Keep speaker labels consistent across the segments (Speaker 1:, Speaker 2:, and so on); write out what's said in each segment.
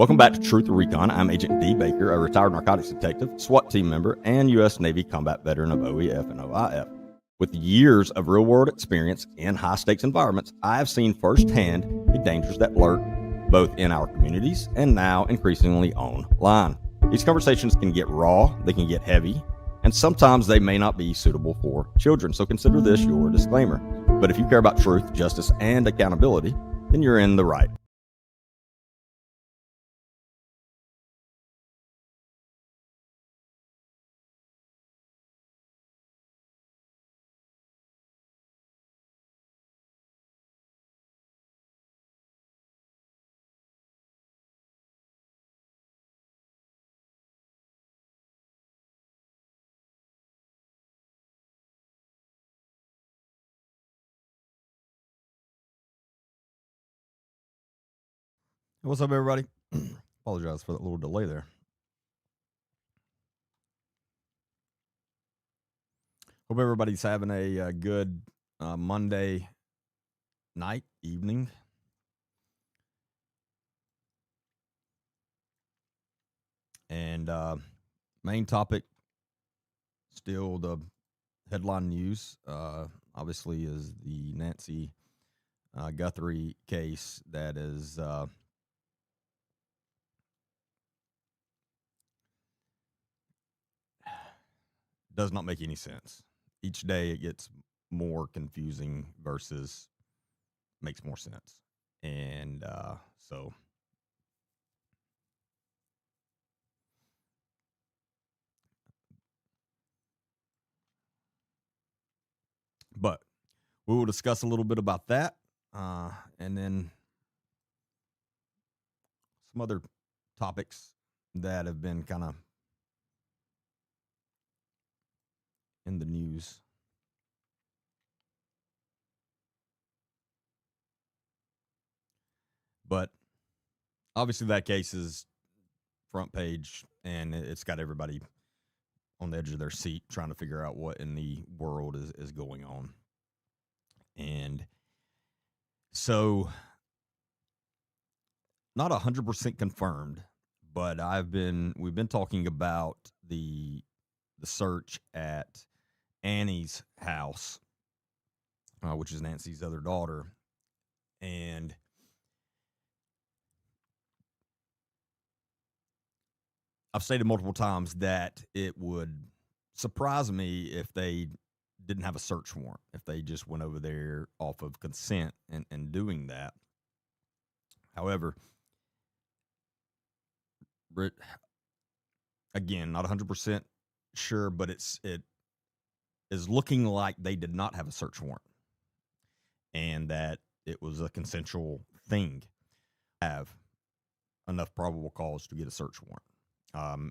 Speaker 1: Welcome back to Truth or Recon. I'm Agent D. Baker, a retired narcotics detective, SWAT team member, and U.S. Navy combat veteran of OEF and OIF. With years of real-world experience in high-stakes environments, I have seen firsthand the dangers that lurk both in our communities and now increasingly online. These conversations can get raw, they can get heavy, and sometimes they may not be suitable for children, so consider this your disclaimer. But if you care about truth, justice, and accountability, then you're in the right. What's up, everybody? Apologize for that little delay there. Hope everybody's having a good Monday night, evening. And main topic, still the headline news, obviously, is the Nancy Guthrie case that is does not make any sense. Each day it gets more confusing versus makes more sense. And but we will discuss a little bit about that, and then some other topics that have been kind of in the news. But obviously that case is front page, and it's got everybody on the edge of their seat trying to figure out what in the world is going on. And so, not 100% confirmed, but we've been talking about the search at Annie's house, which is Nancy's other daughter, and I've stated multiple times that it would surprise me if they didn't have a search warrant, if they just went over there off of consent and doing that. However, again, not 100% sure, but it is looking like they did not have a search warrant and that it was a consensual thing. Have enough probable cause to get a search warrant.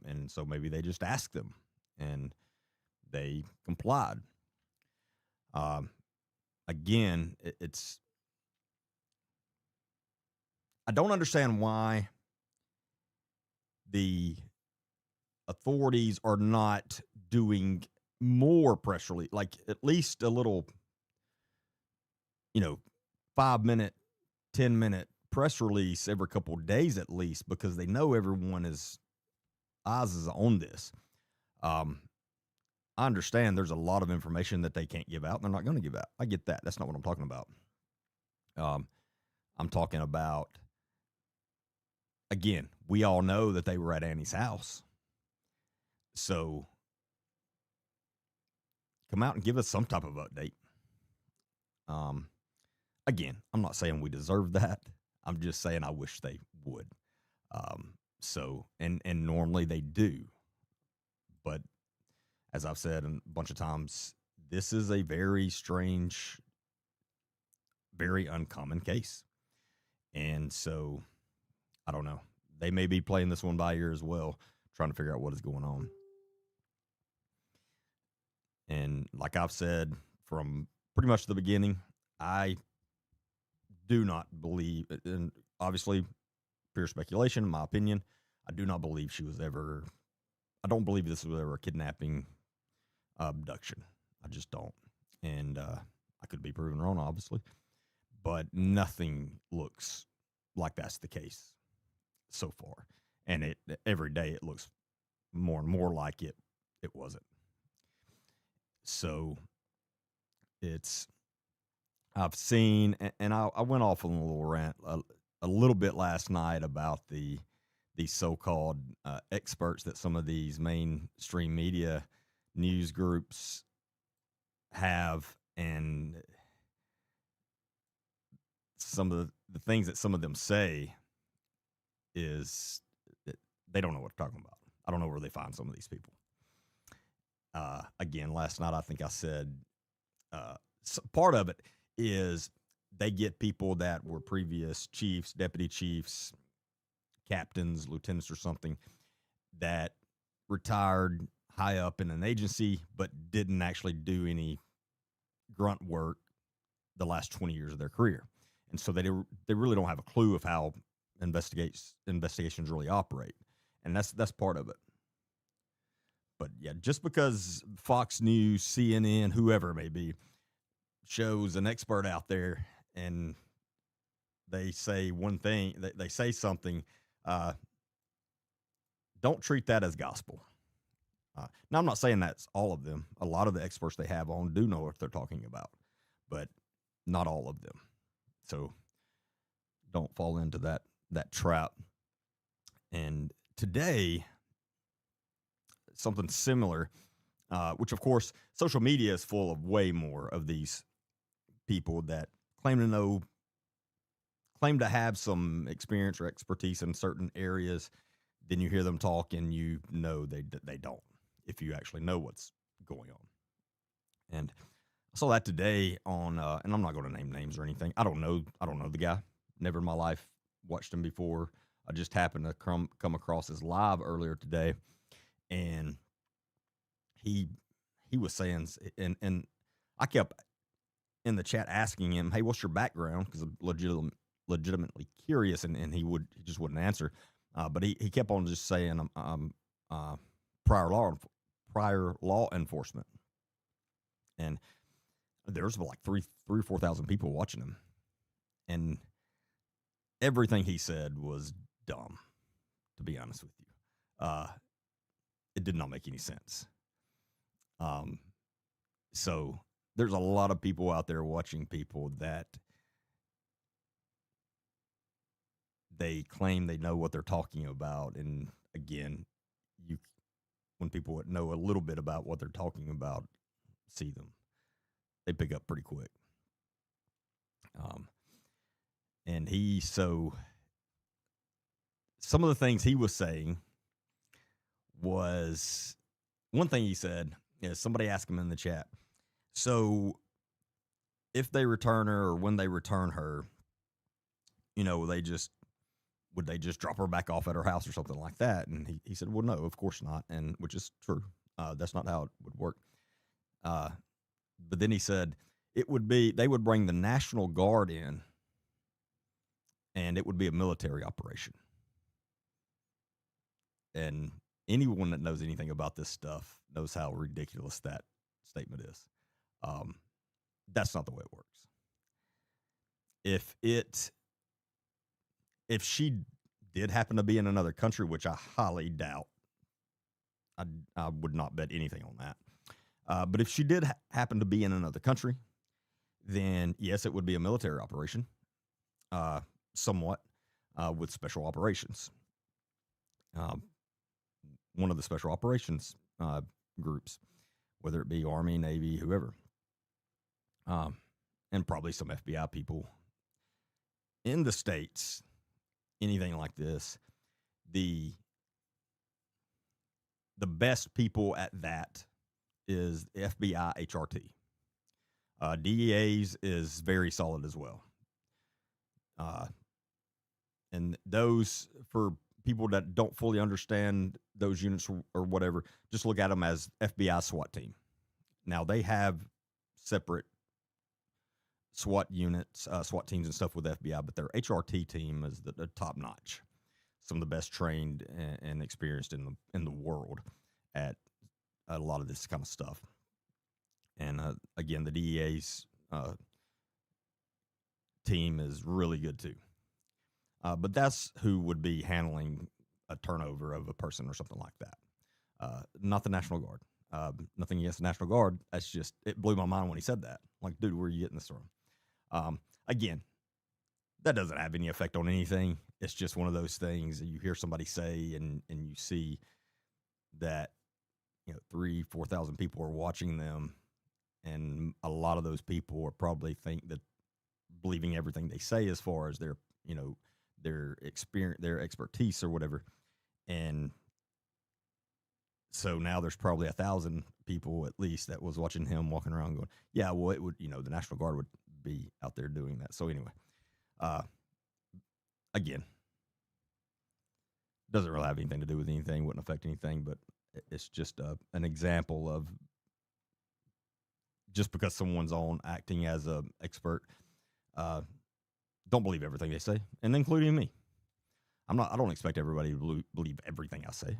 Speaker 1: And so maybe they just asked them and they complied. Again, I don't understand why the authorities are not doing more press release, like at least a little, 5-minute, 10-minute press release every couple of days at least, because they know everyone eyes is on this. I understand there's a lot of information that they can't give out and they're not going to give out. I get that. That's not what I'm talking about. I'm talking about, again, we all know that they were at Annie's house. So come out and give us some type of update. Again, I'm not saying we deserve that. I'm just saying I wish they would. And normally they do. But as I've said a bunch of times, this is a very strange, very uncommon case. And so, I don't know. They may be playing this one by ear as well, trying to figure out what is going on. And like I've said from pretty much the beginning, I do not believe, and obviously pure speculation, in my opinion, I do not believe I don't believe this was ever a kidnapping, abduction. I just don't. And I could be proven wrong, obviously, but nothing looks like that's the case. so far, and every day it looks more and more like it wasn't. So it's I've seen, and I went off on a little rant a little bit last night about these so-called experts that some of these mainstream media news groups have, and some of the things that some of them say is that they don't know what they're talking about. I don't know where they find some of these people. Again, last night I think I said part of it is they get people that were previous chiefs, deputy chiefs, captains, lieutenants, or something that retired high up in an agency but didn't actually do any grunt work the last 20 years of their career. And so they really don't have a clue of how investigations really operate. And that's part of it. But yeah, just because Fox News, CNN, whoever it may be, shows an expert out there and they say one thing, they say something, don't treat that as gospel. Now, I'm not saying that's all of them. A lot of the experts they have on do know what they're talking about, but not all of them. So don't fall into that trap. And today, something similar, which of course, social media is full of way more of these people that claim to have some experience or expertise in certain areas. Then you hear them talk and you know they don't, if you actually know what's going on. And I saw that today on, and I'm not going to name names or anything. I don't know the guy. Never in my life watched him before. I just happened to come across his live earlier today, and he was saying, and I kept in the chat asking him, "Hey, what's your background?" Because I'm legitimately curious, and he just wouldn't answer. But he kept on just saying, prior law enforcement, and there's like 3,000 or 4,000 people watching him, and everything he said was dumb, to be honest with you. It did not make any sense. So there's a lot of people out there watching people that they claim they know what they're talking about, and again, when people know a little bit about what they're talking about see them, they pick up pretty quick. And some of the things he was saying was, one thing he said is, somebody asked him in the chat, so if they return her, or when they return her, would they just drop her back off at her house or something like that? And he said, well, no, of course not. And which is true. That's not how it would work. But then he said they would bring the National Guard in, and it would be a military operation. And anyone that knows anything about this stuff knows how ridiculous that statement is. That's not the way it works. If she did happen to be in another country, which I highly doubt, I would not bet anything on that. But if she did happen to be in another country, then yes, it would be a military operation, somewhat, with special operations. One of the special operations groups, whether it be Army, Navy, whoever, and probably some FBI people in the States. Anything like this, the best people at that is FBI, HRT. DEA's is very solid as well. And those, for people that don't fully understand those units or whatever, just look at them as FBI SWAT team. Now, they have separate SWAT units, SWAT teams and stuff with FBI, but their HRT team is the top notch. Some of the best trained and experienced in the world at a lot of this kind of stuff. And again, the DEA's team is really good too. But that's who would be handling a turnover of a person or something like that. Not the National Guard. Nothing against the National Guard. That's just, it blew my mind when he said that. Like, dude, where are you getting this from? Again, that doesn't have any effect on anything. It's just one of those things that you hear somebody say, and you see that 3,000-4,000 people are watching them, and a lot of those people are probably think that believing everything they say as far as their experience, their expertise or whatever. And so now there's probably 1,000 people at least that was watching him walking around going, yeah, well, it would, the National Guard would be out there doing that. So anyway, again, doesn't really have anything to do with anything, wouldn't affect anything, but it's just an example of just because someone's on acting as an expert, don't believe everything they say, and including me. I don't expect everybody to believe everything I say.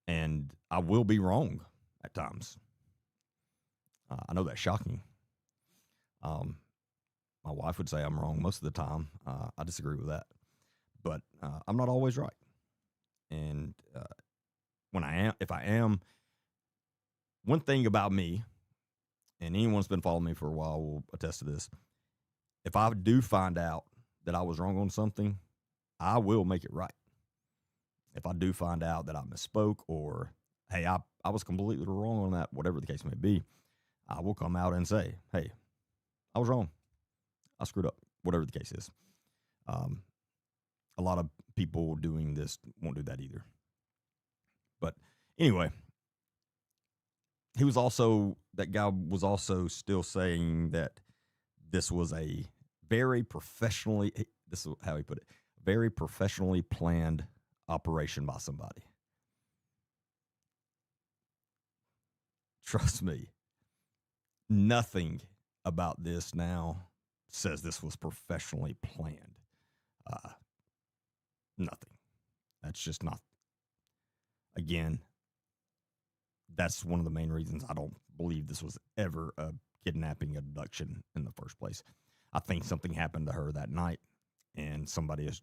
Speaker 1: And I will be wrong at times. I know that's shocking. My wife would say I'm wrong most of the time. I disagree with that, but I'm not always right. And if I am, one thing about me, and anyone who's been following me for a while will attest to this. If I do find out that I was wrong on something, I will make it right. If I do find out that I misspoke, or, hey, I was completely wrong on that, whatever the case may be, I will come out and say, hey, I was wrong. I screwed up, whatever the case is. A lot of people doing this won't do that either. But anyway, that guy was also still saying that this was a this is how he put it, very professionally planned operation by somebody. Trust me, nothing about this now says this was professionally planned. Nothing. That's just not. Again, that's one of the main reasons I don't believe this was ever a kidnapping, abduction in the first place. I think something happened to her that night, and somebody is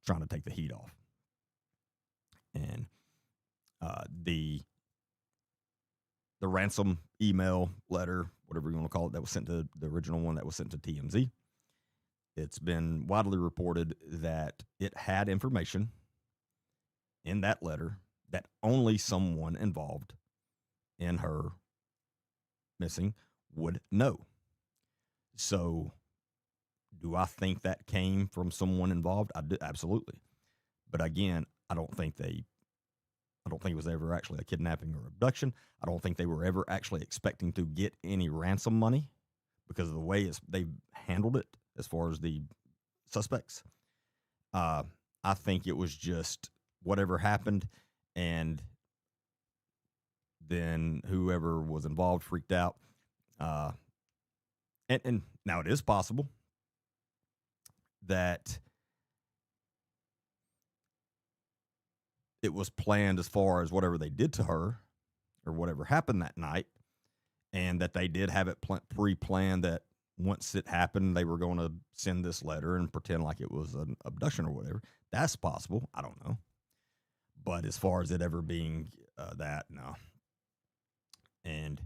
Speaker 1: trying to take the heat off. And the ransom email, letter, whatever you want to call it, that was sent to the original one that was sent to TMZ. It's been widely reported that it had information in that letter that only someone involved in her missing would know. So, do I think that came from someone involved? I do, absolutely. But again, I don't think it was ever actually a kidnapping or abduction. I don't think they were ever actually expecting to get any ransom money because of the way they handled it as far as the suspects. I think it was just whatever happened, and then whoever was involved freaked out. And now it is possible that it was planned as far as whatever they did to her or whatever happened that night, and that they did have it pre-planned that once it happened, they were going to send this letter and pretend like it was an abduction or whatever. That's possible. I don't know. But as far as it ever being that, no. And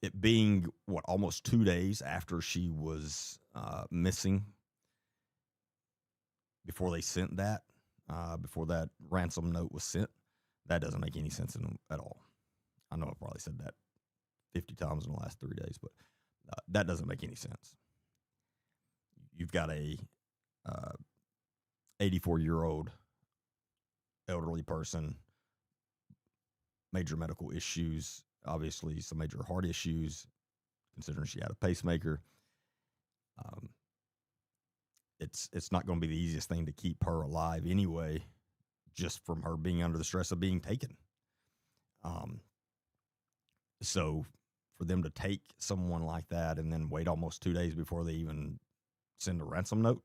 Speaker 1: it being, almost 2 days after she was missing, before they sent that, before that ransom note was sent, that doesn't make any sense at all. I know I probably said that 50 times in the last 3 days, but that doesn't make any sense. You've got a 84-year-old elderly person, major medical issues, obviously some major heart issues, considering she had a pacemaker. It's not going to be the easiest thing to keep her alive anyway, just from her being under the stress of being taken. So for them to take someone like that and then wait almost 2 days before they even send a ransom note,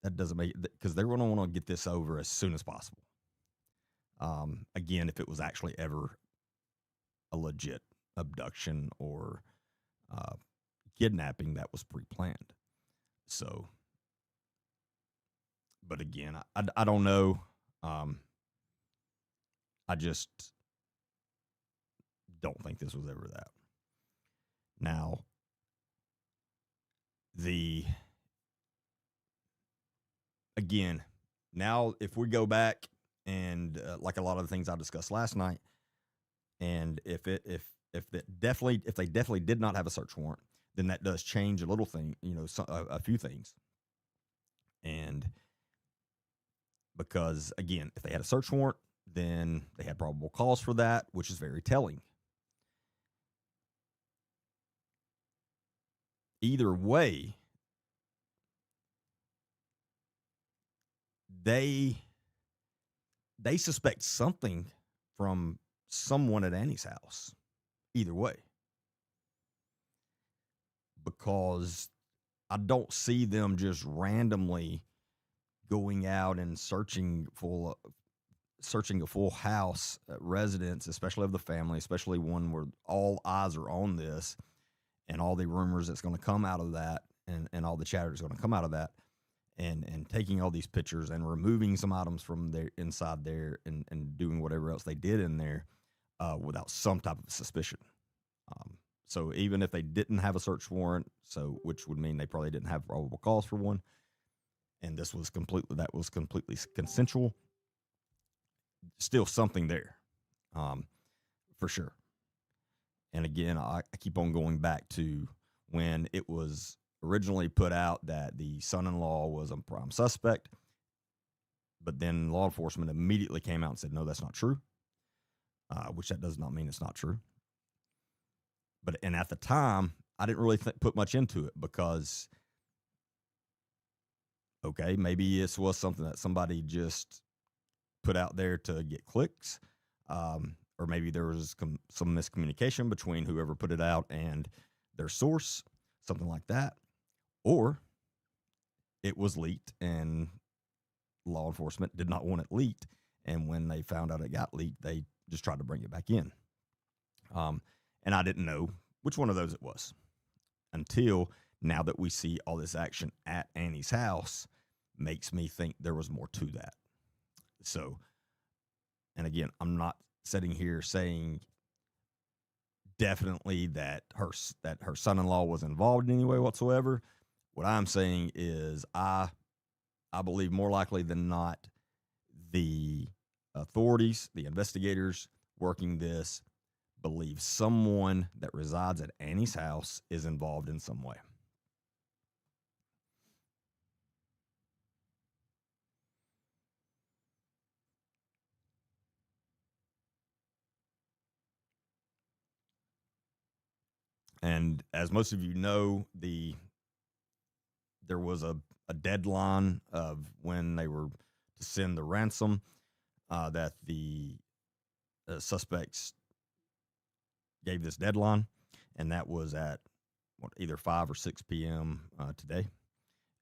Speaker 1: that doesn't make it, because they're going to want to get this over as soon as possible. Again, if it was actually ever a legit abduction or kidnapping that was pre-planned. So, but again, I don't know. I just don't think this was ever that. Now, now if we go back and like a lot of the things I discussed last night, and if they definitely did not have a search warrant, then that does change a little thing, a few things. And because again, if they had a search warrant, then they had probable cause for that, which is very telling. Either way, they suspect something from someone at Annie's house. Either way, because I don't see them just randomly going out and searching a full house residence, especially of the family, especially one where all eyes are on this and all the rumors that's going to come out of that, and all the chatter that's going to come out of that, and taking all these pictures and removing some items from their inside there, and doing whatever else they did in there without some type of suspicion. So even if they didn't have a search warrant, which would mean they probably didn't have probable cause for one, and that was completely consensual, still something there, for sure. And again, I keep on going back to when it was originally put out that the son-in-law was a prime suspect, but then law enforcement immediately came out and said, no, that's not true, which that does not mean it's not true. And at the time, I didn't really put much into it because, okay, maybe this was something that somebody just put out there to get clicks, or maybe there was some miscommunication between whoever put it out and their source, something like that. Or it was leaked and law enforcement did not want it leaked. And when they found out it got leaked, they just tried to bring it back in. And I didn't know which one of those it was until now that we see all this action at Annie's house makes me think there was more to that. So, and again, I'm not sitting here saying definitely that her son-in-law was involved in any way whatsoever. What I'm saying is I believe more likely than not the authorities, the investigators working this, believe someone that resides at Annie's house is involved in some way. And as most of you know, there was a deadline of when they were to send the ransom, that the suspects gave this deadline, and that was at either 5 or 6 p.m. Today.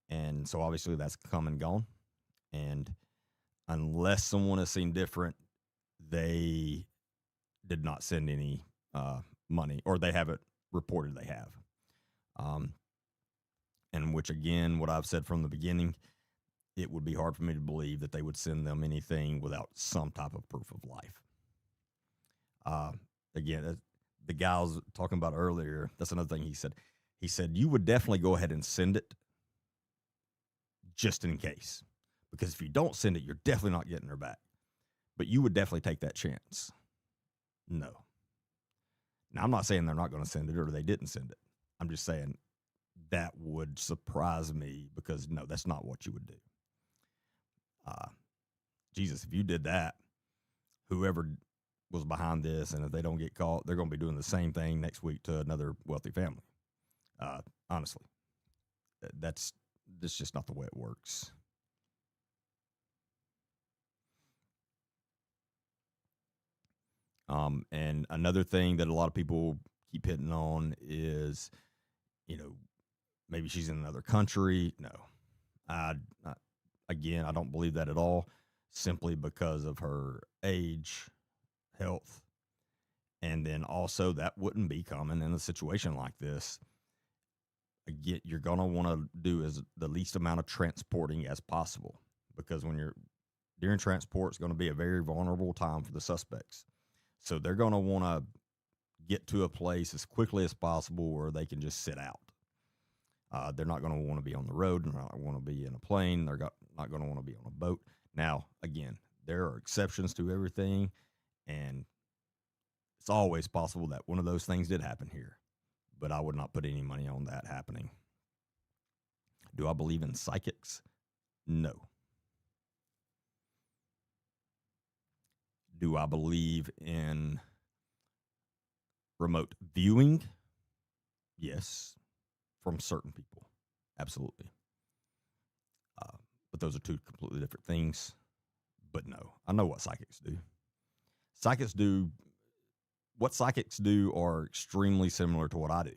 Speaker 1: And so obviously that's come and gone. And unless someone has seen different, they did not send any money, or they haven't reported they have. And which, again, what I've said from the beginning, it would be hard for me to believe that they would send them anything without some type of proof of life. Again, the guy I was talking about earlier, that's another thing he said. He said, you would definitely go ahead and send it just in case. Because if you don't send it, you're definitely not getting her back. But you would definitely take that chance. No. Now, I'm not saying they're not going to send it or they didn't send it. I'm just saying that would surprise me because, no, that's not what you would do. Jesus, if you did that, whoever was behind this, and if they don't get caught, they're going to be doing the same thing next week to another wealthy family. Honestly, that's just not the way it works. And another thing that a lot of people keep hitting on is, maybe she's in another country. No, again, I don't believe that at all, simply because of her age, health, and then also that wouldn't be common in a situation like this. again, you're going to want to do as the least amount of transporting as possible, because when you're during transport, it's going to be a very vulnerable time for the suspects. So they're going to want to get to a place as quickly as possible where they can just sit out. They're not going to want to be on the road. They're not going to want to be in a plane. Not going to want to be on a boat. Now, again, there are exceptions to everything, and it's always possible that one of those things did happen here. But I would not put any money on that happening. Do I believe in psychics? No. Do I believe in remote viewing? Yes, from certain people. Absolutely. But those are two completely different things. But no, I know what psychics do. Psychics do what psychics do are extremely similar to what I do.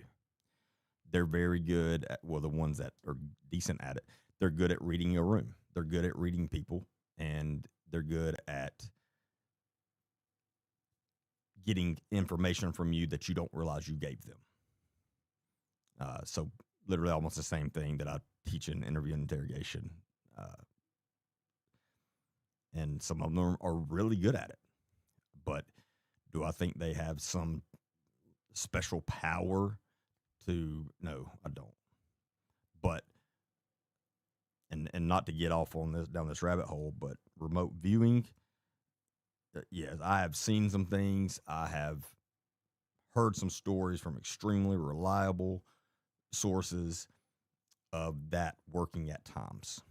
Speaker 1: They're very good at, well, the ones that are decent at it, they're good at reading a room. They're good at reading people, and they're good at getting information from you that you don't realize you gave them. So literally almost the same thing that I teach in interview and interrogation. And some of them are really good at it. But do I think they have some special power to? No, I don't. But and not to get off on this down this rabbit hole, but remote viewing, yes, I have seen some things. I have heard some stories from extremely reliable sources of that working at times.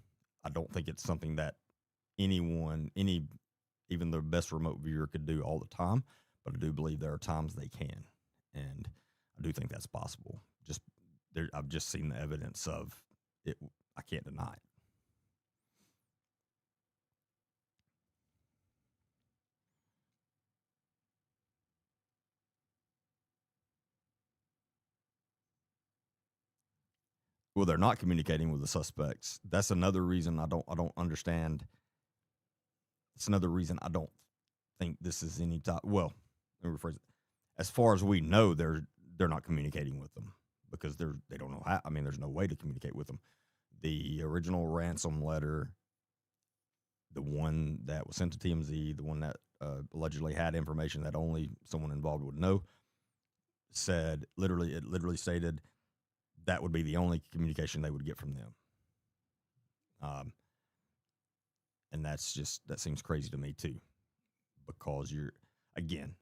Speaker 1: I don't think it's something that even the best remote viewer could do all the time, but I do believe there are times they can, and I do think that's possible. I've just seen the evidence of it. I can't deny it. Well, they're not communicating with the suspects. That's another reason I don't understand. It's another reason I don't think this is any type. Well, let me rephrase it. As far as we know, they're not communicating with them because they don't know how. I mean, there's no way to communicate with them. The original ransom letter, the one that was sent to TMZ, the one that allegedly had information that only someone involved would know, it literally stated that would be the only communication they would get from them. And that seems crazy to me too, because again,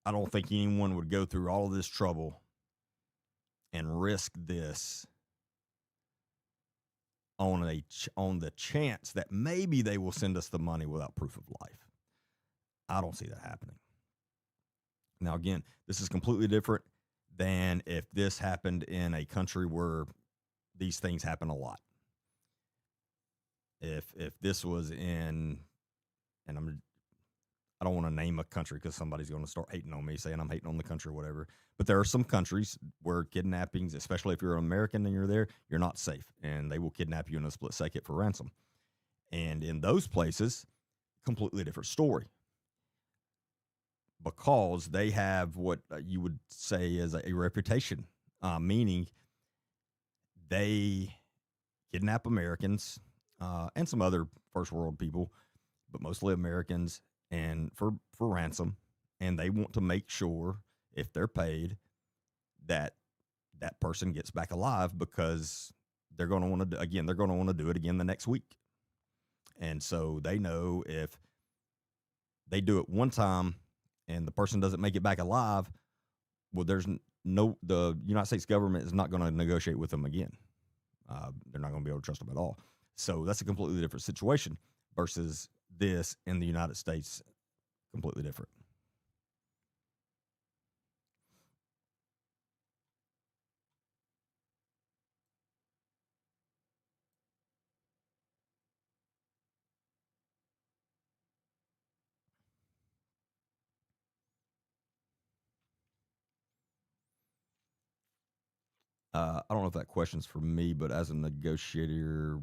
Speaker 1: I don't think anyone would go through all of this trouble and risk this on the chance that maybe they will send us the money without proof of life. I don't see that happening. Now, again, this is completely different than if this happened in a country where these things happen a lot. If this was in, and I don't want to name a country because somebody's going to start hating on me, saying I'm hating on the country or whatever. But there are some countries where kidnappings, especially if you're an American and you're there, you're not safe, and they will kidnap you in a split second for ransom. And in those places, completely different story, because they have what you would say is a reputation, meaning they kidnap Americans and some other first world people, but mostly Americans, and for ransom. And they want to make sure, if they're paid, that that person gets back alive, because they're going to want to do it again the next week. And so they know if they do it one time and the person doesn't make it back alive, well, the United States government is not going to negotiate with them again. They're not going to be able to trust them at all. So that's a completely different situation versus this in the United States, completely different. I don't know if that question's for me, but as a negotiator,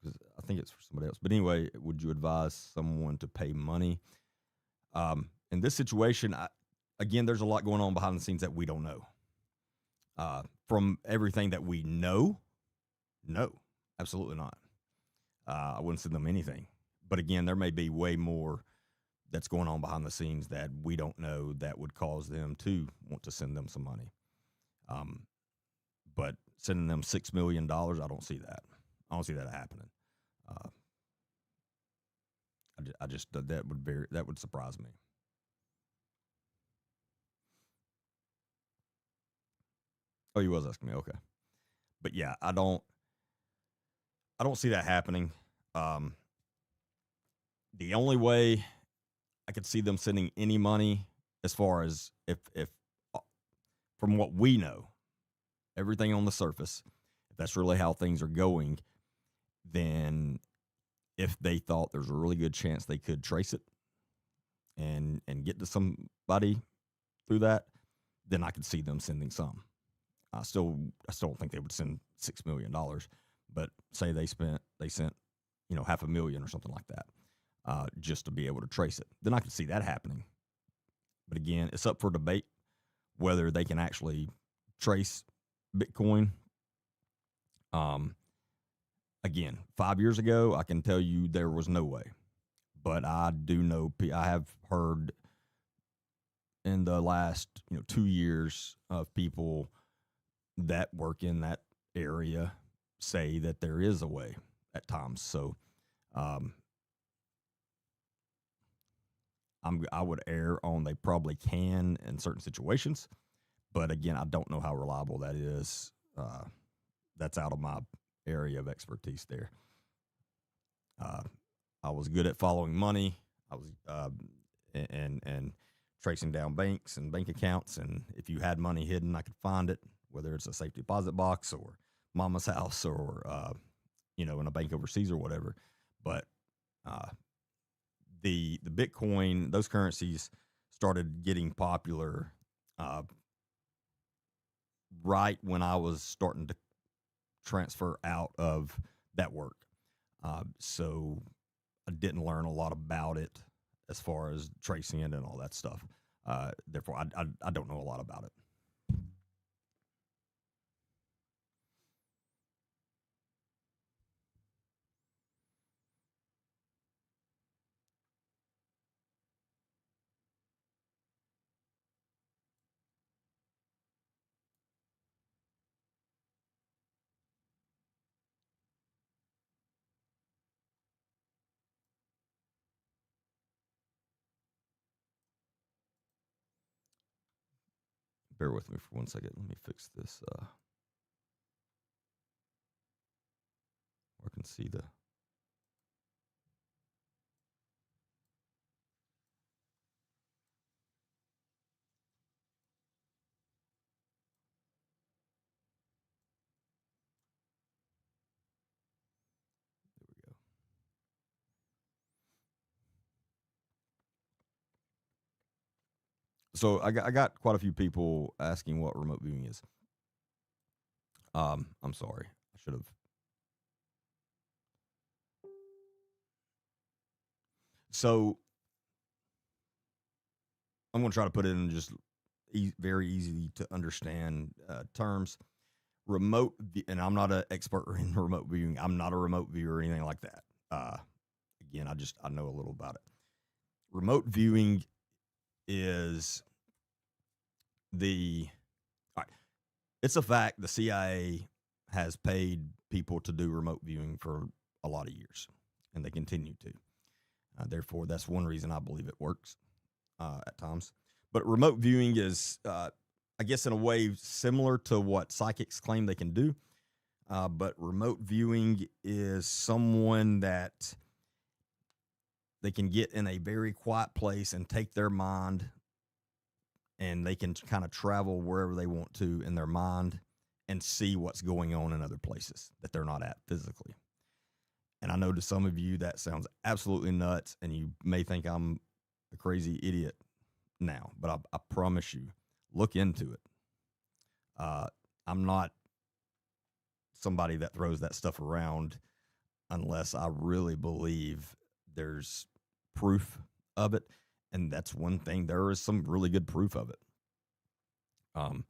Speaker 1: because I think it's for somebody else. But anyway, would you advise someone to pay money? In this situation, again, there's a lot going on behind the scenes that we don't know. From everything that we know, no, absolutely not. I wouldn't send them anything. But again, there may be way more that's going on behind the scenes that we don't know that would cause them to want to send them some money. Um, but sending them $6 million, I don't see that. I don't see that happening. Uh, I just that would surprise me. Oh, you was asking me, okay, but yeah, I don't see that happening. Um, the only way I could see them sending any money, as far as if from what we know, everything on the surface, if that's really how things are going, then if they thought there's a really good chance they could trace it and get to somebody through that, then I could see them sending some. I still don't think they would send $6 million, but say they sent half a million or something like that, just to be able to trace it. Then I could see that happening. But again, it's up for debate whether they can actually trace Bitcoin. Um, Again, 5 years ago, I can tell you there was no way. But I do know, I have heard in the last 2 years of people that work in that area say that there is a way at times. So um, I would err on they probably can in certain situations, but again, I don't know how reliable that is. That's out of my area of expertise there. Uh, I was good at following money. I was and tracing down banks and bank accounts, and if you had money hidden, I could find it, whether it's a safe deposit box or mama's house or in a bank overseas or whatever. But uh, the Bitcoin, those currencies started getting popular uh, right when I was starting to transfer out of that work. So I didn't learn a lot about it as far as tracing it and all that stuff. Therefore, I don't know a lot about it. Bear with me for 1 second. Let me fix this. I can see the. There we go. So I got quite a few people asking what remote viewing is. I'm sorry. I should have. So I'm going to try to put it in just very easy to understand terms. And I'm not an expert in remote viewing. I'm not a remote viewer or anything like that. Again, I know a little about it. Remote viewing is the all right, it's a fact the CIA has paid people to do remote viewing for a lot of years, and they continue to. Therefore, that's one reason I believe it works at times. But remote viewing is, I guess, in a way similar to what psychics claim they can do. But remote viewing is someone that they can get in a very quiet place and take their mind, and they can kind of travel wherever they want to in their mind and see what's going on in other places that they're not at physically. And I know to some of you that sounds absolutely nuts, and you may think I'm a crazy idiot now, but I promise you, look into it. I'm not somebody that throws that stuff around unless I really believe there's proof of it. And that's one thing. There is some really good proof of it. Um,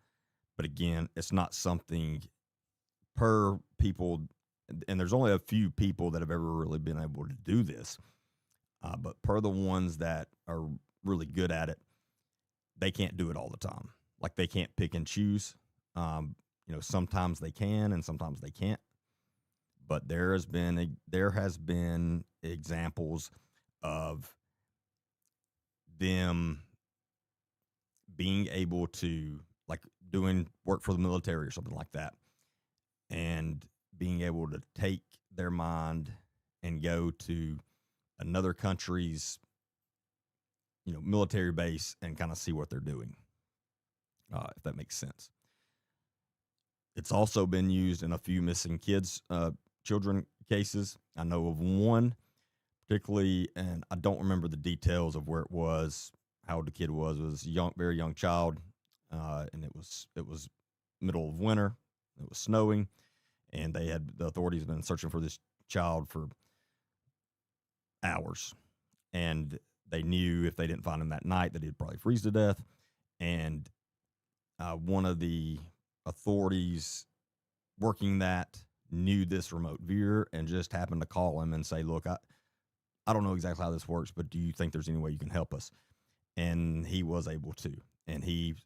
Speaker 1: But again, it's not something per people, and there's only a few people that have ever really been able to do this. But per the ones that are really good at it, they can't do it all the time. Like they can't pick and choose. Sometimes they can and sometimes they can't. But there has been examples of them being able to, like, doing work for the military or something like that, and being able to take their mind and go to another country's military base and kind of see what they're doing, if that makes sense. It's also been used in a few missing children cases. I know of one particularly, and I don't remember the details of where it was, how old the kid was. It was a young, very young child, and it was middle of winter. It was snowing, and the authorities had been searching for this child for hours, and they knew if they didn't find him that night that he'd probably freeze to death. And one of the authorities working that knew this remote viewer and just happened to call him and say, look, I don't know exactly how this works, but do you think there's any way you can help us? And he was able to. And he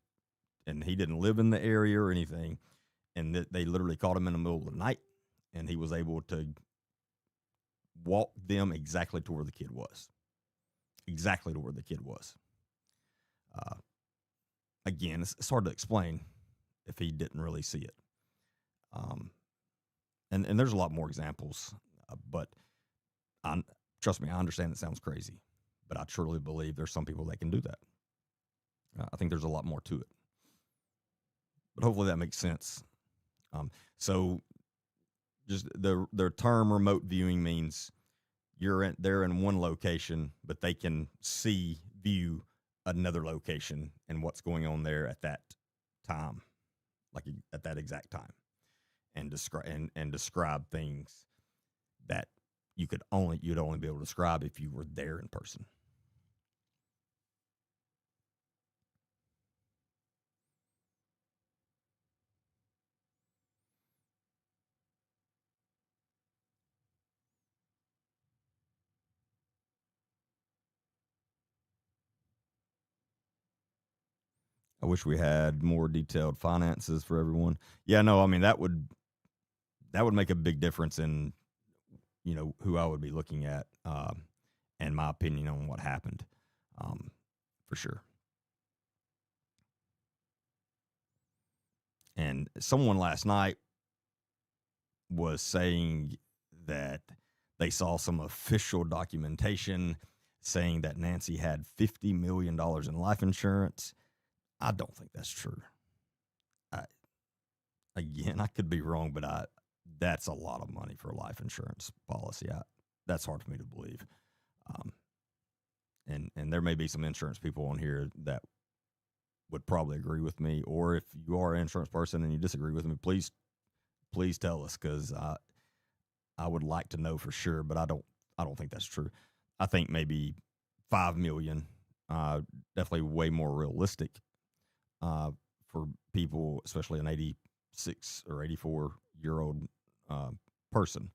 Speaker 1: didn't live in the area or anything. And they literally caught him in the middle of the night, and he was able to walk them exactly to where the kid was. Exactly to where the kid was. Again, it's hard to explain if he didn't really see it. And there's a lot more examples, but trust me, I understand it sounds crazy, but I truly believe there's some people that can do that. I think there's a lot more to it, but hopefully that makes sense. So just their term remote viewing means they're in one location, but they can view another location and what's going on there at that time, like at that exact time, and describe things that you'd only be able to describe if you were there in person. I wish we had more detailed finances for everyone. Yeah, no, I mean that would make a big difference in who I would be looking at, and my opinion on what happened, for sure. And someone last night was saying that they saw some official documentation saying that Nancy had $50 million in life insurance. I don't think that's true. Again, I could be wrong, but that's a lot of money for a life insurance policy. That's hard for me to believe. And there may be some insurance people on here that would probably agree with me, or if you are an insurance person and you disagree with me, please tell us, because I would like to know for sure, but I don't think that's true. I think maybe 5 million, definitely way more realistic for people, especially an 86 or 84-year-old person.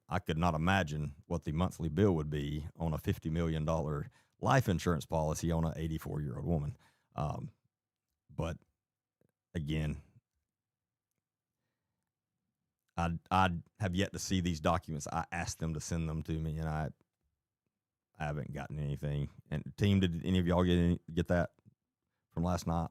Speaker 1: I could not imagine what the monthly bill would be on a $50 million life insurance policy on an 84-year-old woman. But again, I have yet to see these documents. I asked them to send them to me, and I haven't gotten anything. And team, did any of y'all get that from last night?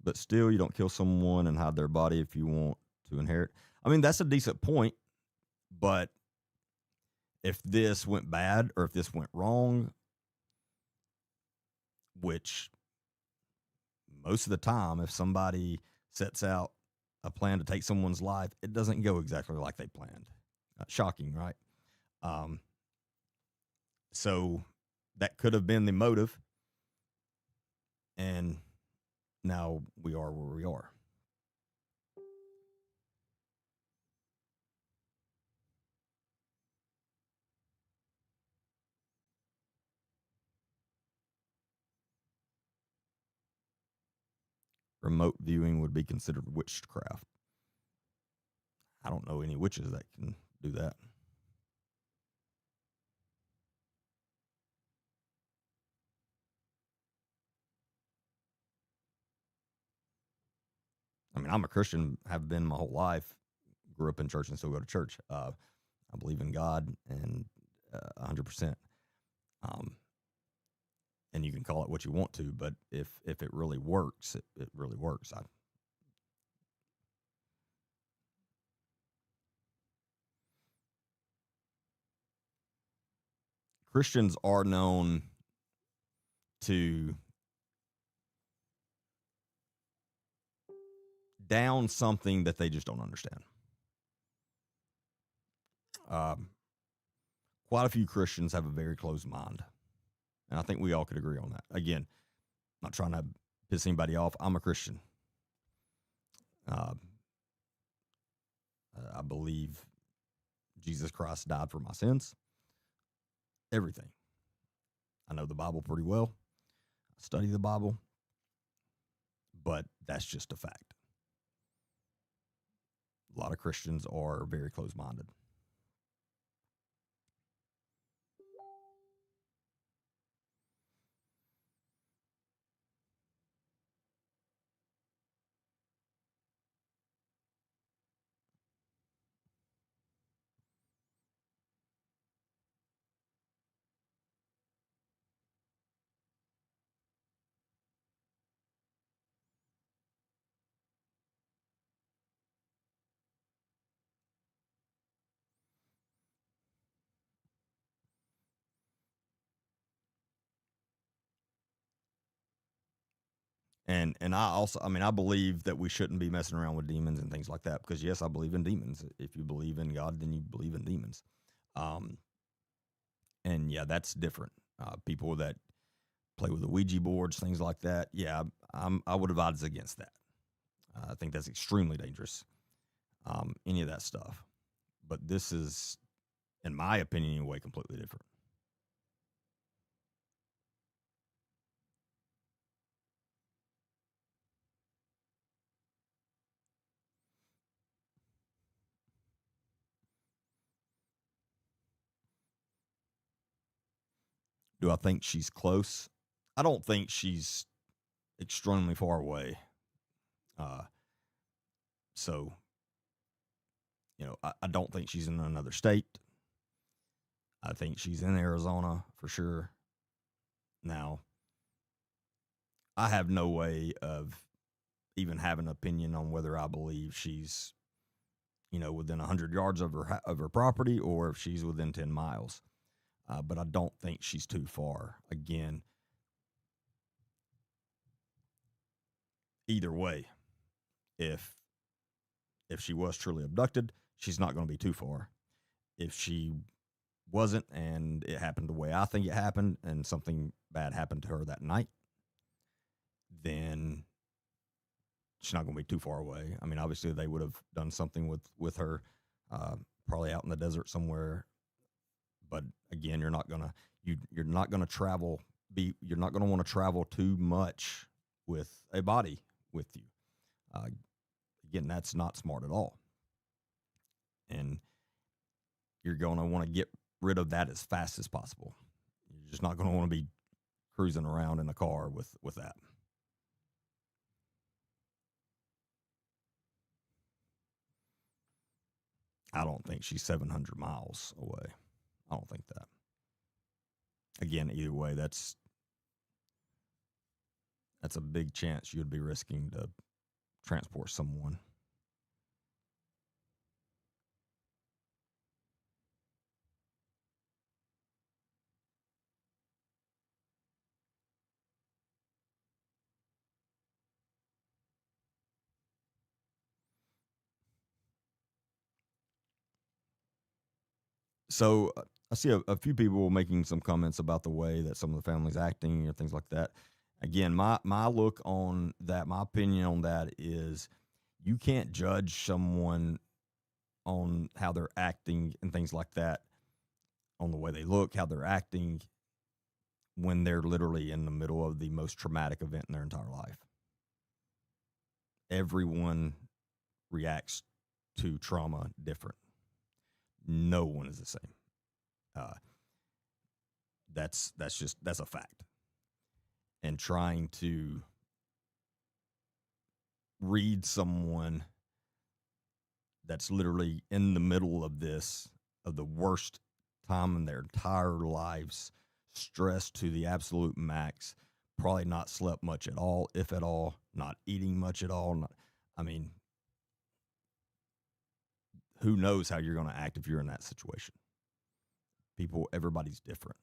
Speaker 1: But still, you don't kill someone and hide their body if you want to inherit. I mean, that's a decent point, but if this went bad or if this went wrong, which most of the time, if somebody sets out a plan to take someone's life, it doesn't go exactly like they planned. Shocking, right? Um, so that could have been the motive, and now we are where we are. Remote viewing would be considered witchcraft. I don't know any witches that can do that. I mean, I'm a Christian, have been my whole life, grew up in church and still go to church. I believe in God and 100%. Um, and you can call it what you want to, but if it really works, it really works. Christians are known to down something that they just don't understand. Um, Quite a few Christians have a very closed mind, and I think we all could agree on that. Again, not trying to piss anybody off. I'm a Christian. Uh, I believe Jesus Christ died for my sins. Everything. I know the Bible pretty well. I study the Bible, but that's just a fact. A lot of Christians are very closed minded. And I also, I mean, I believe that we shouldn't be messing around with demons and things like that, because yes, I believe in demons. If you believe in God, then you believe in demons. Um, and yeah, that's different. People that play with the Ouija boards, things like that. Yeah, I would advise against that. I think that's extremely dangerous. Any of that stuff. But this is, in my opinion, anyway, completely different. Do I think she's close? I don't think she's extremely far away. Uh, so, I don't think she's in another state. I think she's in Arizona for sure. Now, I have no way of even having an opinion on whether I believe she's, within 100 yards of her property, or if she's within 10 miles. But I don't think she's too far. Again, either way, if she was truly abducted, she's not going to be too far. If she wasn't, and it happened the way I think it happened, and something bad happened to her that night, then she's not going to be too far away. I mean, obviously they would have done something with her, probably out in the desert somewhere. But again, you're not gonna travel. You're not gonna want to travel too much with a body with you. Uh, Again, that's not smart at all, and you're gonna want to get rid of that as fast as possible. You're just not gonna want to be cruising around in a car with that. I don't think she's 700 miles away. I don't think that. Again, either way, that's a big chance you'd be risking to transport someone. So I see a few people making some comments about the way that some of the families acting or things like that. Again, my look on that, my opinion on that is you can't judge someone on how they're acting and things like that, on the way they look, how they're acting when they're literally in the middle of the most traumatic event in their entire life. Everyone reacts to trauma different. No one is the same. Uh, that's a fact. And trying to read someone that's literally in the middle of this, of the worst time in their entire lives, stressed to the absolute max, probably not slept much at all, if at all, not eating much at all. I mean, who knows how you're going to act if you're in that situation? Everybody's different.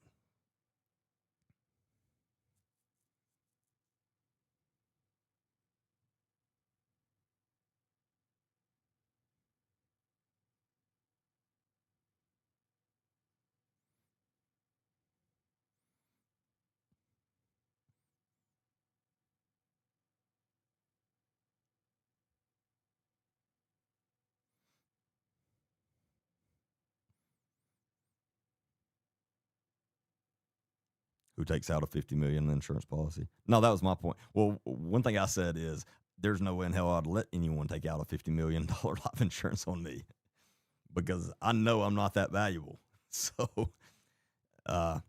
Speaker 1: Who takes out a 50 million insurance policy? No, that was my point. Well, one thing I said is there's no way in hell I'd let anyone take out a $50 million life insurance on me because I know I'm not that valuable. So, uh,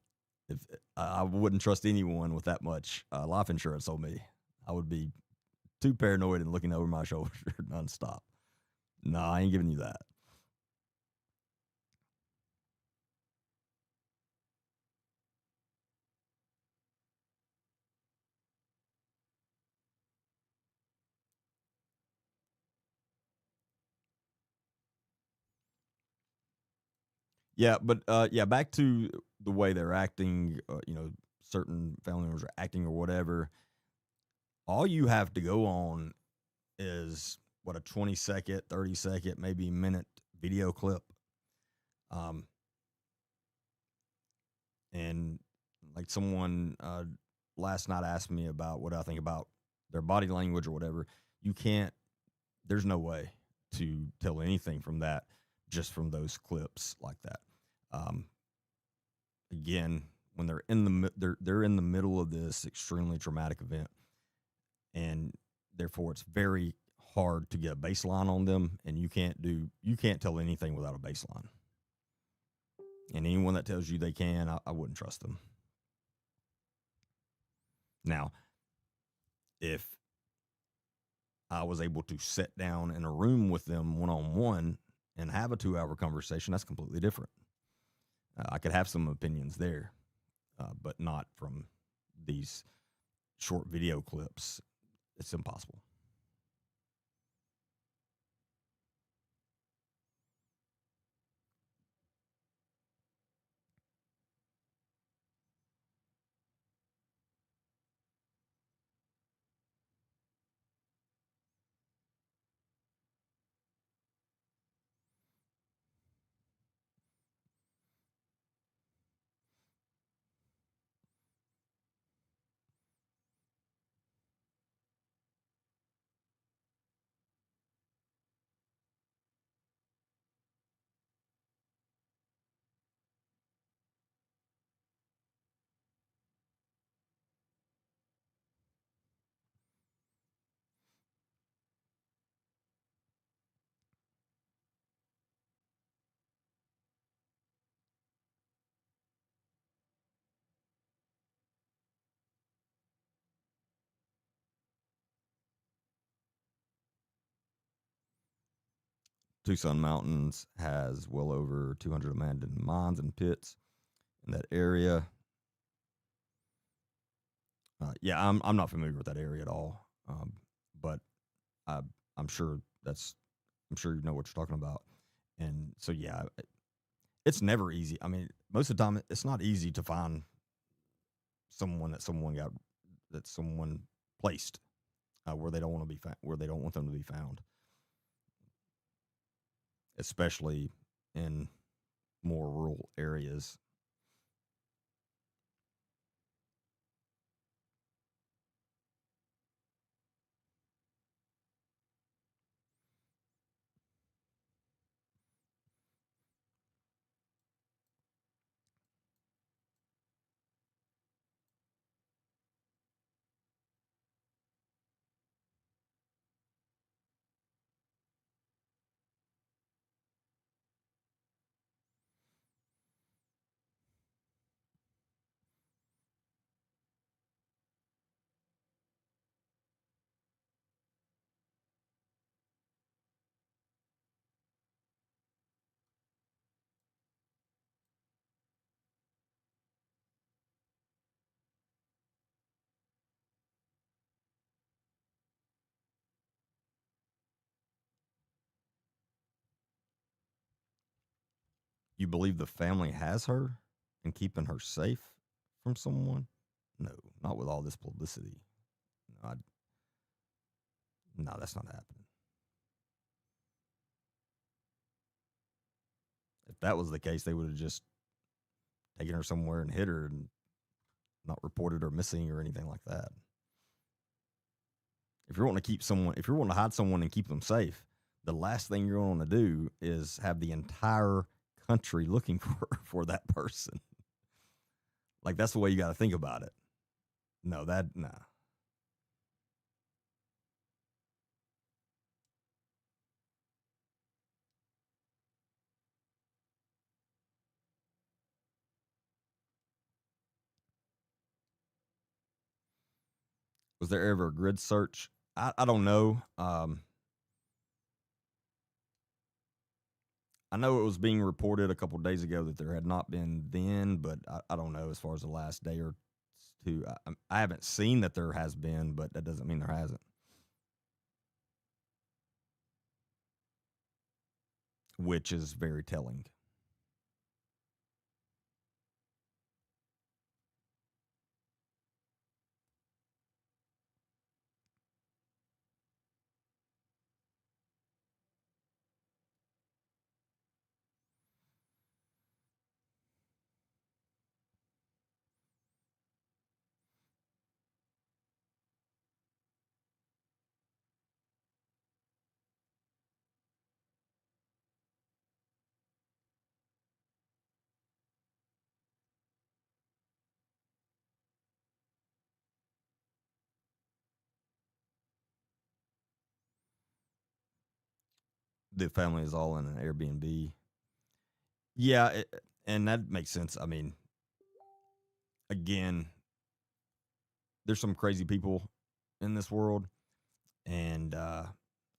Speaker 1: if I wouldn't trust anyone with that much life insurance on me, I would be too paranoid and looking over my shoulder nonstop. No, I ain't giving you that. Yeah, but yeah, back to the way they're acting. Certain family members are acting or whatever. All you have to go on is what, a 20-second, 30-second, maybe minute video clip. Um, and like someone last night asked me about what I think about their body language or whatever. You can't. There's no way to tell anything from that just from those clips like that. Um, Again, when they're in the middle of this extremely traumatic event, and therefore it's very hard to get a baseline on them, and you can't tell anything without a baseline. And anyone that tells you they can, I wouldn't trust them. Now, if I was able to sit down in a room with them one on one and have a 2 hour conversation, that's completely different. I could have some opinions there, but not from these short video clips. It's impossible. Tucson Mountains has well over 200 abandoned mines and pits in that area. Yeah, I'm not familiar with that area at all, but I, I'm sure I'm sure you know what you're talking about. And so yeah, it's never easy. I mean, most of the time it's not easy to find someone that someone placed where they don't want to be where they don't want them to be found, especially in more rural areas. You believe the family has her and keeping her safe from someone? No, not with all this publicity. No, no, that's not happening. If that was the case, they would have just taken her somewhere and hid her and not reported her missing or anything like that. If you're wanting to keep someone, if you're wanting to hide someone and keep them safe, the last thing you're going to do is have the entire country looking for that person. Like that's the way you got to think about it. No, that nah. Was there ever a grid search? I don't know. I know it was being reported a couple of days ago that there had not been then, but I don't know as far as the last day or two. I haven't seen that there has been, but that doesn't mean there hasn't. Which is very telling. The family is all in an Airbnb. Yeah, and that makes sense. I mean, again, there's some crazy people in this world, and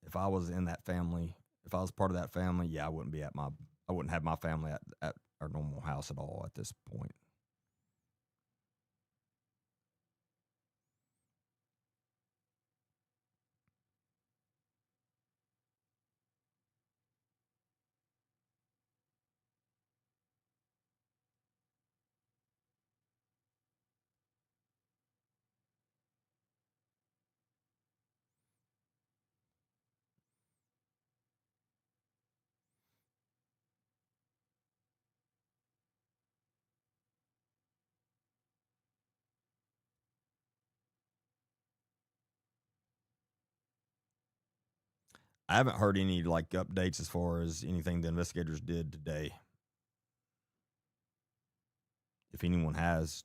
Speaker 1: if I was in that family, if I was part of that family, yeah, I wouldn't have my family at our normal house at all at this point. I haven't heard any like updates as far as anything the investigators did today. If anyone has,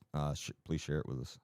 Speaker 1: please share it with us.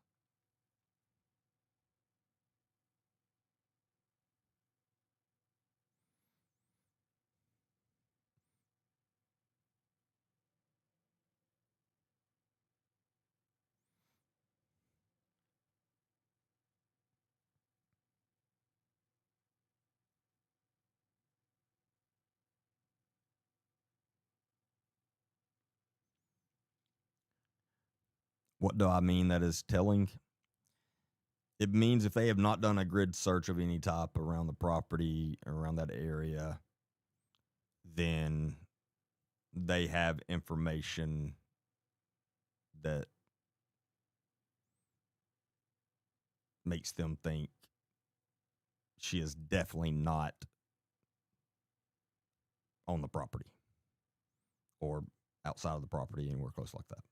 Speaker 1: What do I mean that is telling? It means if they have not done a grid search of any type around the property, around that area, then they have information that makes them think she is definitely not on the property or outside of the property anywhere close like that.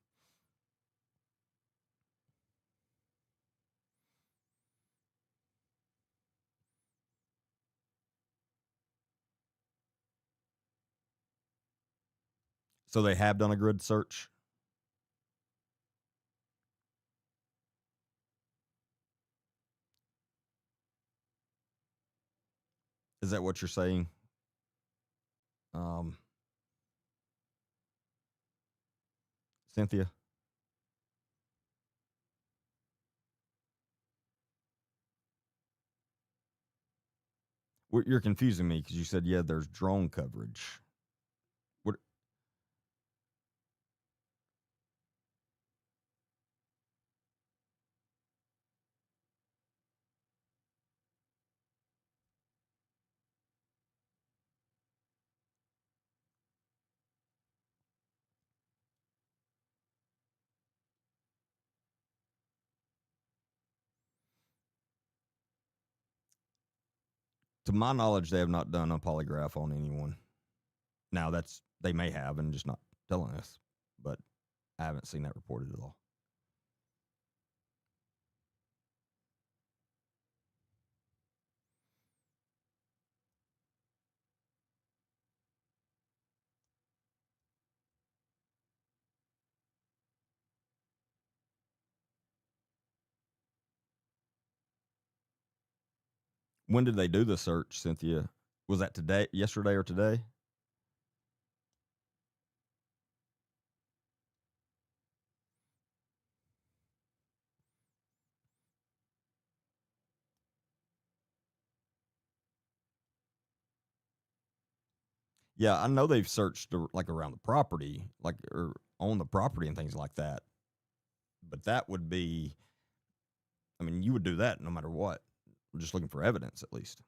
Speaker 1: So they have done a grid search. Is that what you're saying? Um, Cynthia? You're confusing me because you said, yeah, there's drone coverage. What? To my knowledge, they have not done a polygraph on anyone. Now, they may have and just not telling us, but I haven't seen that reported at all. When did they do the search, Cynthia? Was that today, yesterday, or today? Yeah, I know they've searched like around the property, like or on the property and things like that. But that would be, I mean, you would do that no matter what. We're just looking for evidence, at least.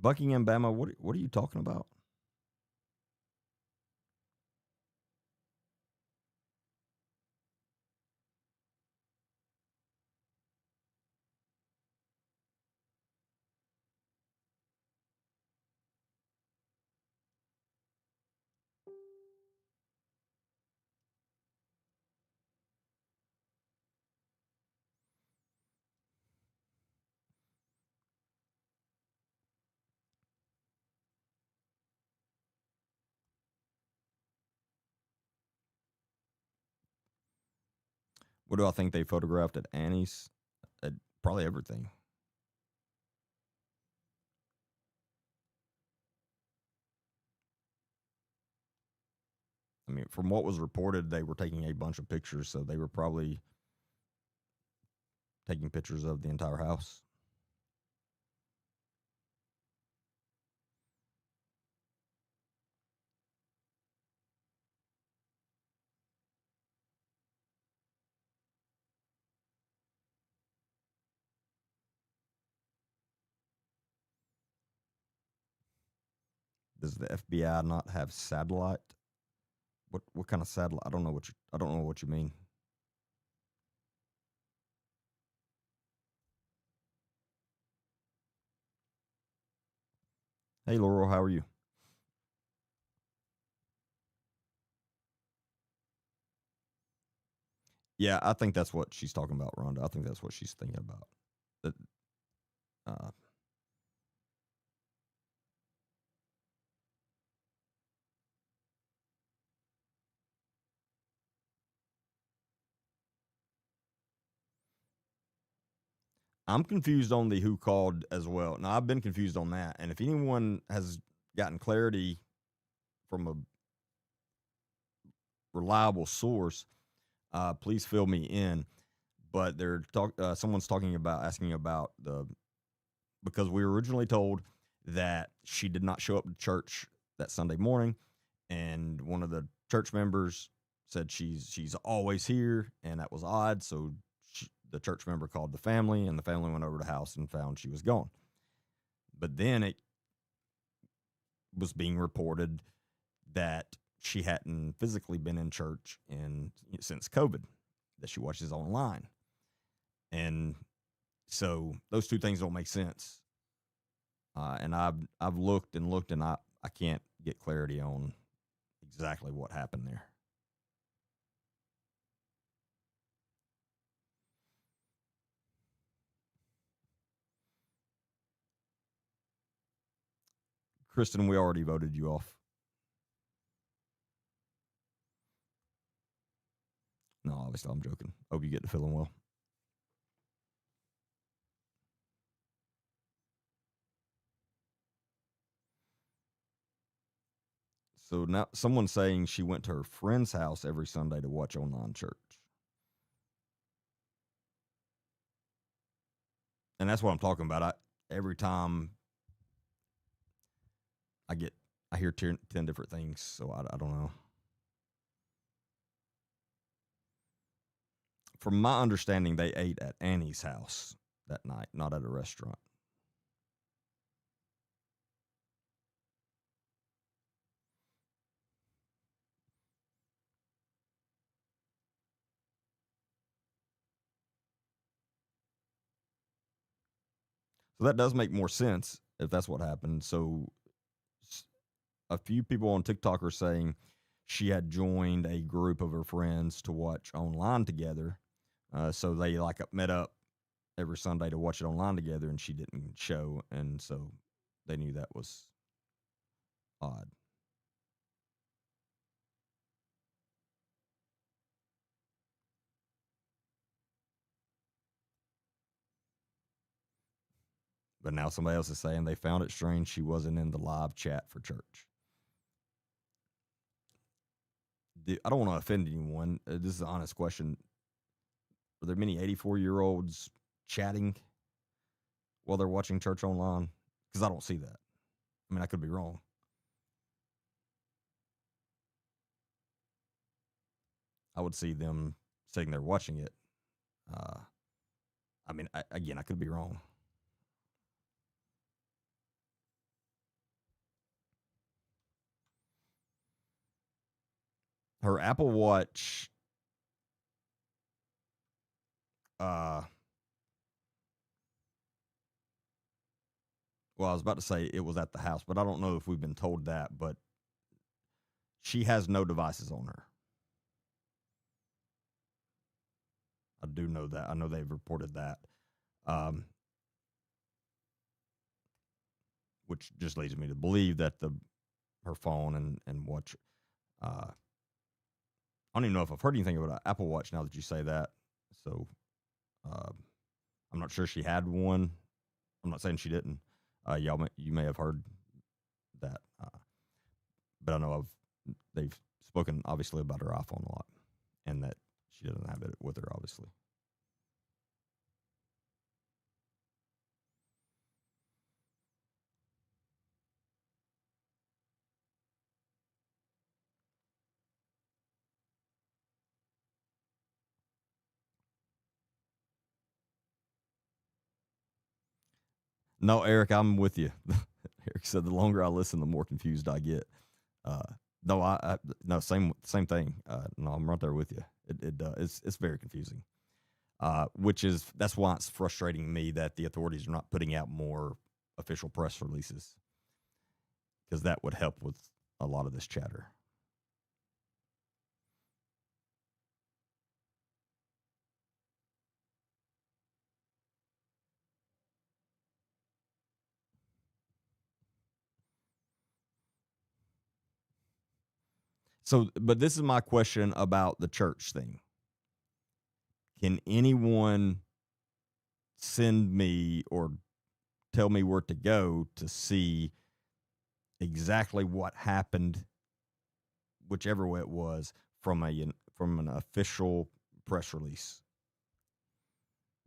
Speaker 1: Buckingham, Bama. What are you talking about? What do I think they photographed at Annie's? Probably everything. I mean, from what was reported, they were taking a bunch of pictures, so they were probably taking pictures of the entire house. Does the FBI not have satellite? What kind of satellite? I don't know what you mean. Hey, Laurel, how are you? Yeah, I think that's what she's talking about, Rhonda. I think that's what she's thinking about. That uh, I'm confused on the who called as well. Now I've been confused on that, and if anyone has gotten clarity from a reliable source, please fill me in. But someone's asking about the because we were originally told that she did not show up to church that Sunday morning, and one of the church members said she's always here, and that was odd. So the church member called the family, and the family went over to the house and found she was gone. But then it was being reported that she hadn't physically been in church since COVID, that she watches online. And so those two things don't make sense. And I've looked and looked, and I can't get clarity on exactly what happened there. Kristen, we already voted you off. No, obviously I'm joking. Hope you get to feeling well. So now someone's saying she went to her friend's house every Sunday to watch online church. And that's what I'm talking about. Every time I hear 10 different things, so I don't know. From my understanding, they ate at Annie's house that night, not at a restaurant. So that does make more sense if that's what happened. So a few people on TikTok are saying she had joined a group of her friends to watch online together. So they like met up every Sunday to watch it online together, and she didn't show, and so they knew that was odd. But now somebody else is saying they found it strange she wasn't in the live chat for church. I don't want to offend anyone. This is an honest question. Are there many 84-year-olds chatting while they're watching church online? Because I don't see that. I mean, I could be wrong. I would see them sitting there watching it. I mean, I could be wrong. Her Apple Watch, well, I was about to say it was at the house, but I don't know if we've been told that, but she has no devices on her. I do know that. I know they've reported that. Which just leads me to believe that her phone and watch. I don't even know if I've heard anything about an Apple Watch now that you say that. So I'm not sure she had one. I'm not saying she didn't. You may have heard that, but I know they've spoken obviously about her iPhone a lot, and that she doesn't have it with her, obviously. No, Eric, I'm with you. Eric said the longer I listen, the more confused I get. No, same thing. No, I'm right there with you. It's very confusing. That's why it's frustrating me that the authorities are not putting out more official press releases, because that would help with a lot of this chatter. So, but this is my question about the church thing. Can anyone send me or tell me where to go to see exactly what happened, whichever way it was, from an official press release?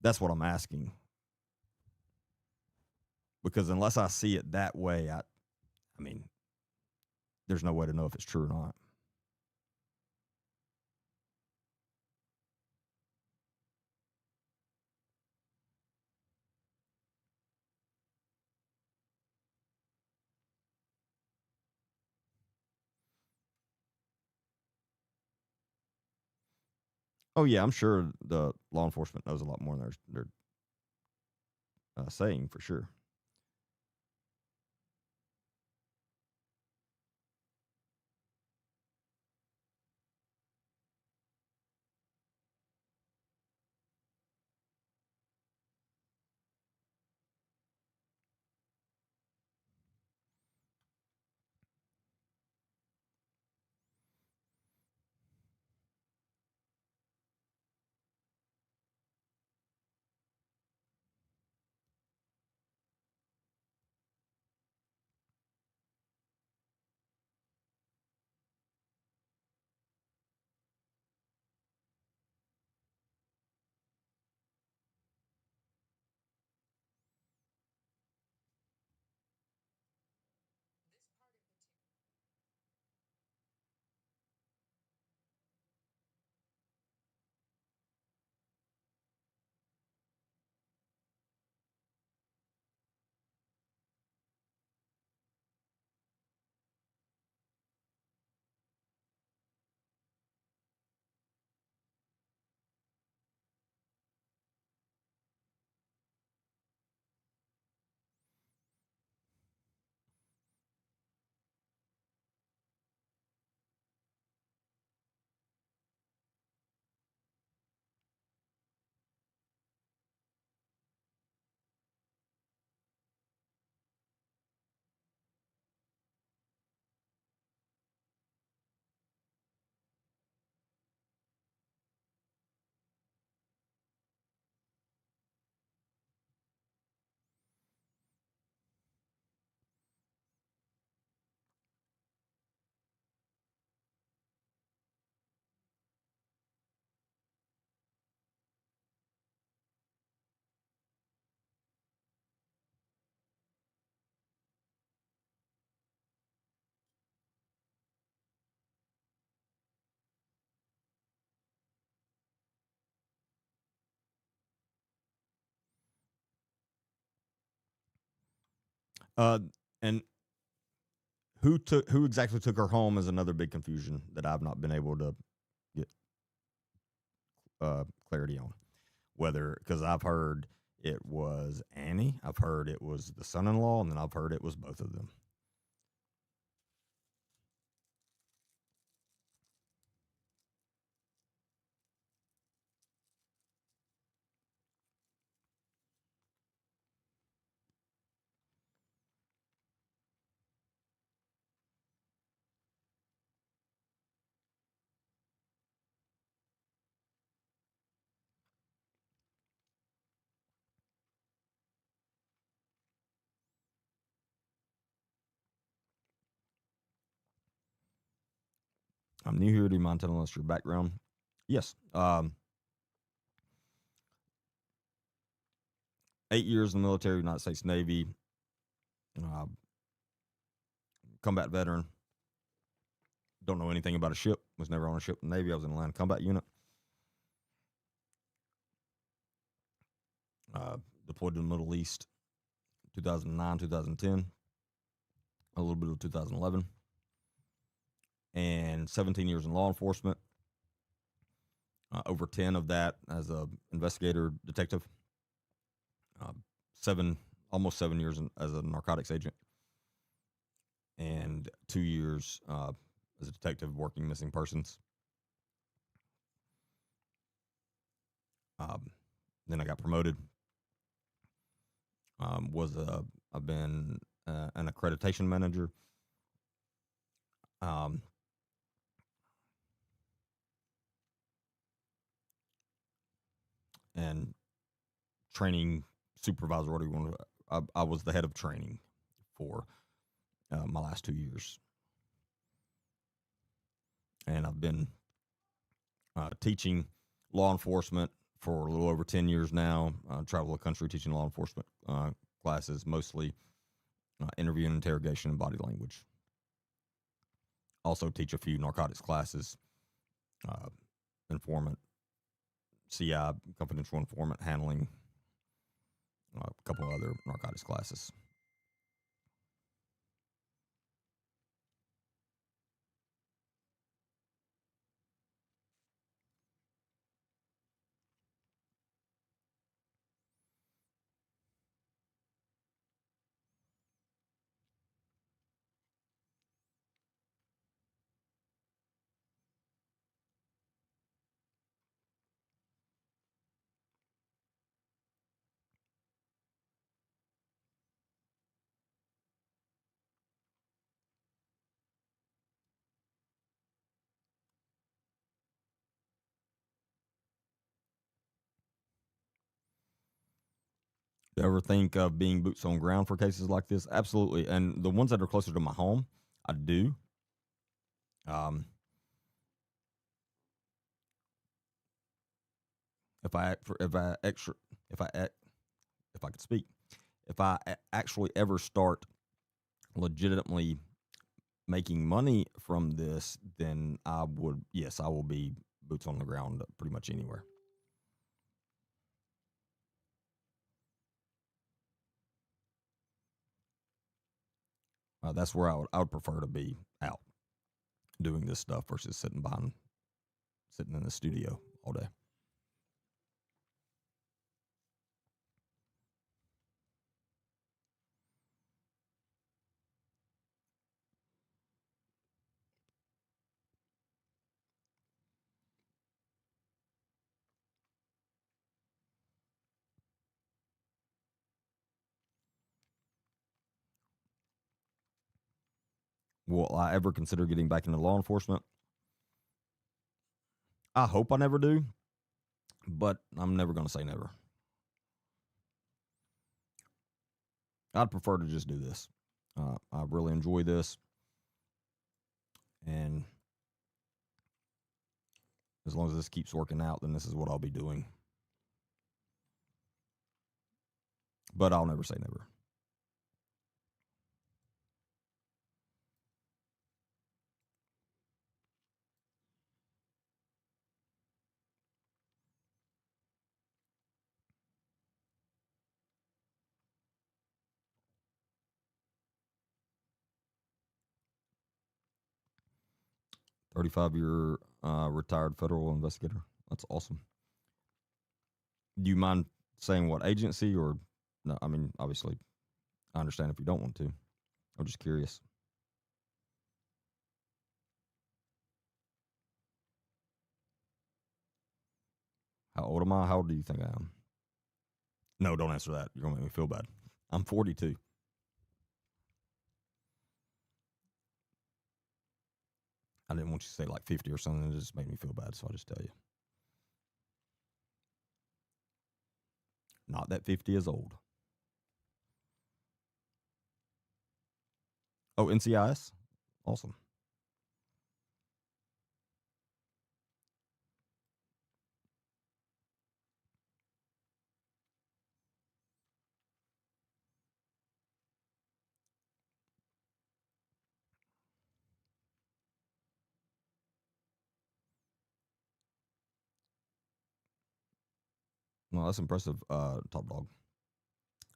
Speaker 1: That's what I'm asking. Because unless I see it that way, I mean, there's no way to know if it's true or not. Oh yeah, I'm sure the law enforcement knows a lot more than they're saying for sure. Uh, and who exactly took her home is another big confusion that I've not been able to get clarity on. Whether because I've heard it was Annie, I've heard it was the son-in-law, and then I've heard it was both of them. I'm new here. Do you mind telling us your background? Yes. 8 years in the military, United States Navy, uh, combat veteran. Don't know anything about a ship. Was never on a ship in the Navy. I was in a land combat unit. Uh, Deployed to the Middle East, 2009, 2010, a little bit of 2011, and 17 years in law enforcement. Over 10 of that as a investigator detective. Uh, almost 7 years as a narcotics agent, and 2 years as a detective working missing persons. Um, then I got promoted. I've been an accreditation manager. Um, and training supervisor. What do you want to? I was the head of training for my last 2 years, and I've been teaching law enforcement for a little over 10 years now. Travel the country teaching law enforcement classes, mostly interview and interrogation and body language. Also teach a few narcotics classes, uh, informant, CI, confidential informant handling, a couple of other narcotics classes. You ever think of being boots on ground for cases like this? Absolutely. And the ones that are closer to my home, I do. Um, if I if I extra if I if I could speak, if I actually ever start legitimately making money from this, then I would, yes, I will be boots on the ground pretty much anywhere. That's where I would prefer to be out doing this stuff versus sitting in the studio all day. Will I ever consider getting back into law enforcement? I hope I never do, but I'm never going to say never. I'd prefer to just do this. I really enjoy this, and as long as this keeps working out, then this is what I'll be doing. But I'll never say never. 35-year retired federal investigator. That's awesome. Do you mind saying what agency or no? I mean, obviously, I understand if you don't want to. I'm just curious. How old am I? How old do you think I am? No, don't answer that. You're gonna make me feel bad. I'm 42. I didn't want you to say like 50 or something. It just made me feel bad, so I'll just tell you. Not that 50 is old. Oh, NCIS? Awesome. Well, that's impressive, Top Dog.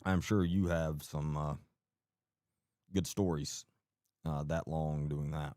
Speaker 1: I'm sure you have some good stories that long doing that.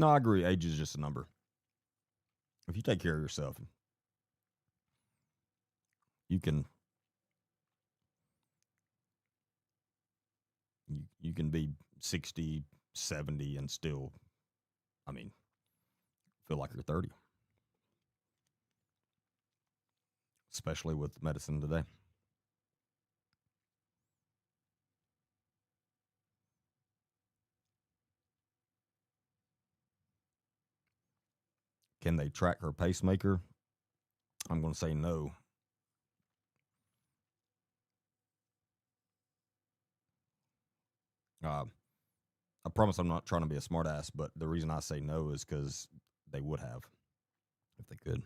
Speaker 1: No, I agree. Age is just a number. If you take care of yourself, you can you can be 60, 70 and still, I mean, feel like you're 30, especially with medicine today. Can they track her pacemaker? I'm going to say no. Uh, I promise I'm not trying to be a smartass, but the reason I say no is because they would have if they could.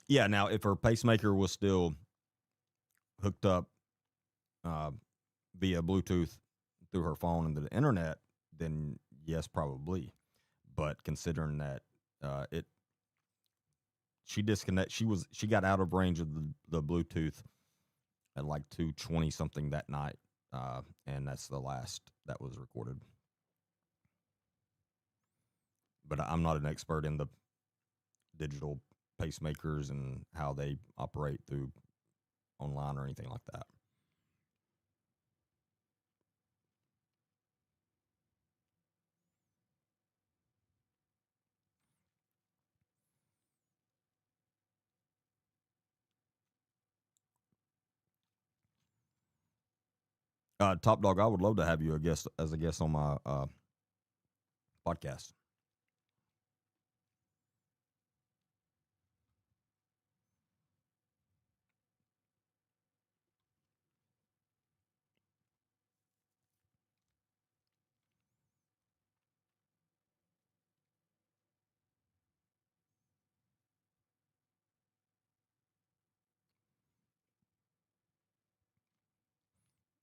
Speaker 1: Yeah. Now, if her pacemaker was still hooked up uh, via Bluetooth through her phone and the internet, then yes, probably. But considering that it she got out of range of the Bluetooth at like 2:20 something that night, and that's the last that was recorded. But I'm not an expert in the digital pacemakers and how they operate through online or anything like that. Top Dog, I would love to have you as a guest on my podcast.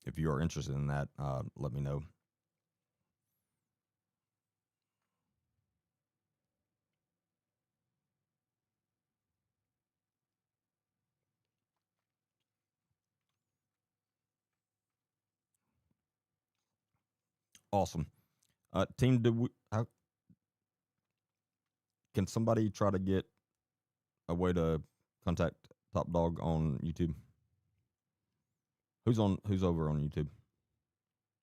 Speaker 1: If you are interested in that, let me know. Awesome. Team, can somebody try to get a way to contact Top Dog on YouTube? Who's over on YouTube?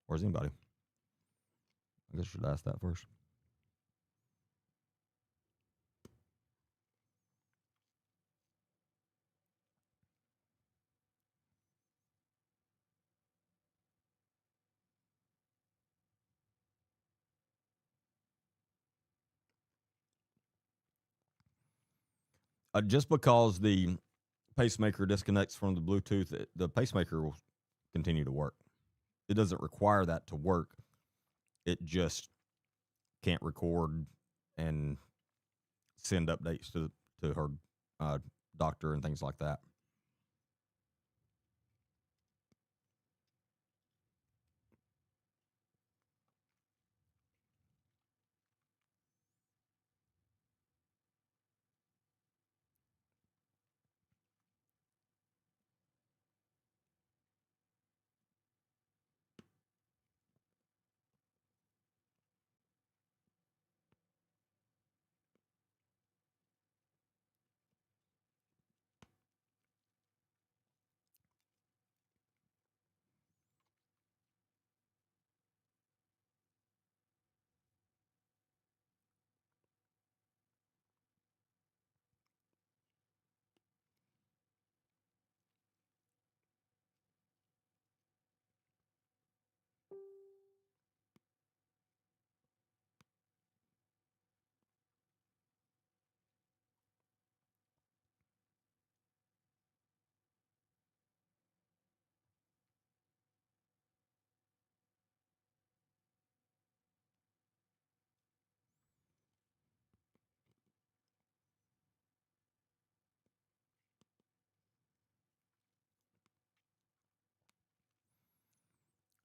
Speaker 1: Or is anybody? I guess I should ask that first. Just because the pacemaker disconnects from the Bluetooth, the pacemaker will continue to work. It doesn't require that to work. It just can't record and send updates to her uh, doctor and things like that.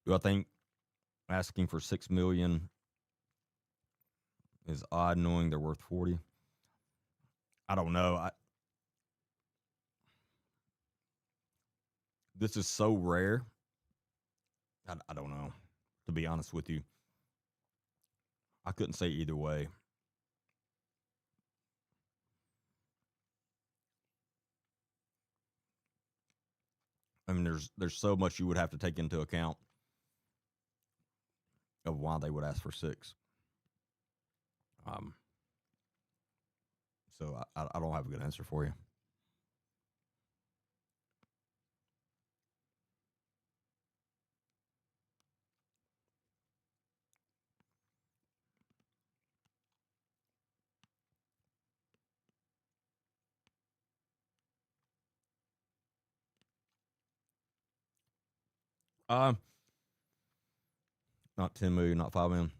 Speaker 1: Do I think asking for 6 million is odd, knowing they're worth 40? I don't know. This is so rare. I don't know. To be honest with you, I couldn't say either way. I mean, there's so much you would have to take into account of why they would ask for six. Um, so I don't have a good answer for you. Uh, Not 10 million, not 5 million.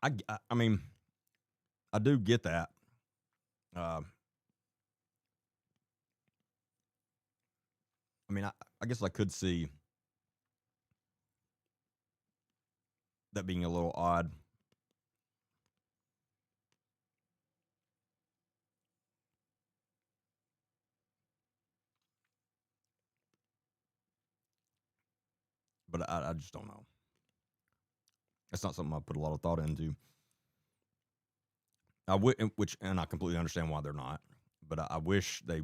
Speaker 1: I mean, I do get that. Uh, I mean, I guess I could see that being a little odd. But I just don't know. It's not something I put a lot of thought into. And I completely understand why they're not. But I wish they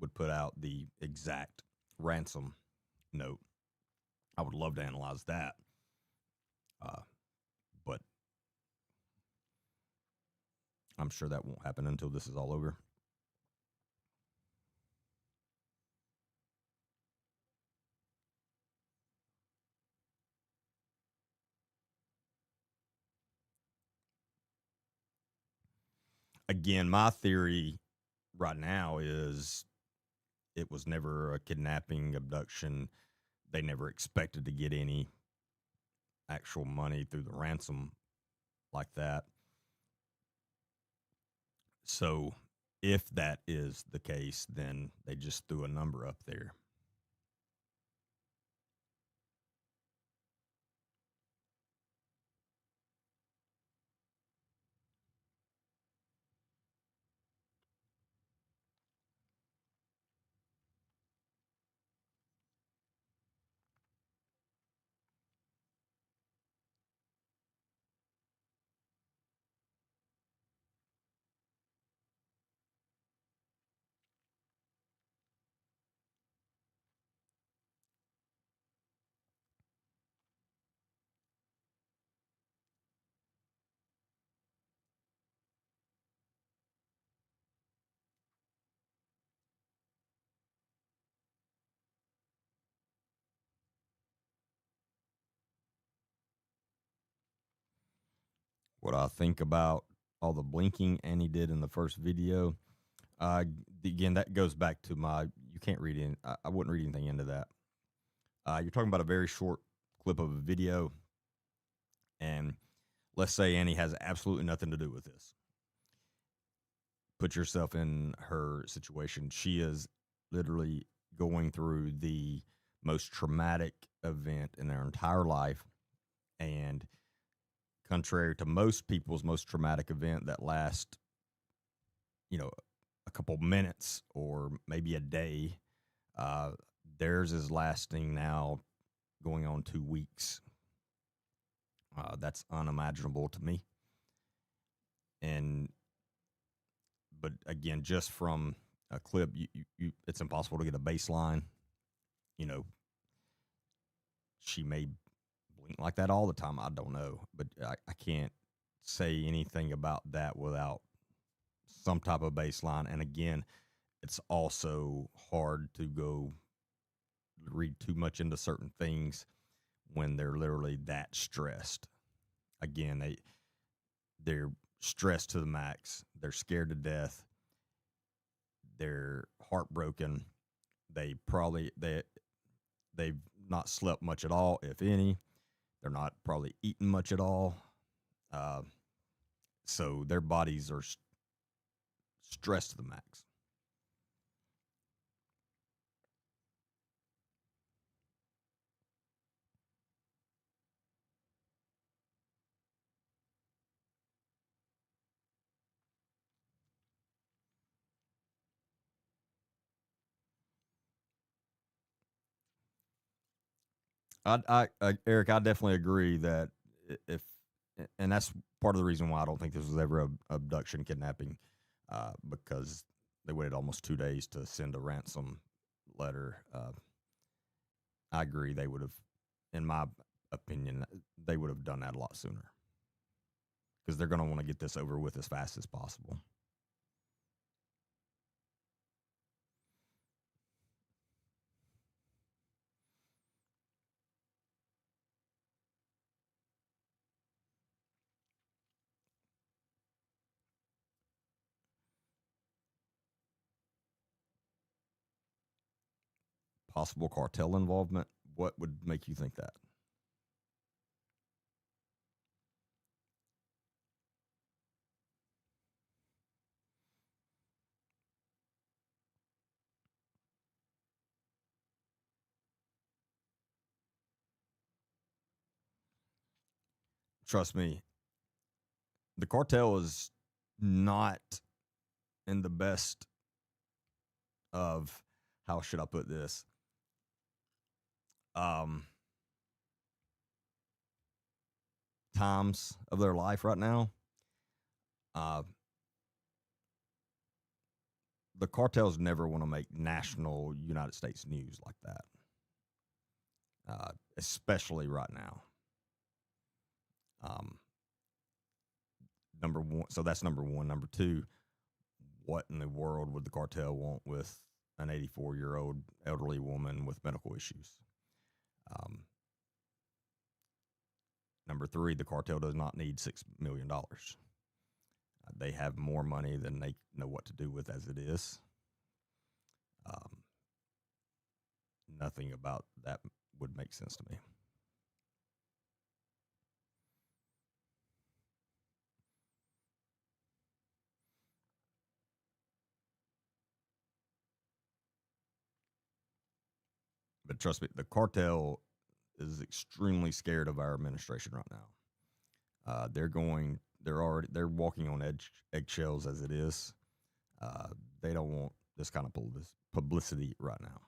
Speaker 1: would put out the exact ransom note. I would love to analyze that. Uh, but I'm sure that won't happen until this is all over. Again, my theory right now is it was never a kidnapping, abduction. They never expected to get any actual money through the ransom like that. So, if that is the case, then they just threw a number up there. What I think about all the blinking Annie did in the first video, again, that goes back to my you can't read in. I wouldn't read anything into that. You're talking about a very short clip of a video, and let's say Annie has absolutely nothing to do with this. Put yourself in her situation. She is literally going through the most traumatic event in their entire life. And contrary to most people's most traumatic event that lasts, you know, a couple minutes or maybe a day, uh, theirs is lasting now going on 2 weeks. That's unimaginable to me. And but again, just from a clip, it's impossible to get a baseline. You know, she may blink like that all the time. I don't know, but I can't say anything about that without some type of baseline. And again, it's also hard to go read too much into certain things when they're literally that stressed. Again, they're stressed to the max. They're scared to death. They're heartbroken. They've not slept much at all, if any. They're not probably eating much at all. Uh, so their bodies are stressed to the max. Eric, I definitely agree that if, and that's part of the reason why I don't think this was ever a abduction, kidnapping, because they waited almost 2 days to send a ransom letter. I agree. They would have, in my opinion, they would have done that a lot sooner because they're going to want to get this over with as fast as possible. Possible cartel involvement. What would make you think that? trust me, the cartel is not in the best of, how should I put this? Um, Times of their life right now. Uh, the cartels never want to make national United States news like that, especially right now. Um, Number one, so that's number one. Number two, what in the world would the cartel want with an 84-year-old elderly woman with medical issues? Um, Number three, the cartel does not need $6 million. They have more money than they know what to do with as it is. Um, Nothing about that would make sense to me. But trust me, the cartel is extremely scared of our administration right now. They're walking on eggshells as it is. They don't want this kind of publicity right now.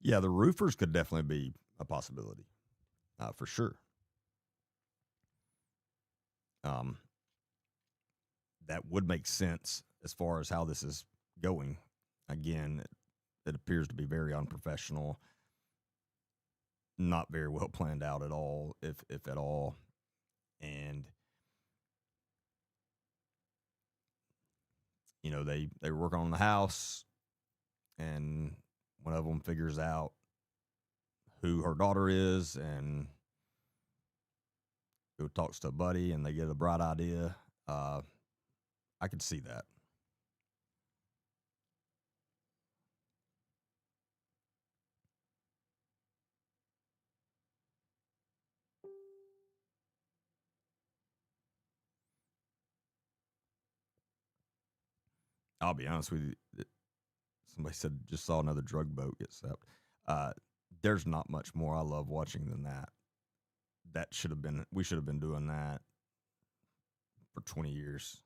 Speaker 1: Yeah, the roofers could definitely be a possibility, for sure. Um, that would make sense as far as how this is going. Again, it appears to be very unprofessional, not very well planned out at all, if at all. And they work on the house, and one of them figures out who her daughter is, and who talks to a buddy, and they get a bright idea. Uh, I could see that. I'll be honest with you. Somebody said just saw another drug boat get stopped. Uh, there's not much more I love watching than that. We should have been doing that for 20 years.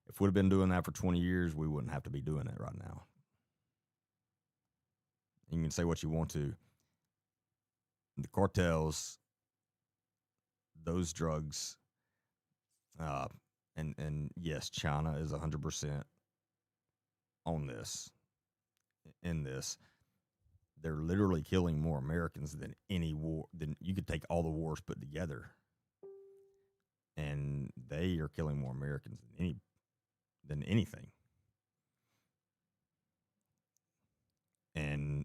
Speaker 1: If we'd have been doing that for 20 years, we wouldn't have to be doing it right now. You can say what you want to. The cartels, those drugs, uh, and yes, China is 100% on this. In this, they're literally killing more Americans than any war. Than you could take all the wars put together, and they are killing more Americans than anything. And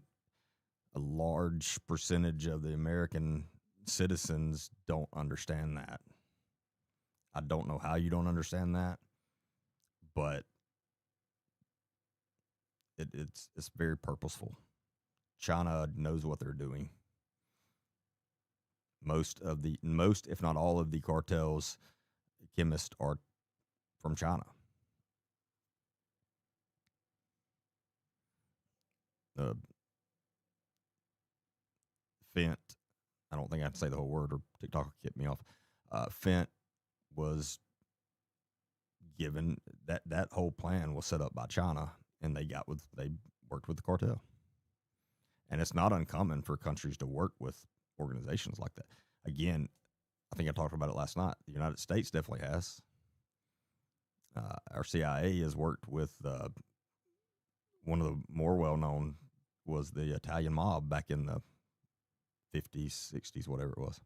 Speaker 1: a large percentage of the American citizens don't understand that. I don't know how you don't understand that, but it's very purposeful. China knows what they're doing. Most, if not all, of the cartels chemists are from China. Uh, Fent, I don't think I have to say the whole word or TikTok will kick me off. Fent was given that whole plan was set up by China, and they worked with the cartel. And it's not uncommon for countries to work with organizations like that. Again, I think I talked about it last night. The United States definitely has. Our CIA has worked with one of the more well-known was the Italian mob back in the 50s, 60s, whatever it was.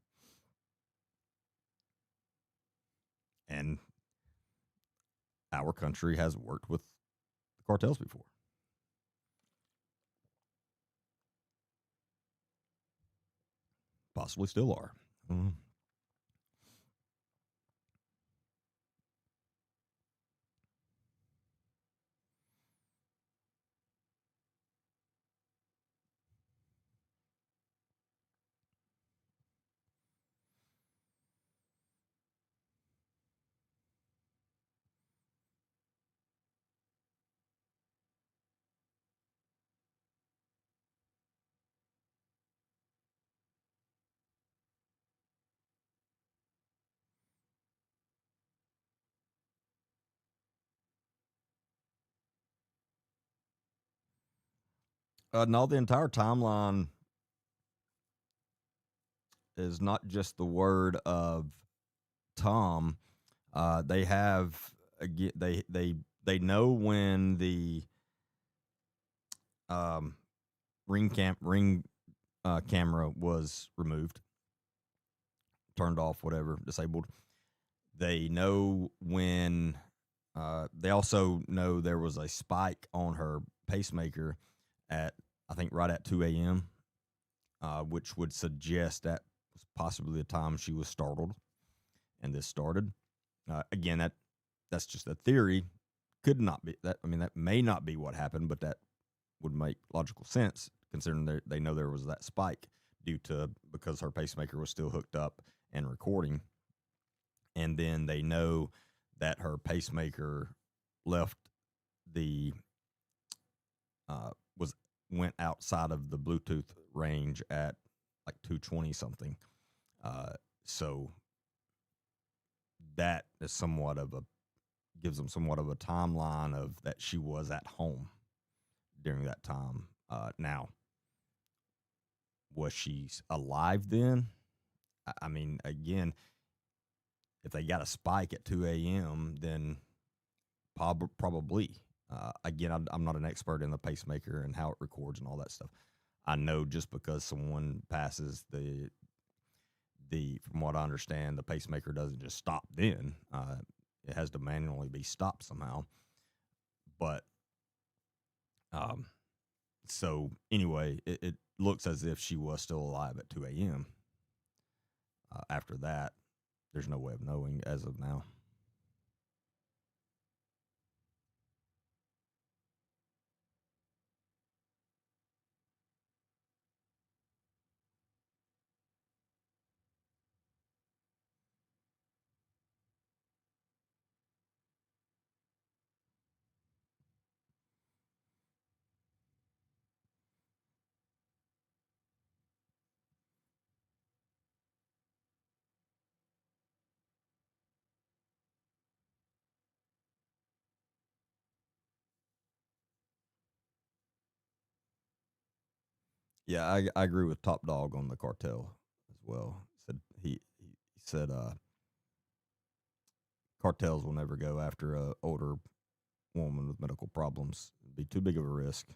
Speaker 1: And our country has worked with the cartels before. Possibly still are. Mm. No, the entire timeline is not just the word of Tom. They have again. They know when the um, ring camera was removed, turned off, whatever, disabled. They know when. They also know there was a spike on her pacemaker at, I think, right at 2 a.m., which would suggest that was possibly the time she was startled and this started. Again, that's just a theory. Could not be that. I mean, that may not be what happened, but that would make logical sense considering they know there was that spike because her pacemaker was still hooked up and recording, and then they know that her pacemaker left the was went outside of the Bluetooth range at like 220 something. So that is somewhat of a gives them somewhat of a timeline of that she was at home during that time. Now, was she alive then? I mean, again, if they got a spike at 2 a.m., then probably. Again, I'm not an expert in the pacemaker and how it records and all that stuff. I know just because someone passes the from what I understand, the pacemaker doesn't just stop then. It has to manually be stopped somehow. But um, so anyway, it looks as if she was still alive at 2 a.m. After that, there's no way of knowing as of now. Yeah, I agree with Top Dog on the cartel as well. He said cartels will never go after a older woman with medical problems. It'd be too big of a risk.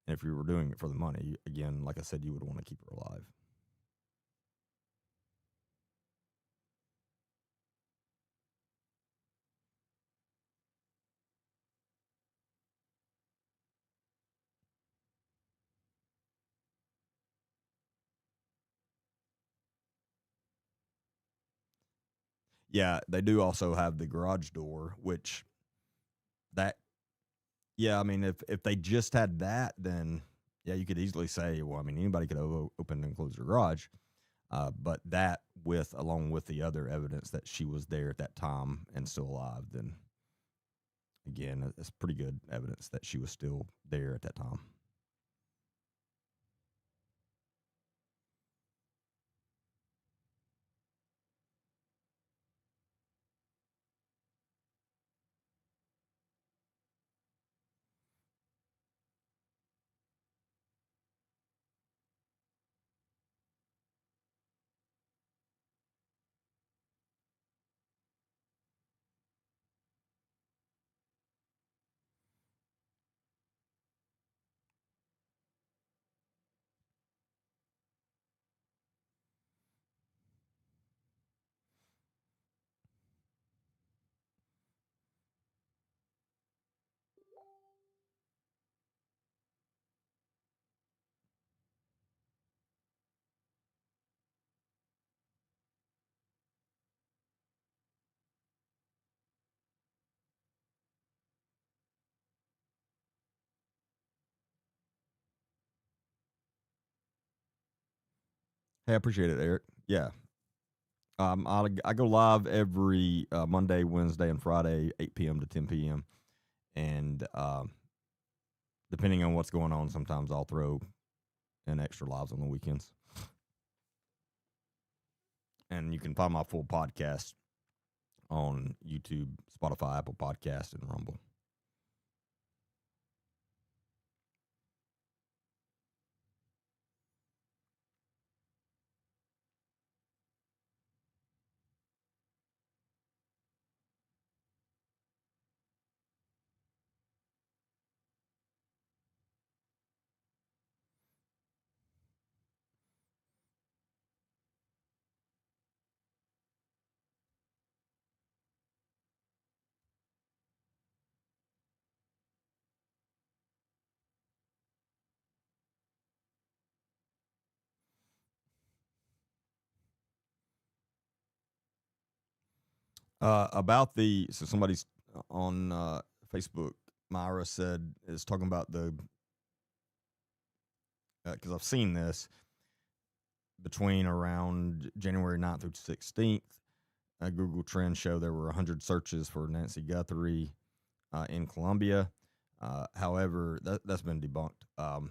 Speaker 1: And if you were doing it for the money, again, like I said, you would want to keep her alive. Yeah, they do also have the garage door, which that yeah, I mean, if they just had that, then yeah, you could easily say, well, I mean, anybody could open and close their garage. But that with along with the other evidence that she was there at that time and still alive, then again, it's pretty good evidence that she was still there at that time. Hey, I appreciate it, Eric. Yeah. I go live every Monday, Wednesday, and Friday, 8 p.m. to 10 p.m. And depending on what's going on, sometimes I'll throw in extra lives on the weekends. And you can find my full podcast on YouTube, Spotify, Apple Podcast, and Rumble. So somebody's on Facebook, Myra said, is talking about because I've seen this between around January 9th through 16th. Google Trends show there were 100 searches for Nancy Guthrie in Colombia. However, that's been debunked.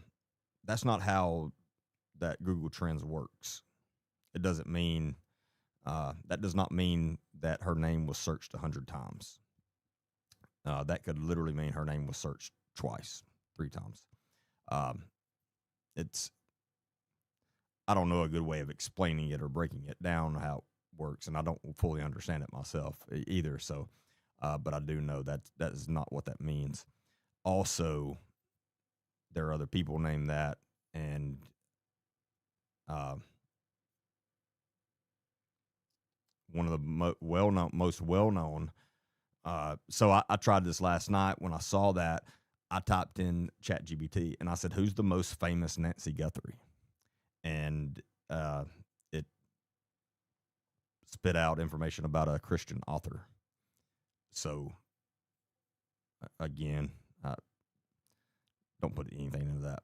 Speaker 1: That's not how that Google Trends works. It doesn't mean that does not mean that her name was searched 100 times. That could literally mean her name was searched twice, 3 times. It's I don't know a good way of explaining it or breaking it down how it works, and I don't fully understand it myself either. So, but I do know that is not what that means. Also, there are other people named that, and one of the most well known. So I tried this last night when I saw that. I typed in ChatGPT and I said, "Who's the most famous Nancy Guthrie?" And it spit out information about a Christian author. So again, don't put anything into that.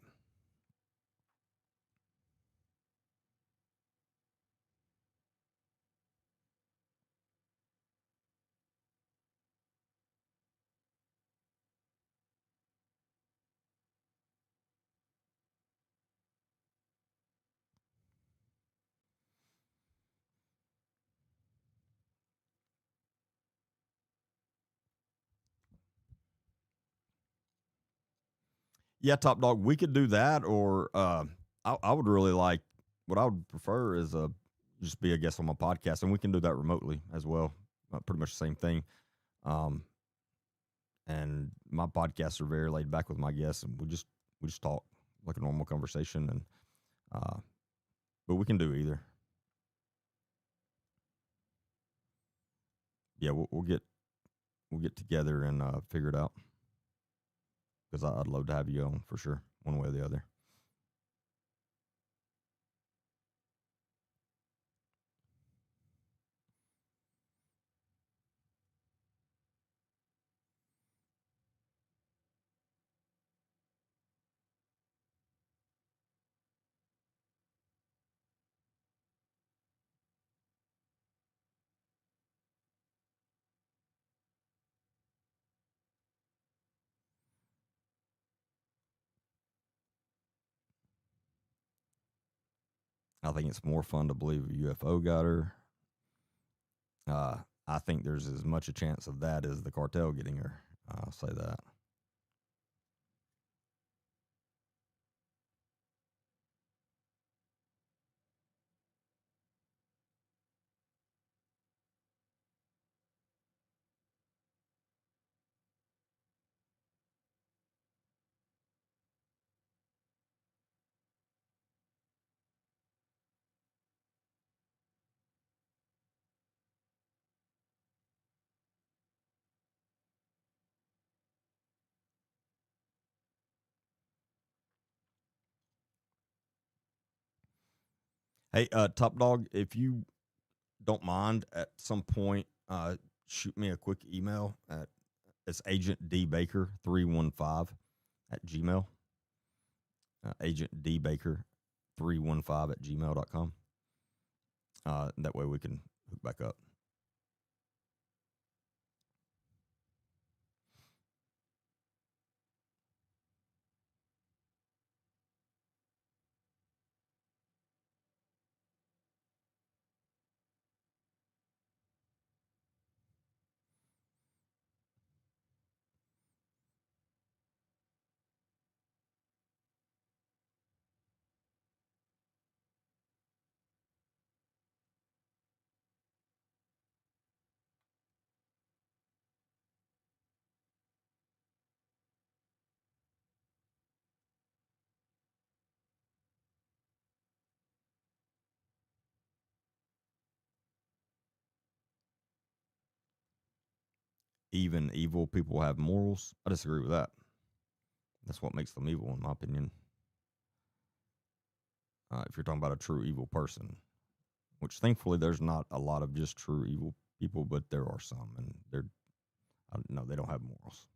Speaker 1: Yeah, Top Dog, we could do that, or I would really like what I would prefer is just be a guest on my podcast, and we can do that remotely as well. Pretty much the same thing. Um, and my podcasts are very laid back with my guests, and we just talk like a normal conversation, and uh, but we can do either. Yeah, we'll get together and figure it out because I'd love to have you on for sure, one way or the other. I think it's more fun to believe a UFO got her. Uh, I think there's as much a chance of that as the cartel getting her. I'll say that. Hey, Top Dog, if you don't mind, at some point, shoot me a quick email at it's Agent D Baker 315 at Gmail. Agent D Baker 315 at gmail.com. That way we can hook back up. Even evil people have morals. I disagree with that. That's what makes them evil, in my opinion. If you're talking about a true evil person, which thankfully there's not a lot of just true evil people, but there are some, and they're no, they don't have morals.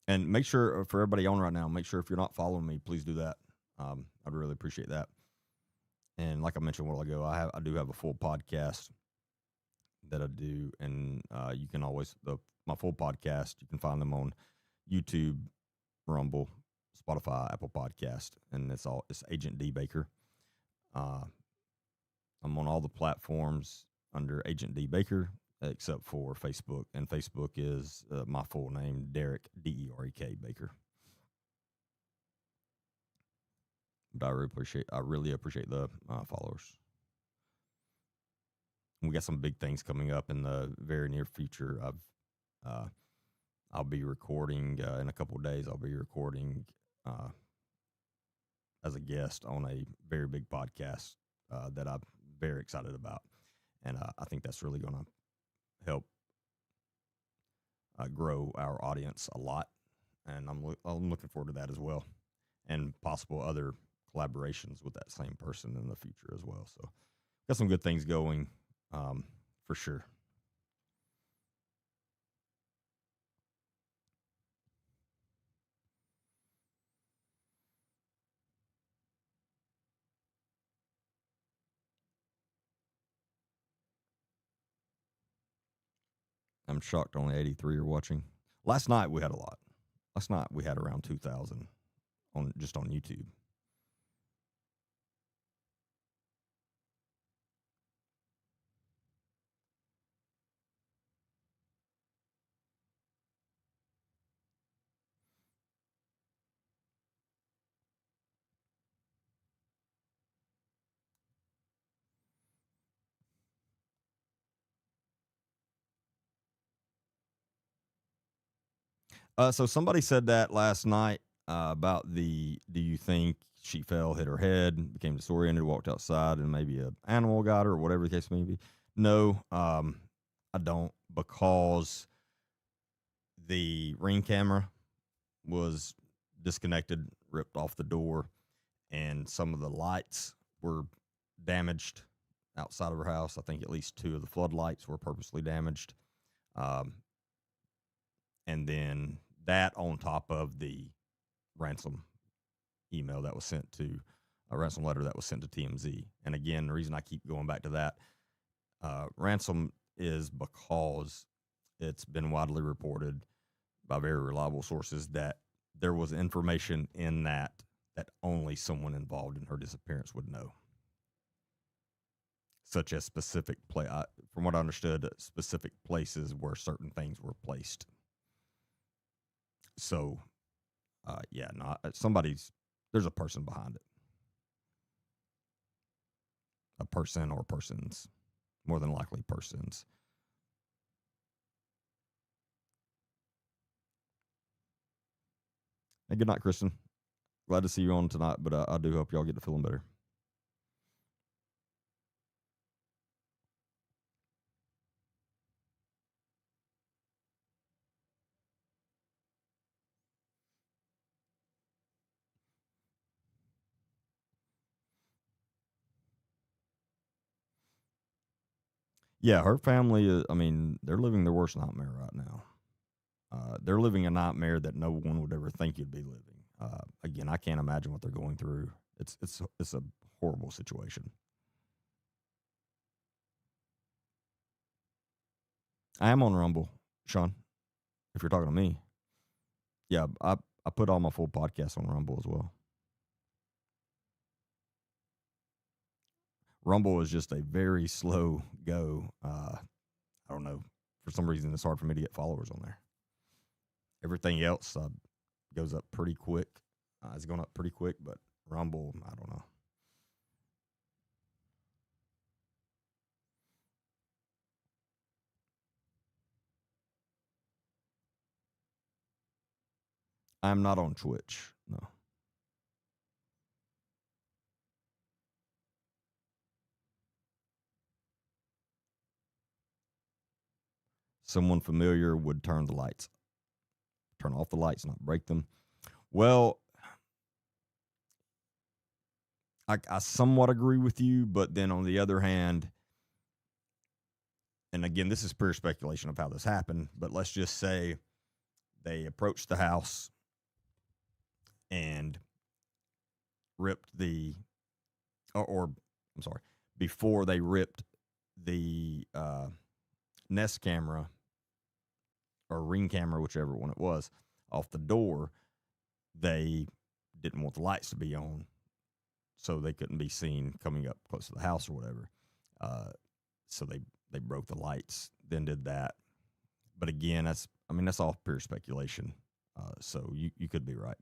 Speaker 1: And make sure for everybody on right now, make sure if you're not following me, please do that. I'd really appreciate that. And like I mentioned a while ago, I do have a full podcast that I do, and you can always my full podcast. You can find them on YouTube, Rumble, Spotify, Apple Podcast, and it's Agent D Baker. Uh, I'm on all the platforms under Agent D Baker except for Facebook, and Facebook is my full name, Derek Derek Baker. But I really appreciate the followers. We got some big things coming up in the very near future. Uh, I'll be recording in a couple of days. I'll be recording uh, as a guest on a very big podcast that I'm very excited about, and I think that's really going to help grow our audience a lot. And I'm looking forward to that as well, and possible other collaborations with that same person in the future as well. So, got some good things going for sure. I'm shocked only 83 are watching. Last night we had a lot. Last night we had around 2,000 on just on YouTube. So somebody said that last night about the do you think she fell, hit her head, became disoriented, walked outside, and maybe an animal got her, or whatever the case may be? No, I don't, because the ring camera was disconnected, ripped off the door, and some of the lights were damaged outside of her house. I think at least two of the floodlights were purposely damaged. Um, and then that on top of the ransom email that was sent to a ransom letter that was sent to TMZ. And again, the reason I keep going back to that ransom is because it's been widely reported by very reliable sources that there was information in that only someone involved in her disappearance would know, such as from what I understood, specific places where certain things were placed. So, yeah, no, there's a person behind it, a person or persons, more than likely persons. Hey, good night, Kristen. Glad to see you on tonight, but I do hope y'all get to feeling better. Yeah, her family is, I mean, they're living their worst nightmare right now. They're living a nightmare that no one would ever think you'd be living. Again, I can't imagine what they're going through. It's a horrible situation. I am on Rumble, Sean. If you're talking to me, yeah, I put all my full podcasts on Rumble as well. Rumble is just a very slow go. I don't know. For some reason, it's hard for me to get followers on there. Everything else goes up pretty quick. It's going up pretty quick, but Rumble, I don't know. I'm not on Twitch. No. Someone familiar would turn off the lights, not break them. Well, I somewhat agree with you, but then on the other hand, and again, this is pure speculation of how this happened, but let's just say they approached the house and ripped or I'm sorry, before they ripped the Nest camera or Ring camera, whichever one it was, off the door, they didn't want the lights to be on, so they couldn't be seen coming up close to the house or whatever. So they broke the lights, then did that. But again, that's all pure speculation. So you could be right.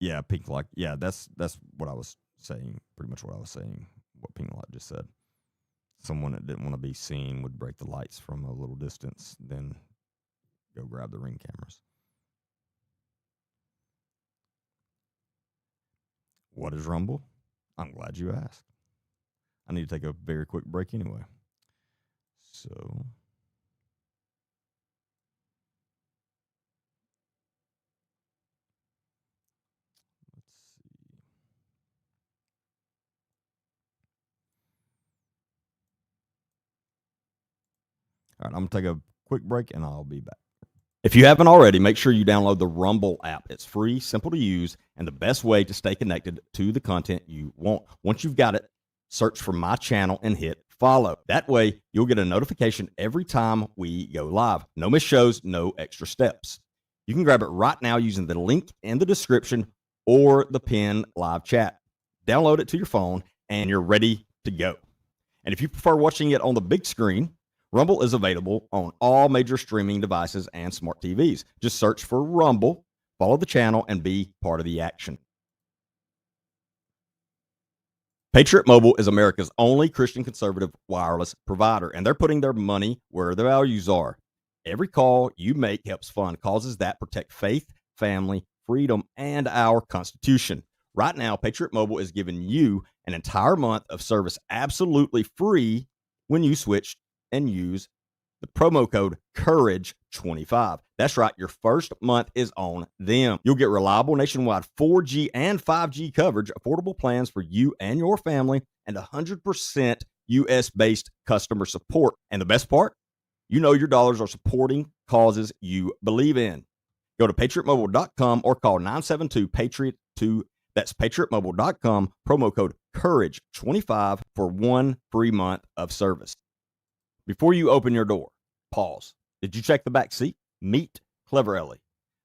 Speaker 1: Yeah, pink light. Yeah, that's what I was saying. Pretty much what I was saying. What pink light just said. Someone that didn't want to be seen would break the lights from a little distance, then go grab the Ring cameras. What is Rumble? I'm glad you asked. I need to take a very quick break anyway. So let's see. All right, I'm going to take a quick break and I'll be back. If you haven't already, make sure you download the Rumble app. It's free, simple to use, and the best way to stay connected to the content you want. Once you've got it, search for my channel and hit follow. That way, you'll get a notification every time we go live. No missed shows, no extra steps. You can grab it right now using the link in the description or the pinned live chat. Download it to your phone, and you're ready to go. And if you prefer watching it on the big screen, Rumble is available on all major streaming devices and smart TVs. Just search for Rumble, follow the channel, and be part of the action. Patriot Mobile is America's only Christian conservative wireless provider, and they're putting their money where their values are. Every call you make helps fund causes that protect faith, family, freedom, and our Constitution. Right now, Patriot Mobile is giving you an entire month of service absolutely free when you switch and use the promo code COURAGE25. That's right, your first month is on them. You'll get reliable nationwide 4G and 5G coverage, affordable plans for you and your family, and 100% US-based customer support. And the best part, you know your dollars are supporting causes you believe in. Go to patriotmobile.com or call 972-PATRIOT2. That's patriotmobile.com, promo code COURAGE25 for one free month of service. Before you open your door, pause. Did you check the back seat? Meet Cleverly,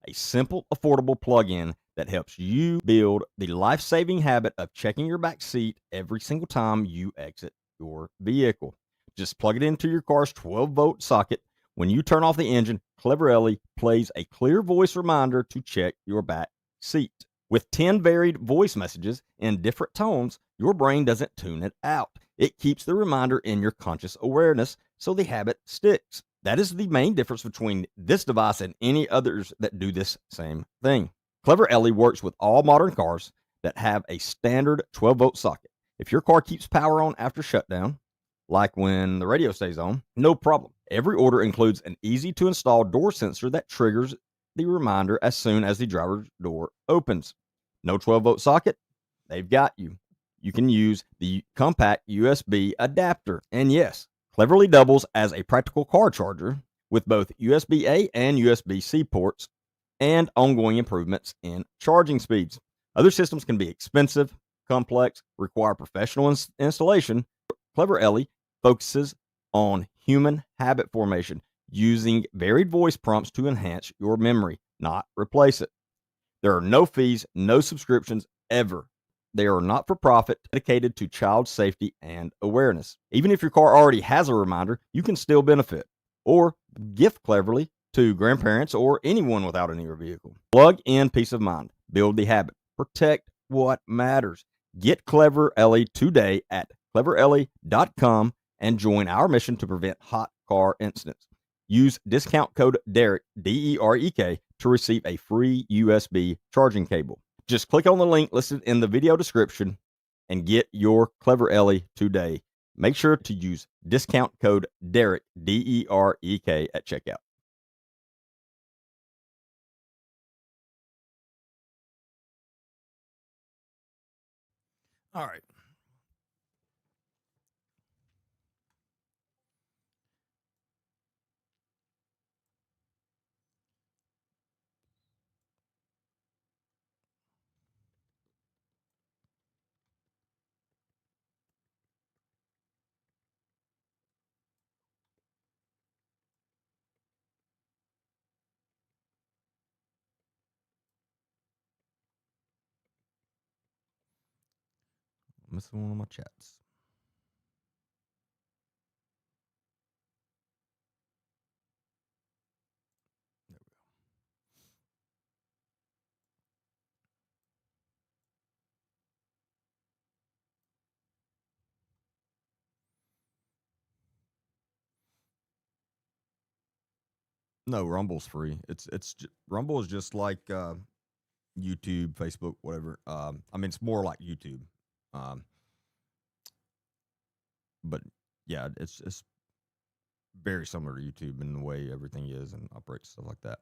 Speaker 1: a simple, affordable plug-in that helps you build the life-saving habit of checking your back seat every single time you exit your vehicle. Just plug it into your car's 12-volt socket. When you turn off the engine, Cleverly plays a clear voice reminder to check your back seat. With 10 varied voice messages in different tones, your brain doesn't tune it out. It keeps the reminder in your conscious awareness so the habit sticks. That is the main difference between this device and any others that do this same thing. Clever Ellie works with all modern cars that have a standard 12-volt socket. If your car keeps power on after shutdown, like when the radio stays on, no problem. Every order includes an easy to install door sensor that triggers the reminder as soon as the driver's door opens. No 12-volt socket? They've got you. You can use the compact USB adapter. And yes, Cleverly doubles as a practical car charger with both USB A and USB C ports and ongoing improvements in charging speeds. Other systems can be expensive, complex, require professional installation. Clever Ellie focuses on human habit formation using varied voice prompts to enhance your memory, not replace it. There are no fees, no subscriptions ever. They are not for profit, dedicated to child safety and awareness. Even if your car already has a reminder, you can still benefit or gift Cleverly to grandparents or anyone without a newer vehicle. Plug in peace of mind, build the habit, protect what matters. Get Clever Ellie today at cleverellie.com and join our mission to prevent hot car incidents. Use discount code DEREK, DEREK, to receive a free USB charging cable. Just click on the link listed in the video description and get your Clever Ellie today. Make sure to use discount code DEREK, DEREK, at checkout. All right. I'm missing one of my chats. No, Rumble's free. Rumble is just like YouTube, Facebook, whatever. I mean, it's more like YouTube, um, but yeah, it's very similar to YouTube in the way everything is and operates, stuff like that.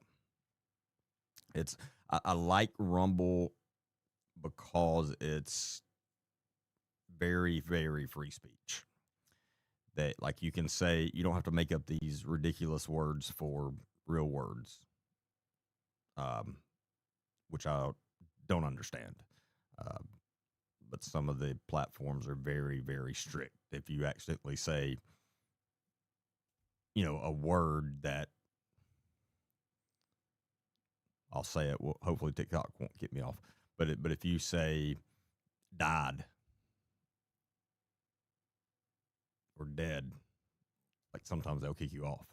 Speaker 1: It's I like Rumble because it's very, very free speech. That like you can say you don't have to make up these ridiculous words for real words, um, which I don't understand. Uh, but some of the platforms are very, very strict. If you accidentally say, a word that I'll say it, well, hopefully TikTok won't get me off. But if you say died or dead, like sometimes they'll kick you off.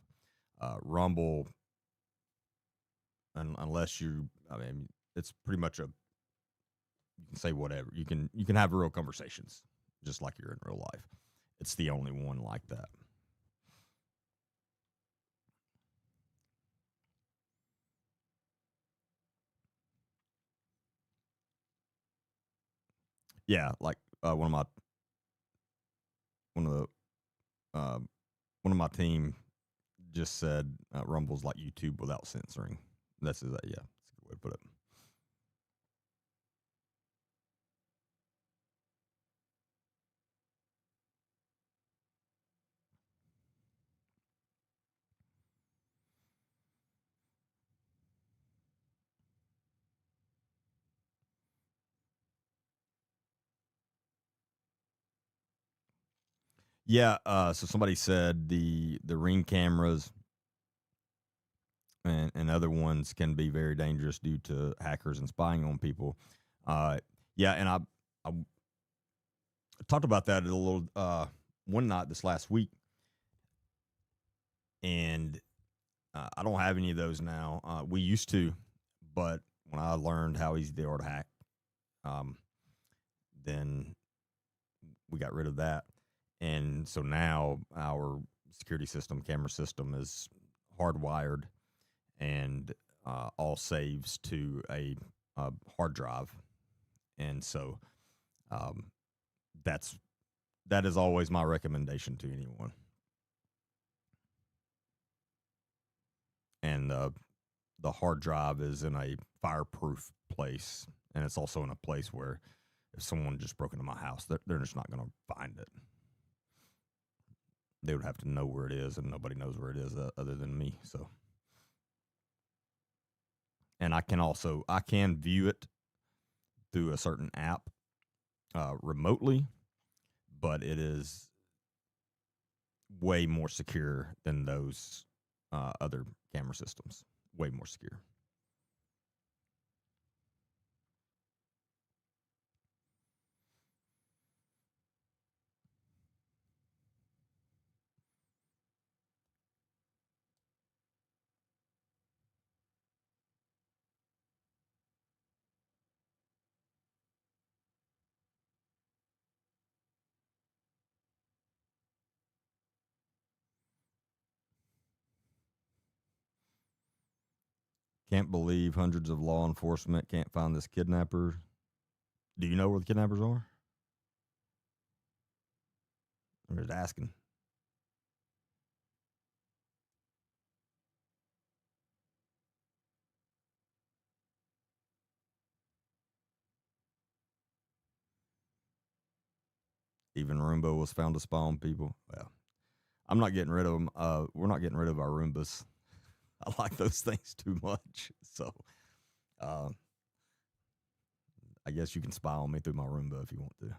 Speaker 1: Rumble, unless I mean, it's pretty much you can say whatever. You can have real conversations just like you're in real life. It's the only one like that. Yeah, like one of the one of my team just said Rumble's like YouTube without censoring. That's yeah, that's a good way to put it. Yeah, so somebody said the Ring cameras and other ones can be very dangerous due to hackers and spying on people. Yeah, and I talked about that a little one night this last week, and I don't have any of those now. We used to, but when I learned how easy they are to hack, um, then we got rid of that. And so now our security system, camera system, is hardwired and all saves to a hard drive. And so um, that's that is always my recommendation to anyone. And the hard drive is in a fireproof place, and it's also in a place where if someone just broke into my house, they're just not going to find it. They would have to know where it is, and nobody knows where it is other than me. So, and I can view it through a certain app remotely, but it is way more secure than those other camera systems. Way more secure. Can't believe hundreds of law enforcement can't find this kidnapper. Do you know where the kidnappers are? I'm just asking. Even Roomba was found to spawn people. Well, I'm not getting rid of them. We're not getting rid of our Roombas. I like those things too much. So, uh, I guess you can spy on me through my Roomba if you want to.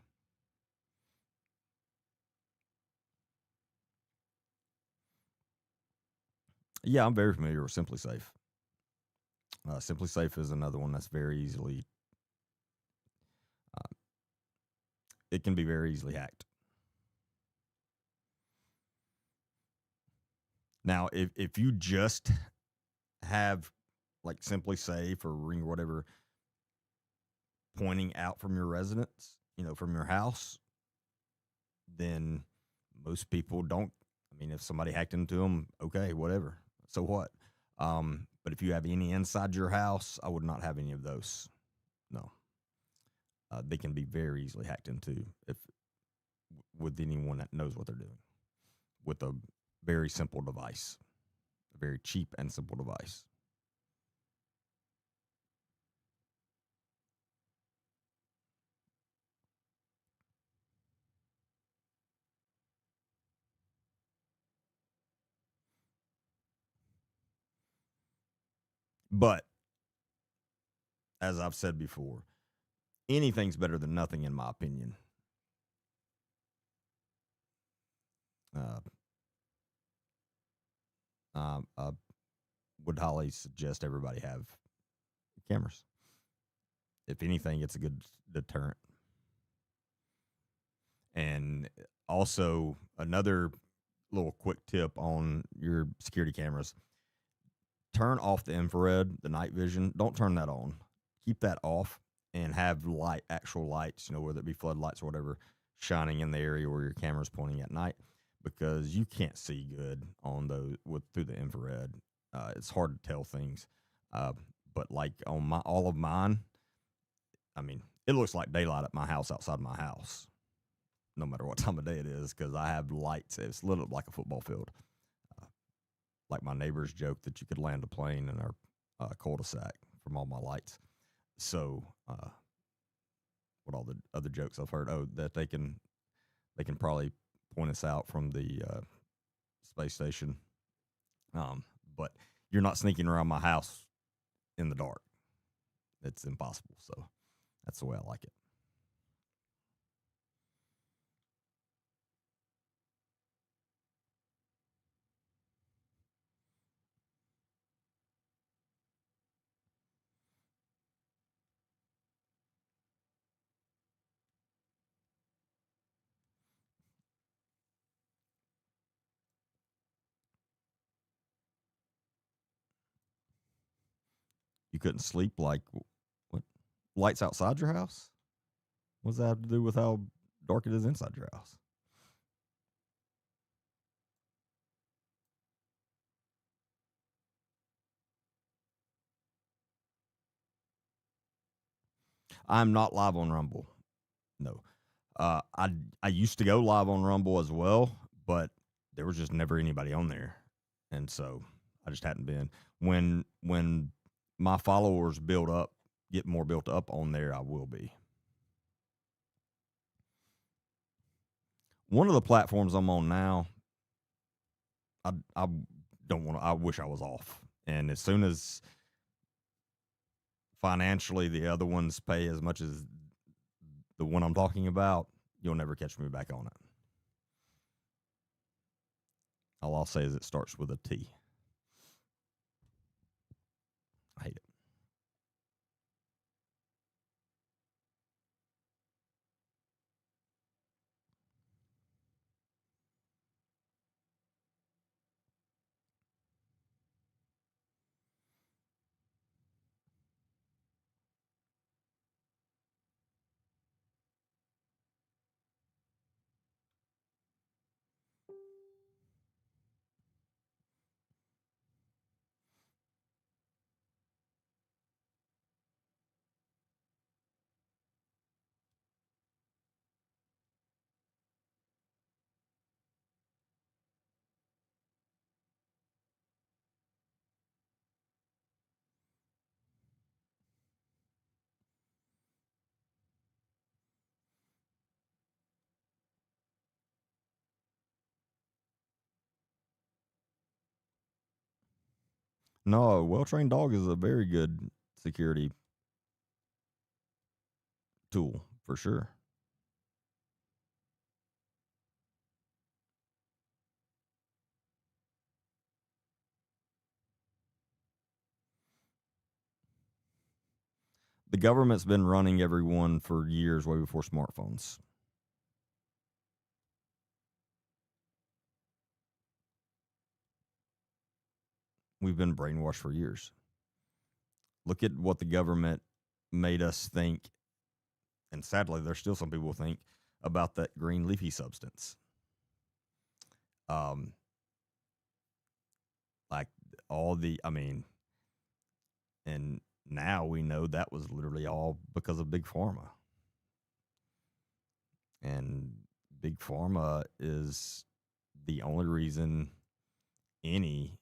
Speaker 1: Yeah, I'm very familiar with Simply Safe. Simply Safe is another one that's very easily. Uh, it can be very easily hacked. Now, if you just have like Simply Safe or Ring or whatever pointing out from your residence, from your house, then most people don't. I mean, if somebody hacked into them, okay, whatever. So what? But if you have any inside your house, I would not have any of those. No, they can be very easily hacked into if with anyone that knows what they're doing with a very simple device, a very cheap and simple device. But as I've said before, anything's better than nothing, in my opinion. Uh, I would highly suggest everybody have cameras. If anything, it's a good deterrent. And also, another little quick tip on your security cameras: turn off the infrared, the night vision. Don't turn that on. Keep that off and have actual lights, whether it be floodlights or whatever, shining in the area where your camera's pointing at night, because you can't see good on those through the infrared. It's hard to tell things. Uh, but like on all of mine, I mean, it looks like daylight at my house outside my house, no matter what time of day it is, because I have lights. It's lit up like a football field. Uh, like my neighbors joke that you could land a plane in our cul-de-sac from all my lights. So, what all the other jokes I've heard? Oh, that they can probably point us out from the space station. But you're not sneaking around my house in the dark. It's impossible. So that's the way I like it. You couldn't sleep like what? Lights outside your house? What does that have to do with how dark it is inside your house? I'm not live on Rumble. No. I used to go live on Rumble as well, but there was just never anybody on there, and so I just hadn't been. When my followers get more built up on there, I will be. One of the platforms I'm on now, I don't want to. I wish I was off, and as soon as financially the other ones pay as much as the one I'm talking about, you'll never catch me back on it. All I'll say is it starts with a T. I hate it. No, a well trained dog is a very good security tool for sure. The government's been running everyone for years, way before smartphones. We've been brainwashed for years. Look at what the government made us think, and sadly, there's still some people think about that green leafy substance. Um, like I mean, and now we know that was literally all because of big pharma. And big pharma is the only reason any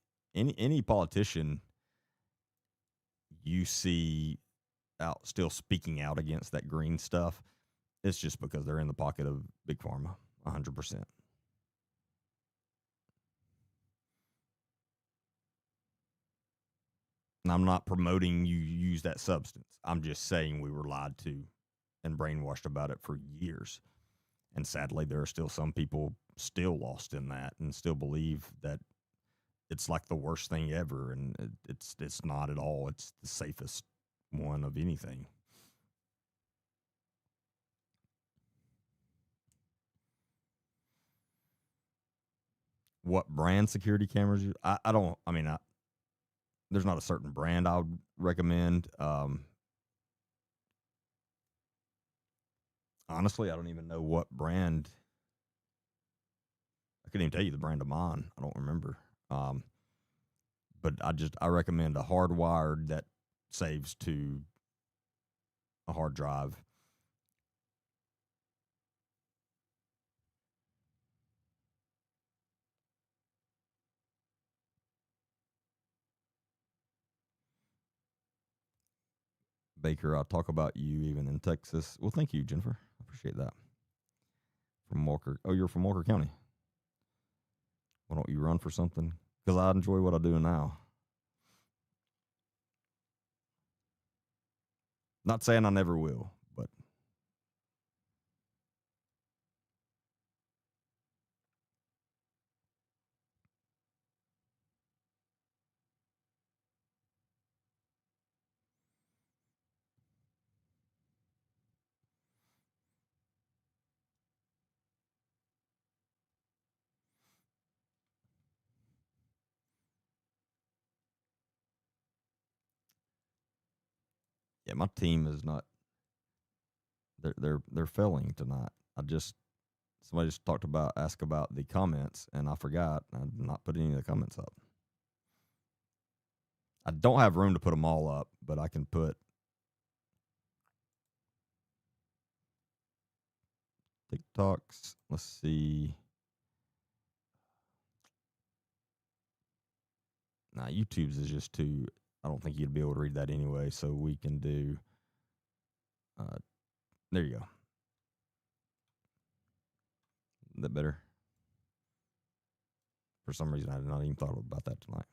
Speaker 1: politician you see out still speaking out against that green stuff, it's just because they're in the pocket of big pharma 100%. And I'm not promoting you use that substance. I'm just saying we were lied to and brainwashed about it for years. And sadly, there are still some people still lost in that and still believe that it's like the worst thing ever, and it's not at all. It's the safest one of anything. What brand security cameras? I don't. I mean, there's not a certain brand I would recommend. Honestly, I don't even know what brand. I couldn't even tell you the brand of mine. I don't remember. Um, but I recommend a hardwired that saves to a hard drive. Baker, I'll talk about you even in Texas. Well, thank you, Jennifer. I appreciate that. From Walker. Oh, you're from Walker County. Why don't you run for something? Because I enjoy what I do now. Not saying I never will, but yeah, my team is not. They're failing tonight. Somebody just asked about the comments, and I forgot. I did not put any of the comments up. I don't have room to put them all up, but I can put TikToks. Let's see. Nah, YouTube's is just too. I don't think you'd be able to read that anyway. So we can do. Uh, there you go. Is that better? For some reason, I had not even thought about that tonight.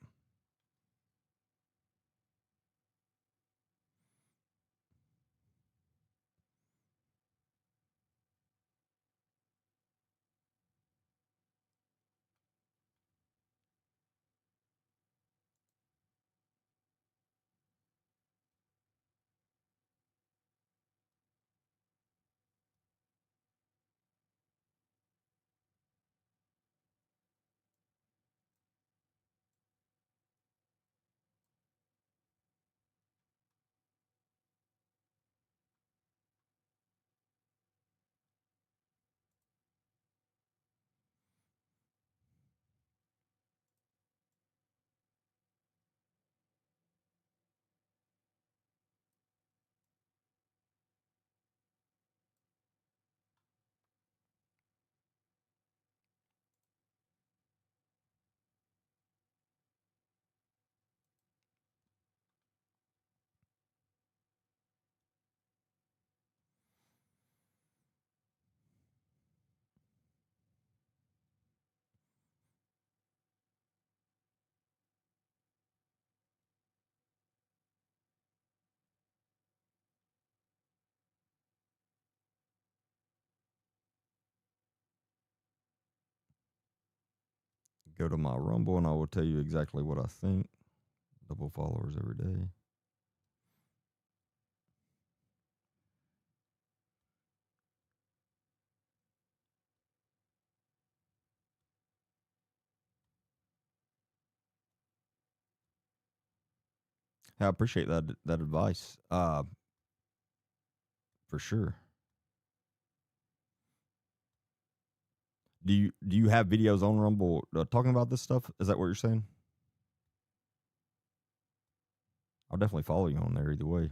Speaker 1: Go to my Rumble and I will tell you exactly what I think. Double followers every day. I appreciate that advice. For sure. Do you have videos on Rumble talking about this stuff? Is that what you're saying? I'll definitely follow you on there either way.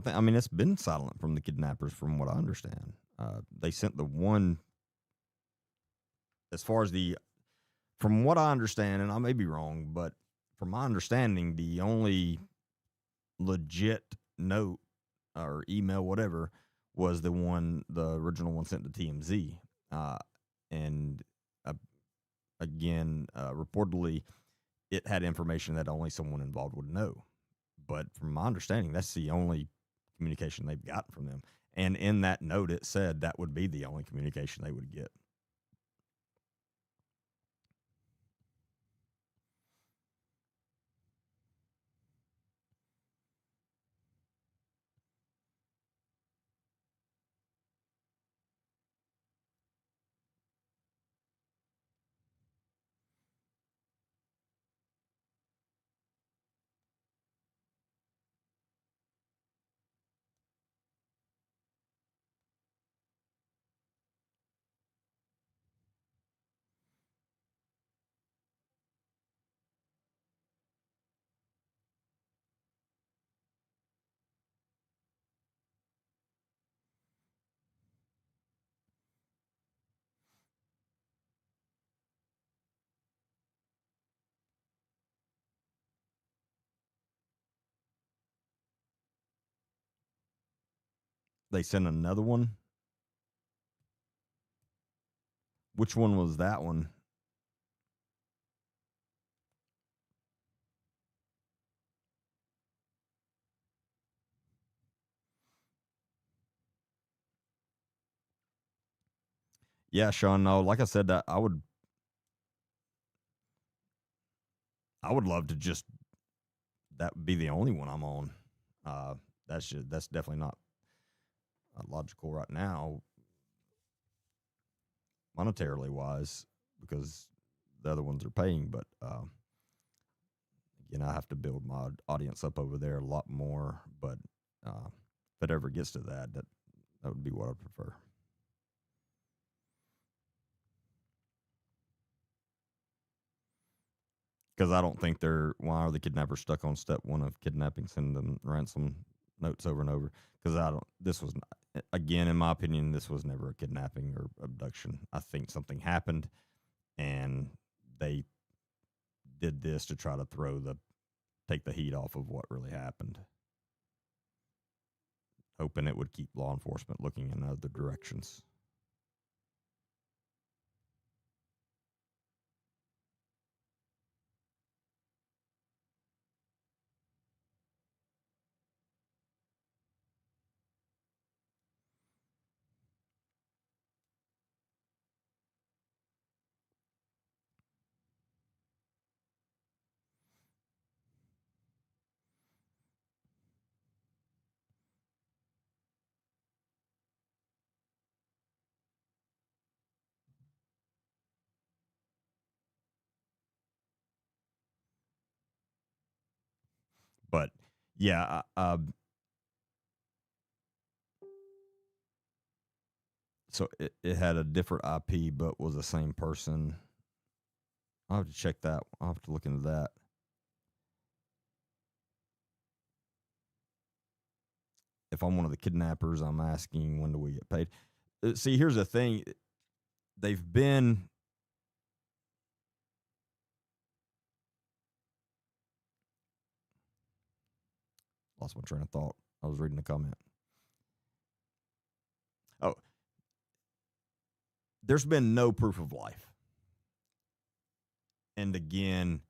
Speaker 1: I mean, it's been silent from the kidnappers, from what I understand. They sent the one, as far as from what I understand, and I may be wrong, but from my understanding, the only legit note or email, whatever, was the original one sent to TMZ. And uh, again, reportedly, it had information that only someone involved would know. But from my understanding, that's the only communication they've gotten from them. And in that note, it said that would be the only communication they would get. They sent another one. Which one was that one? Yeah, Sean. No, like I said, that I would love to just that be the only one I'm on. Uh, that's definitely not logical right now, monetarily wise, because the other ones are paying. But Again, I have to build my audience up over there a lot more, but if it ever gets to that would be what I prefer. Because I don't think why are the kidnappers stuck on step one of kidnapping, sending them ransom notes over and over? Because this was, again, in my opinion, this was never a kidnapping or abduction. I think something happened and they did this to try to take the heat off of what really happened, hoping it would keep law enforcement looking in other directions. But yeah, so it had a different IP, but was the same person. I'll have to check that. I'll have to look into that. If I'm one of the kidnappers, I'm asking, when do we get paid? See, here's the thing. They've been lost my train of thought. I was reading the comment. Oh, there's been no proof of life. And again,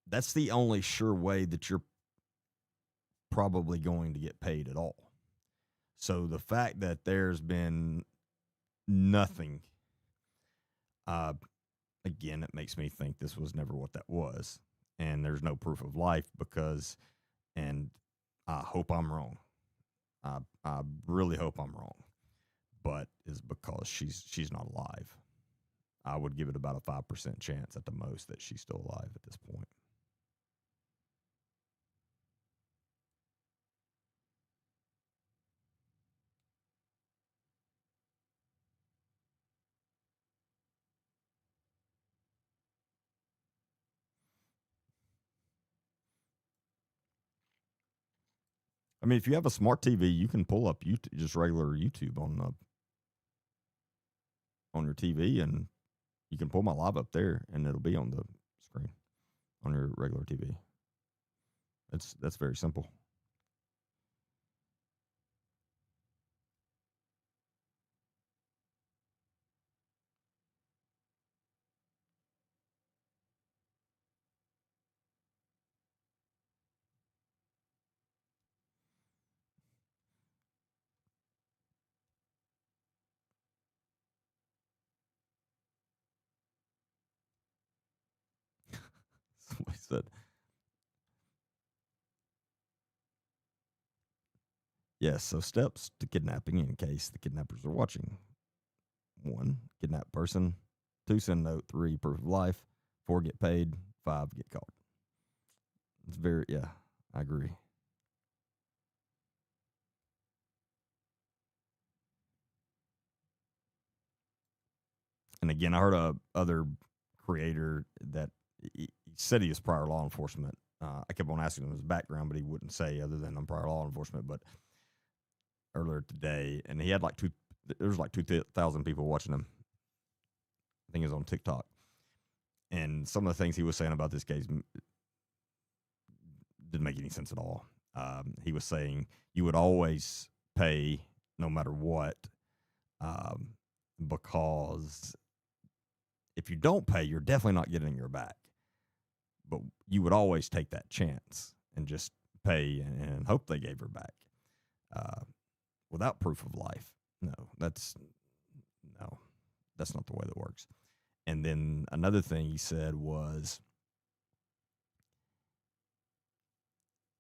Speaker 1: that's the only sure way that you're probably going to get paid at all. So the fact that there's been nothing, again, it makes me think this was never what that was. And there's no proof of life and I hope I'm wrong. I really hope I'm wrong, but is because she's not alive. I would give it about a 5% chance at the most that she's still alive at this point. I mean, if you have a smart TV, you can pull up YouTube, just regular YouTube on your TV, and you can pull my live up there, and it'll be on the screen on your regular TV. That's very simple. Somebody said, yes. So steps to kidnapping in case the kidnappers are watching: 1, kidnap person; 2, send note; 3, proof of life; 4, get paid; 5, get caught. It's very, yeah, I agree. And again, I heard a other creator that he said he was prior law enforcement. I kept on asking him his background, but he wouldn't say other than I'm prior law enforcement. But earlier today, and he had like there was like 2,000 people watching him. I think it was on TikTok. And some of the things he was saying about this case didn't make any sense at all. He was saying you would always pay no matter what, because if you don't pay, you're definitely not getting your back. But you would always take that chance and just pay and hope they gave her back, without proof of life. No, that's not the way that works. And then another thing he said was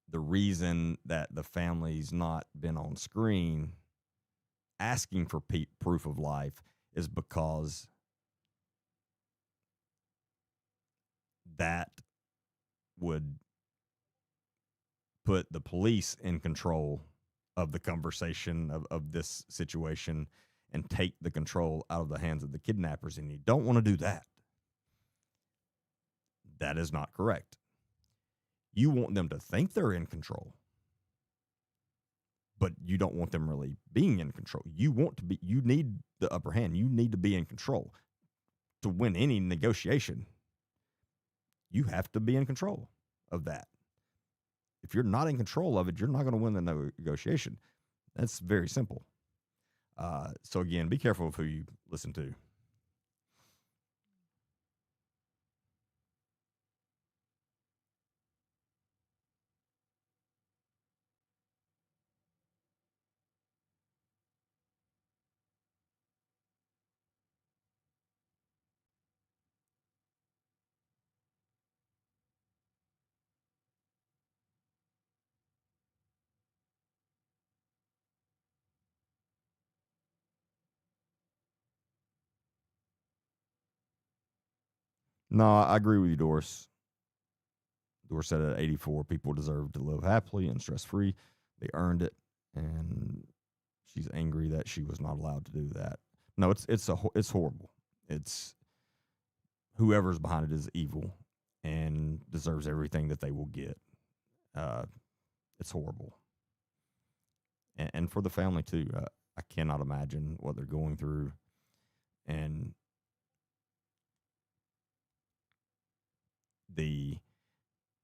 Speaker 1: the reason that the family's not been on screen asking for proof of life is because that would put the police in control of the conversation of this situation and take the control out of the hands of the kidnappers. And you don't want to do that. That is not correct. You want them to think they're in control, but you don't want them really being in control. You need the upper hand. You need to be in control. To win any negotiation, you have to be in control of that. If you're not in control of it, you're not going to win the negotiation. That's very simple. So again, be careful of who you listen to. No, I agree with you, Doris. Doris said at 84, people deserve to live happily and stress free. They earned it, and she's angry that she was not allowed to do that. No, it's horrible. It's whoever's behind it is evil and deserves everything that they will get. Uh, it's horrible, and for the family too. I cannot imagine what they're going through, and the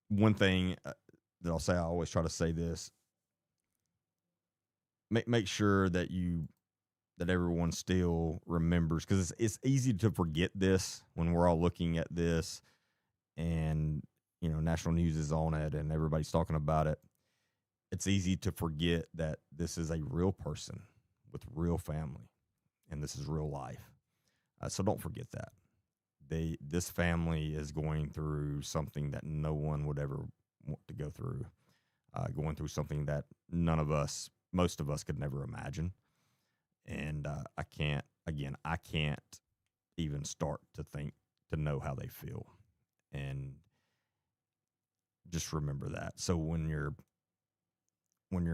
Speaker 1: one thing that I'll say, I always try to say this: make sure that everyone still remembers, because it's easy to forget this when we're all looking at this, and national news is on it and everybody's talking about it. It's easy to forget that this is a real person with real family, and this is real life. So don't forget that. This family is going through something that no one would ever want to go through, going through something that most of us could never imagine. And I can't even start to know how they feel. And just remember that. So when you're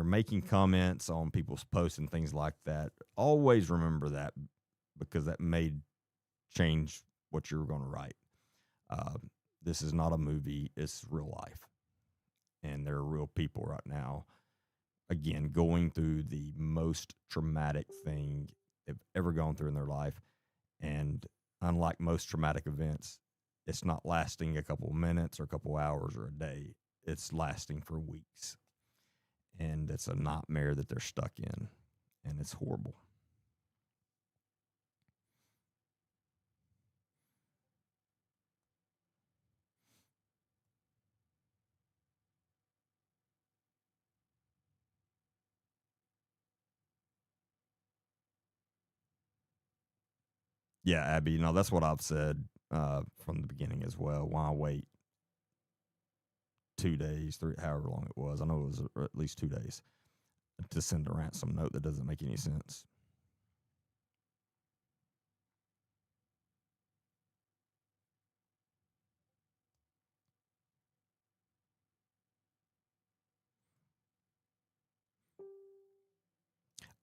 Speaker 1: making comments on people's posts and things like that, always remember that, because that may change what you're going to write. This is not a movie, it's real life. And there are real people right now, again, going through the most traumatic thing they've ever gone through in their life. And unlike most traumatic events, it's not lasting a couple of minutes or a couple of hours or a day. It's lasting for weeks. And it's a nightmare that they're stuck in. And it's horrible. Yeah, Abby, that's what I've said from the beginning as well. Why wait 2 days, three, however long it was? I know it was at least 2 days to send a ransom note that doesn't make any sense.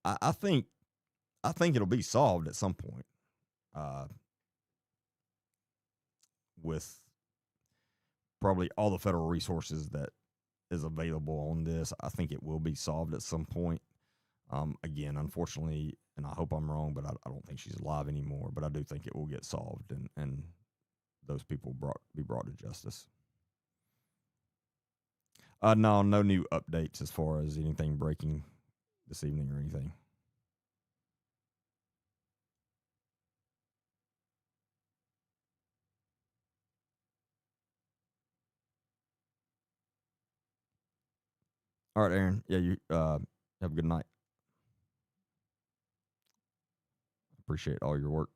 Speaker 1: I think it'll be solved at some point, uh, with probably all the federal resources that is available on this. I think it will be solved at some point. Again, unfortunately, and I hope I'm wrong, but I don't think she's alive anymore. But I do think it will get solved, and those people be brought to justice. No, no new updates as far as anything breaking this evening or anything. All right, Aaron. Yeah, you have a good night. Appreciate all your work.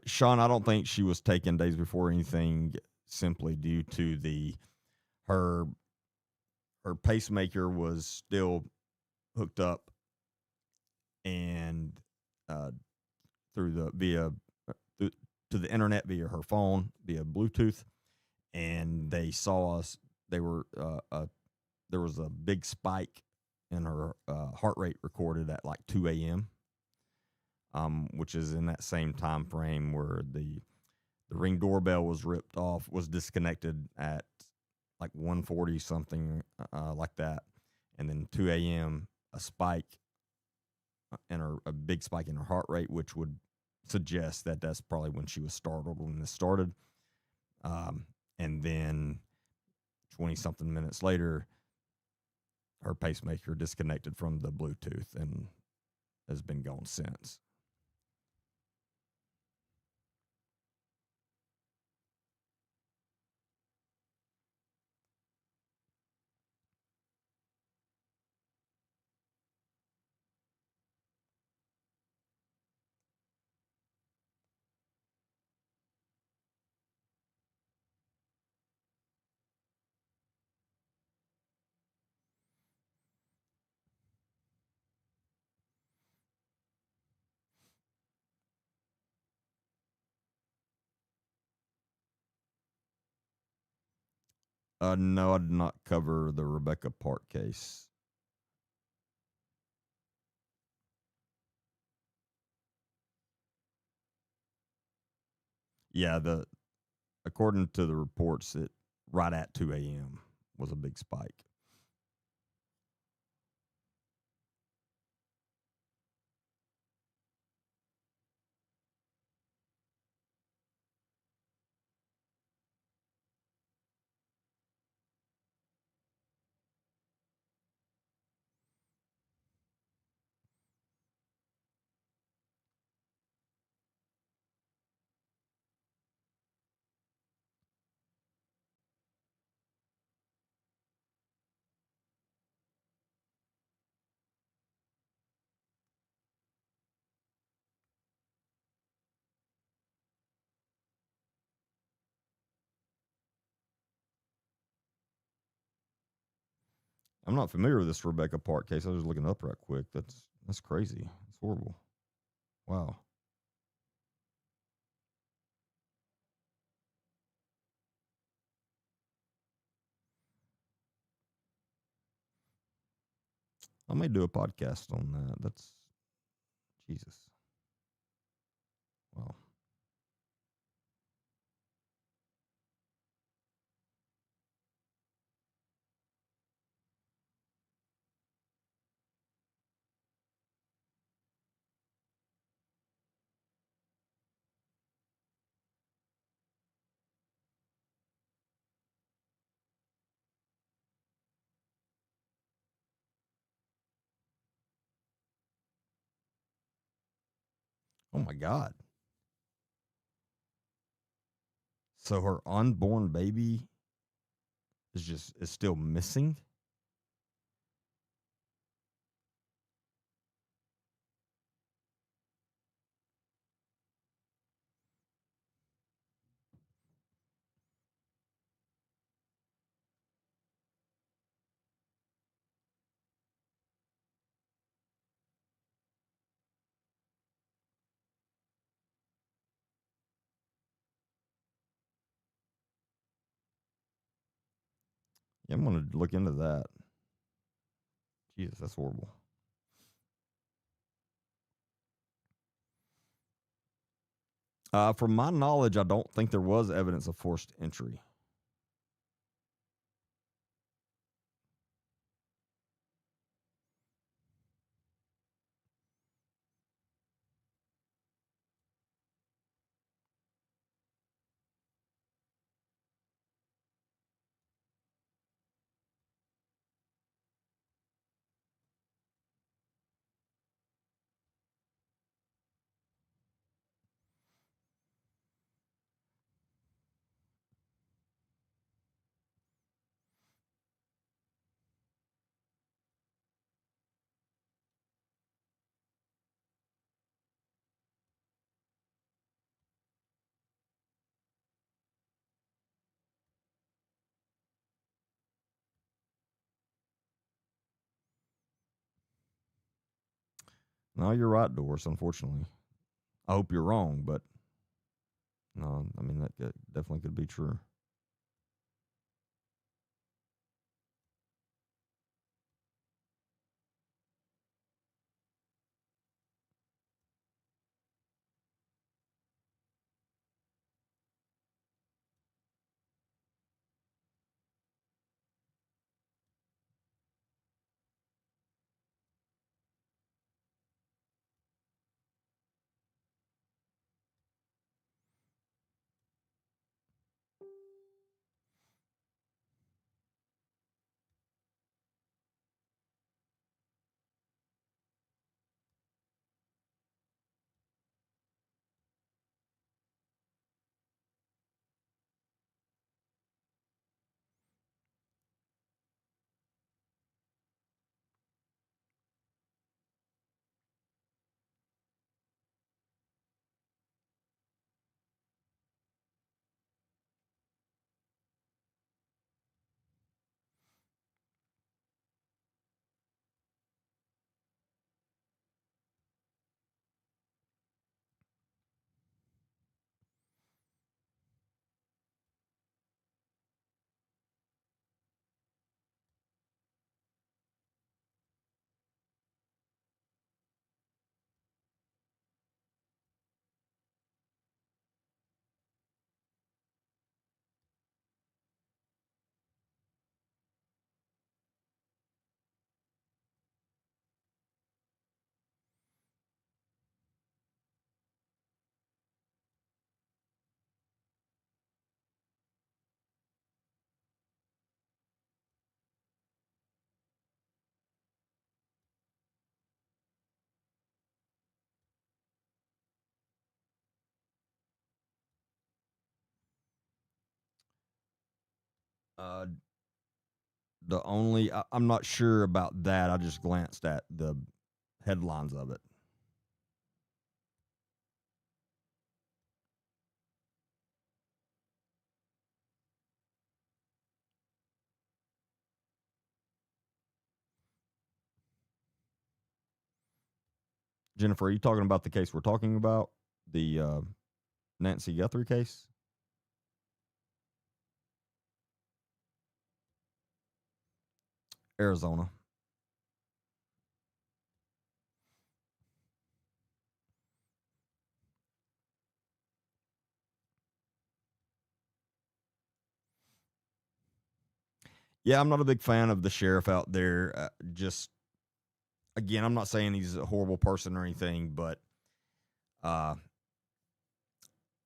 Speaker 1: Sean, I don't think she was taken days before anything, simply due to the her her pacemaker was still hooked up and uh, through the via th- to the internet via her phone via Bluetooth, and they saw us. They were there was a big spike in her heart rate recorded at like 2 a.m., which is in that same time frame where the Ring doorbell was ripped off, was disconnected at like 1:40 something, like that, and then 2 a.m. a spike and a big spike in her heart rate, which would suggest that that's probably when she was startled when this started. And then 20 something minutes later, her pacemaker disconnected from the Bluetooth and has been gone since. No, I did not cover the Rebecca Park case. Yeah, the according to the reports, it right at 2 a.m. was a big spike. I'm not familiar with this Rebecca Park case. I was just looking it up right quick. That's crazy. It's horrible. Wow. I may do a podcast on that. That's Jesus. Wow. Oh my God. So her unborn baby is still missing. Yeah, I'm gonna look into that. Jesus, that's horrible. From my knowledge, I don't think there was evidence of forced entry. No, you're right, Doris. Unfortunately, I hope you're wrong, but no, I mean that definitely could be true. Uh, the only I'm not sure about that. I just glanced at the headlines of it. Jennifer, are you talking about the case we're talking about? The Nancy Guthrie case? Arizona. Yeah, I'm not a big fan of the sheriff out there. Just again, I'm not saying he's a horrible person or anything, but uh,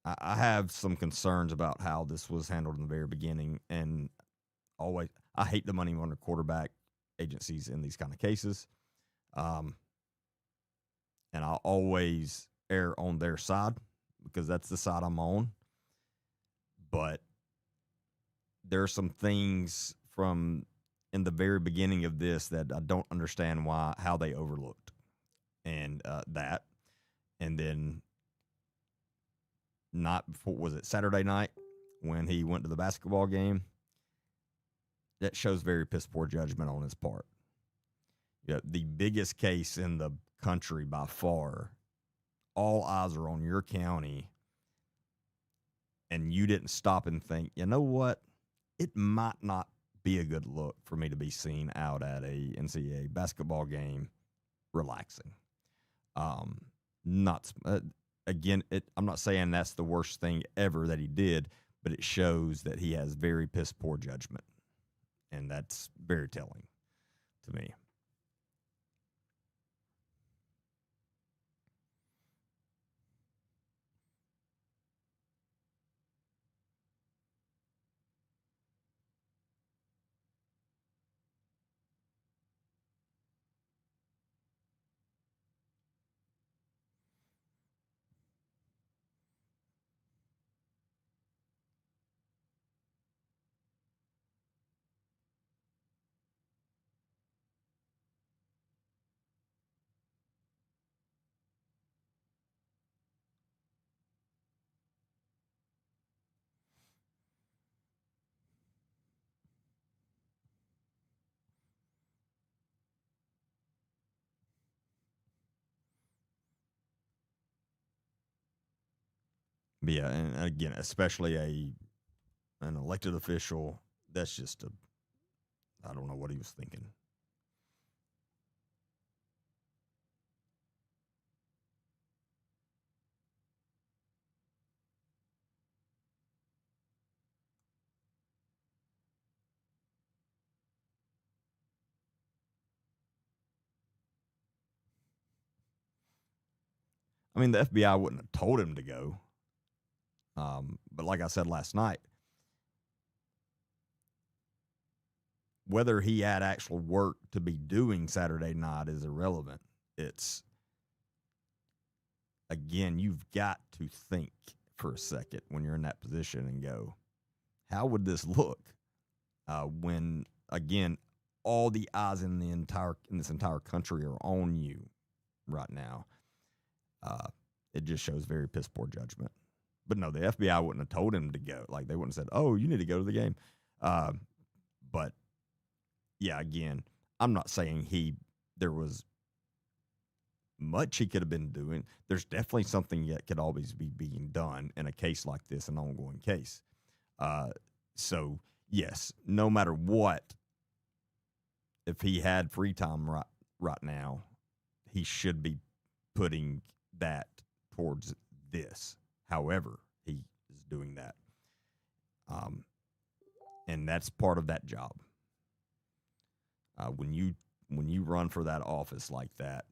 Speaker 1: I have some concerns about how this was handled in the very beginning. And always, I hate the money under quarterback agencies in these kind of cases. Um, and I'll always err on their side because that's the side I'm on. But there are some things from in the very beginning of this that I don't understand how they overlooked, and that, and then not before was it Saturday night when he went to the basketball game. That shows very piss poor judgment on his part. Yeah, the biggest case in the country by far. All eyes are on your county, and you didn't stop and think, you know what? It might not be a good look for me to be seen out at a NCAA basketball game relaxing. Um, not again. I'm not saying that's the worst thing ever that he did, but it shows that he has very piss poor judgment, and that's very telling to me. Yeah, and again, especially an elected official, that's just a I don't know what he was thinking. I mean, the FBI wouldn't have told him to go. But like I said last night, whether he had actual work to be doing Saturday night is irrelevant. It's, again, you've got to think for a second when you're in that position and go, how would this look when, again, all the eyes in this entire country are on you right now? It just shows very piss poor judgment. But no, the FBI wouldn't have told him to go. Like, they wouldn't have said, "Oh, you need to go to the game." But yeah, again, I'm not saying there was much he could have been doing. There's definitely something that could always be being done in a case like this, an ongoing case. So yes, no matter what, if he had free time right now, he should be putting that towards this. However, he is doing that, and that's part of that job. When you run for that office like that,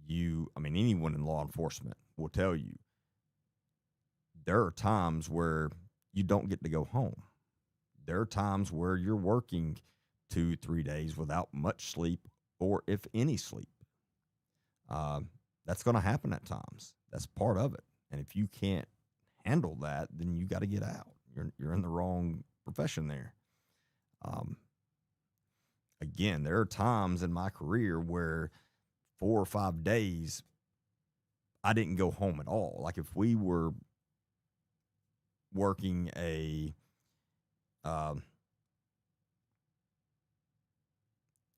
Speaker 1: I mean, anyone in law enforcement will tell you there are times where you don't get to go home. There are times where you're working 2-3 days without much sleep, or if any sleep. That's going to happen at times. That's part of it. And if you can't handle that, then you got to get out. You're in the wrong profession there. Again, there are times in my career where 4 or 5 days I didn't go home at all. Like if we were working a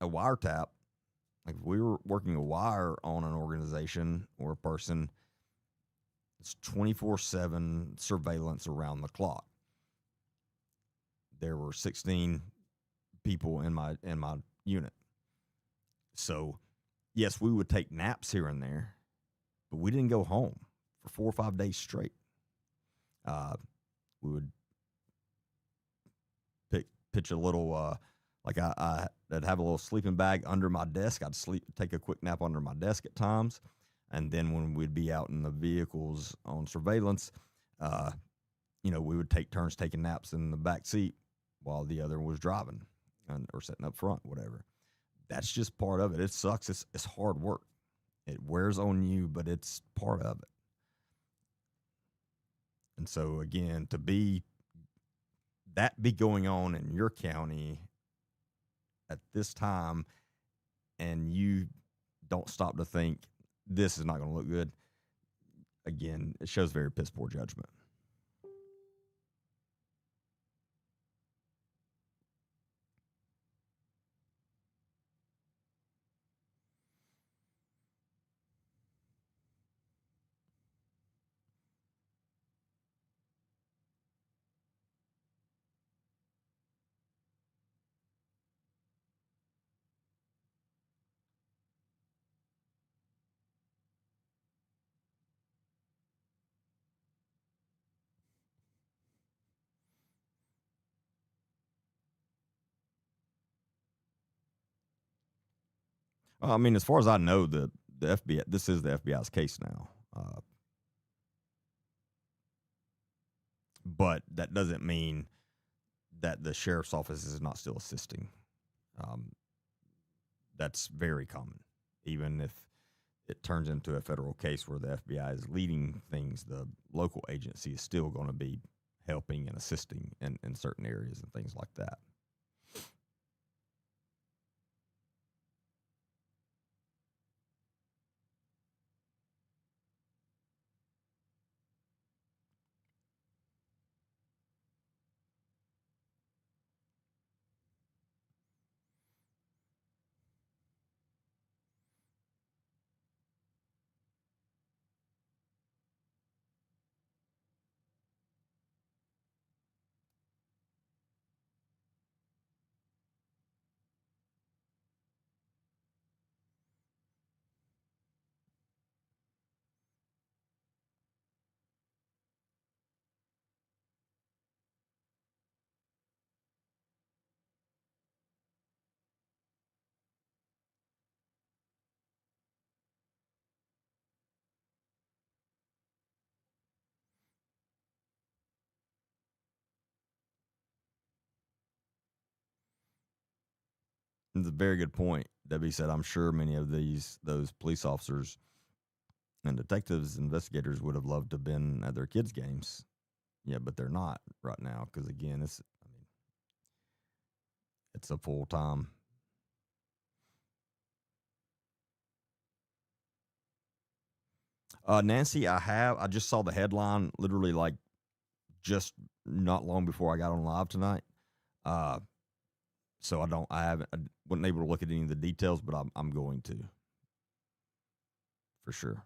Speaker 1: wiretap, like if we were working a wire on an organization or a person, it's 24/7 surveillance around the clock. There were 16 people in my unit. So, yes, we would take naps here and there, but we didn't go home for 4 or 5 days straight. We would pitch a little, like I'd have a little sleeping bag under my desk. I'd take a quick nap under my desk at times. And then when we'd be out in the vehicles on surveillance, we would take turns taking naps in the back seat while the other was driving or sitting up front, whatever. That's just part of it. It sucks. It's hard work. It wears on you, but it's part of it. And so again, to be going on in your county at this time, and you don't stop to think this is not going to look good. Again, it shows very piss poor judgment. I mean, as far as I know, the FBI, this is the FBI's case now. But that doesn't mean that the sheriff's office is not still assisting. Um, that's very common. Even if it turns into a federal case where the FBI is leading things, the local agency is still going to be helping and assisting in certain areas and things like that. It's a very good point. Debbie said, I'm sure many of those police officers and detectives, investigators would have loved to have been at their kids' games. Yeah, but they're not right now because again, it's a full time. Nancy, I just saw the headline literally like just not long before I got on live tonight. Uh, so I wasn't able to look at any of the details, but I'm going to for sure.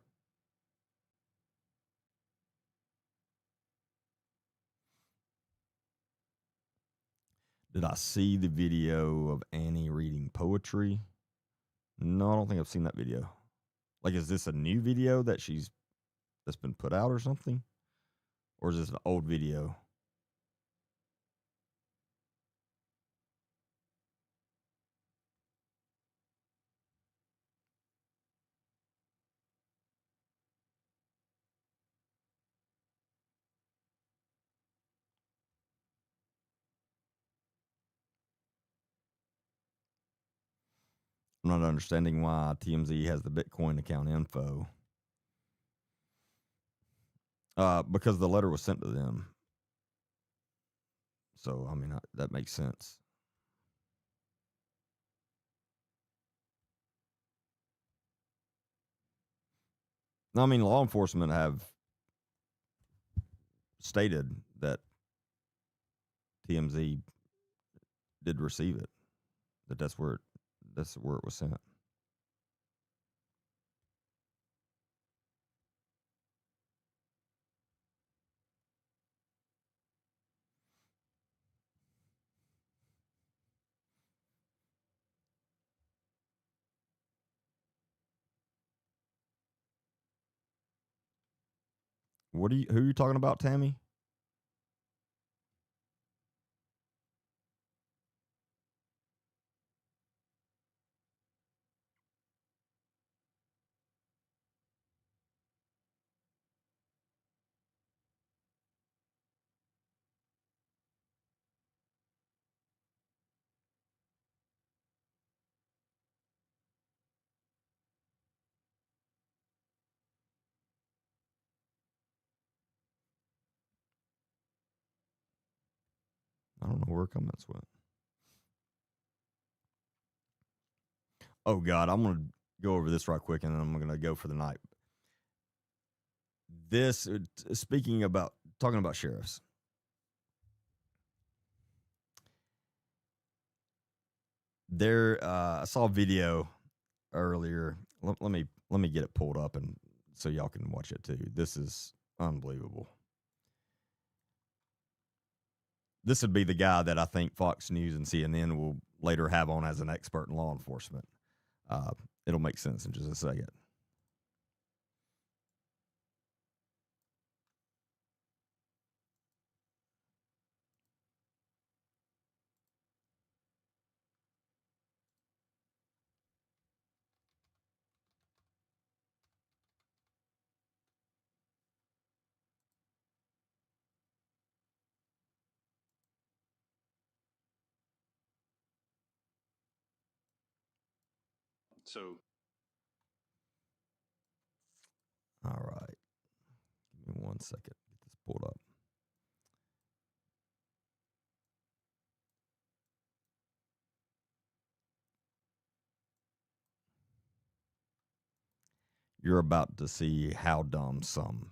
Speaker 1: Did I see the video of Annie reading poetry? No, I don't think I've seen that video. Like, is this a new video that's been put out or something, or is this an old video? I'm not understanding why TMZ has the Bitcoin account info. Because the letter was sent to them. So, I mean, that makes sense. I mean, law enforcement have stated that TMZ did receive it. That's where it was sent. Who are you talking about, Tammy? I don't know where comments went. Oh God, I'm gonna go over this right quick, and then I'm gonna go for the night. This speaking about talking about sheriffs. I saw a video earlier. Let me get it pulled up and so y'all can watch it too. This is unbelievable. This would be the guy that I think Fox News and CNN will later have on as an expert in law enforcement. It'll make sense in just a second.
Speaker 2: So,
Speaker 1: All right. Give me 1 second. Get this pulled up. You're about to see how dumb some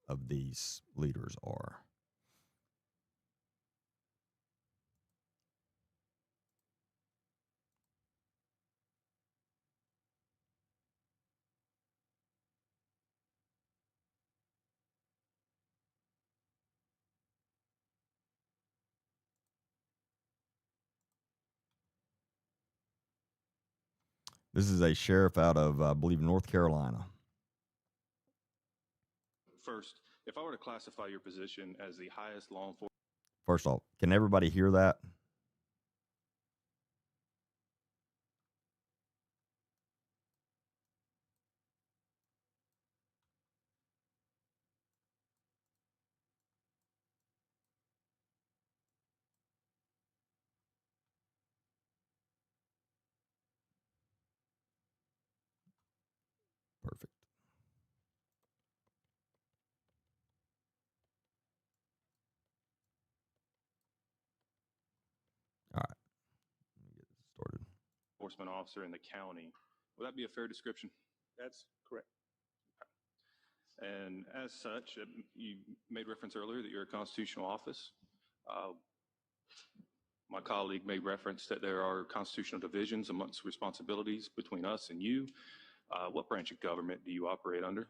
Speaker 1: of these leaders are. This is a sheriff out of, I believe, North Carolina.
Speaker 2: first, if I were to classify your position as the highest law enforcement.
Speaker 1: First off, can everybody hear that?
Speaker 2: enforcement officer in the county. Would that be a fair description?
Speaker 3: That's correct.
Speaker 2: And as such, you made reference earlier that you're a constitutional office. My colleague made reference that there are constitutional divisions amongst responsibilities between us and you. What branch of government do you operate under?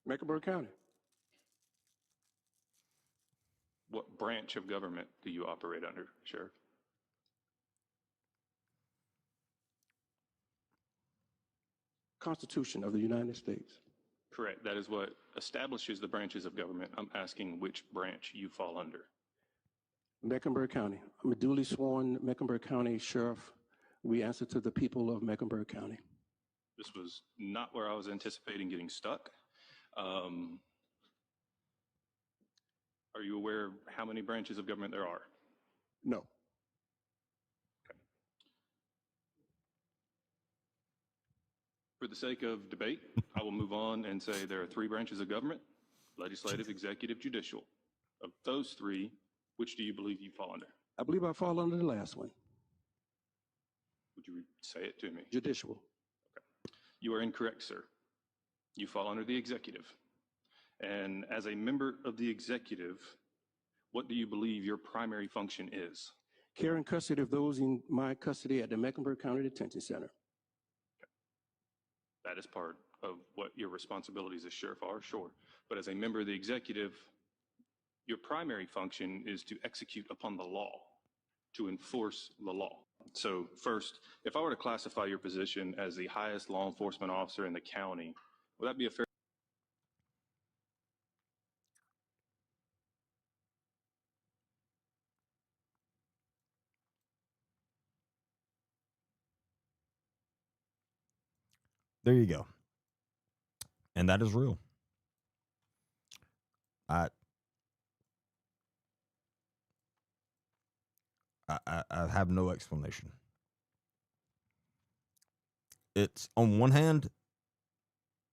Speaker 3: Mecklenburg County.
Speaker 2: What branch of government do you operate under, Sheriff?
Speaker 3: Constitution of the United States.
Speaker 2: Correct. That is what establishes the branches of government. I'm asking which branch you fall under.
Speaker 3: Mecklenburg County. I'm a duly sworn Mecklenburg County Sheriff. We answer to the people of Mecklenburg County.
Speaker 2: This was not where I was anticipating getting stuck. Are you aware of how many branches of government there are?
Speaker 3: No.
Speaker 2: Okay. For the sake of debate, I will move on and say there are 3 branches of government: legislative, executive, judicial. Of those 3, which do you believe you fall under?
Speaker 3: I believe I fall under the last one.
Speaker 2: Would you say it to me?
Speaker 3: Judicial.
Speaker 2: You are incorrect, sir. You fall under the executive. And as a member of the executive, what do you believe your primary function is?
Speaker 3: Care and custody of those in my custody at the Mecklenburg County Detention Center.
Speaker 2: That is part of what your responsibilities as sheriff are, sure. But as a member of the executive, your primary function is to execute upon the law, to enforce the law. So first, if I were to classify your position as the highest law enforcement officer in the county, would that be a fair?
Speaker 1: There you go. And that is real. I have no explanation. It's on one hand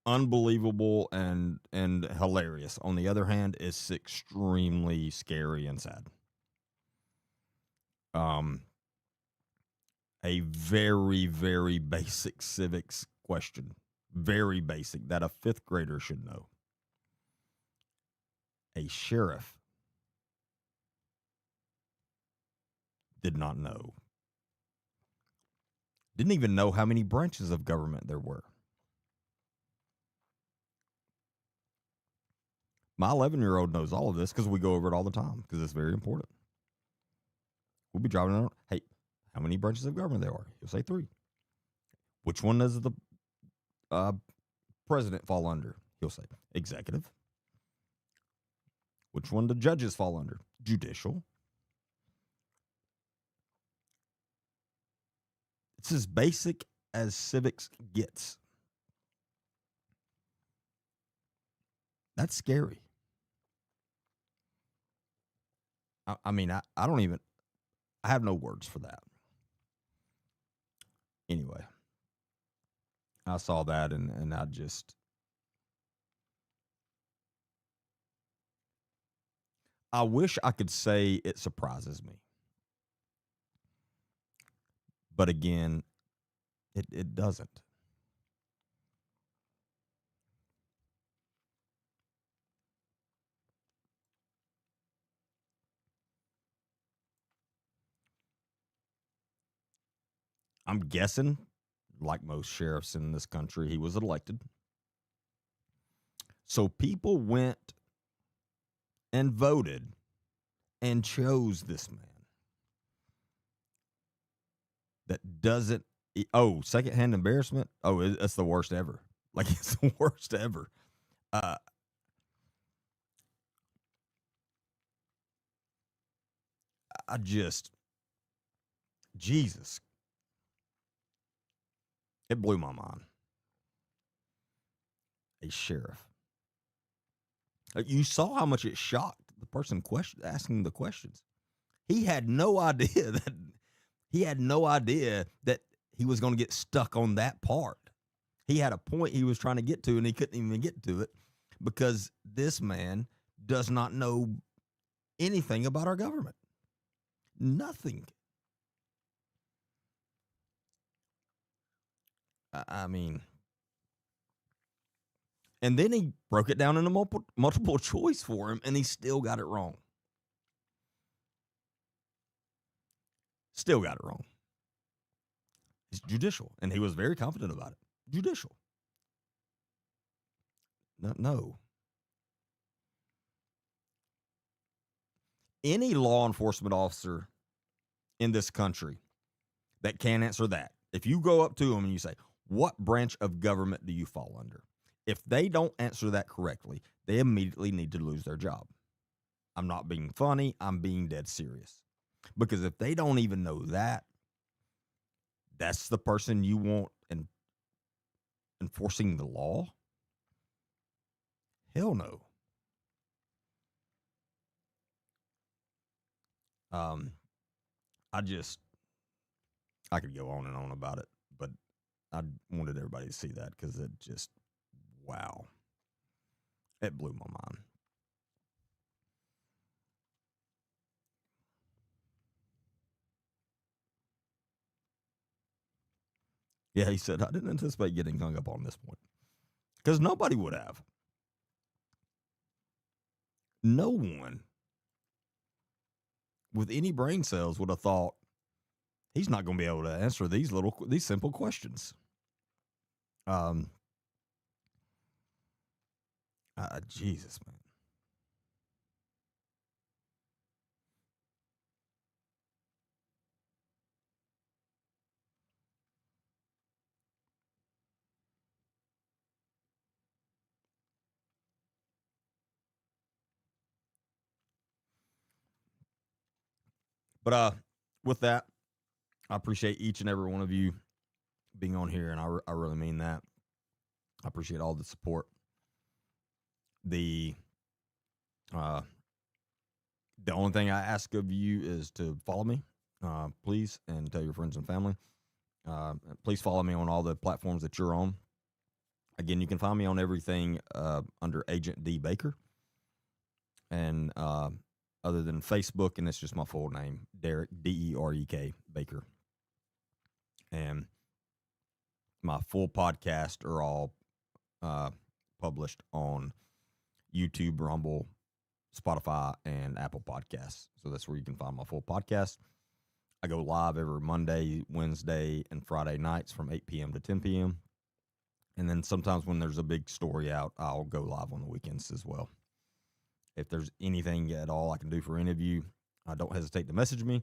Speaker 1: unbelievable and hilarious. On the other hand, it's extremely scary and sad. A very, very basic civics question. Very basic that a 5th grader should know. A sheriff did not know. Didn't even know how many branches of government there were. My 11-year-old knows all of this because we go over it all the time because it's very important. We'll be driving around. Hey, how many branches of government there are? He'll say 3. Which one does the president fall under? He'll say executive. Which one do judges fall under? Judicial. It's as basic as civics gets. That's scary. I mean, I don't even, I have no words for that. Anyway, I saw that and I wish I could say it surprises me. But again, it doesn't. I'm guessing, like most sheriffs in this country, he was elected. So people went and voted and chose this man. That doesn't, secondhand embarrassment. That's the worst ever. Like, it's the worst ever. Jesus. It blew my mind. A sheriff. You saw how much it shocked the person asking the questions. He had no idea that he was going to get stuck on that part. He had a point he was trying to get to, and he couldn't even get to it because this man does not know anything about our government. Nothing. I mean, and then he broke it down into multiple choice for him, and he still got it wrong. Still got it wrong. It's judicial, and he was very confident about it. Judicial. No. Any law enforcement officer in this country that can answer that, if you go up to them and you say, what branch of government do you fall under? If they don't answer that correctly, they immediately need to lose their job. I'm not being funny. I'm being dead serious. Because if they don't even know that, that's the person you want enforcing the law? Hell no. I could go on and on about it, but I wanted everybody to see that because it just, wow. It blew my mind. Yeah, he said, I didn't anticipate getting hung up on this point because nobody would have. No one with any brain cells would have thought he's not going to be able to answer these simple questions. Jesus, man. But with that, I appreciate each and every one of you being on here, and I really mean that. I appreciate all the support. The only thing I ask of you is to follow me, please, and tell your friends and family. Please follow me on all the platforms that you're on. Again, you can find me on everything under Agent D Baker, and other than Facebook, and it's just my full name, Derek, Derek Baker. And my full podcast are all published on YouTube, Rumble, Spotify, and Apple Podcasts. So that's where you can find my full podcast. I go live every Monday, Wednesday, and Friday nights from 8 p.m. to 10 p.m. And then sometimes when there's a big story out, I'll go live on the weekends as well. If there's anything at all I can do for any of you, don't hesitate to message me.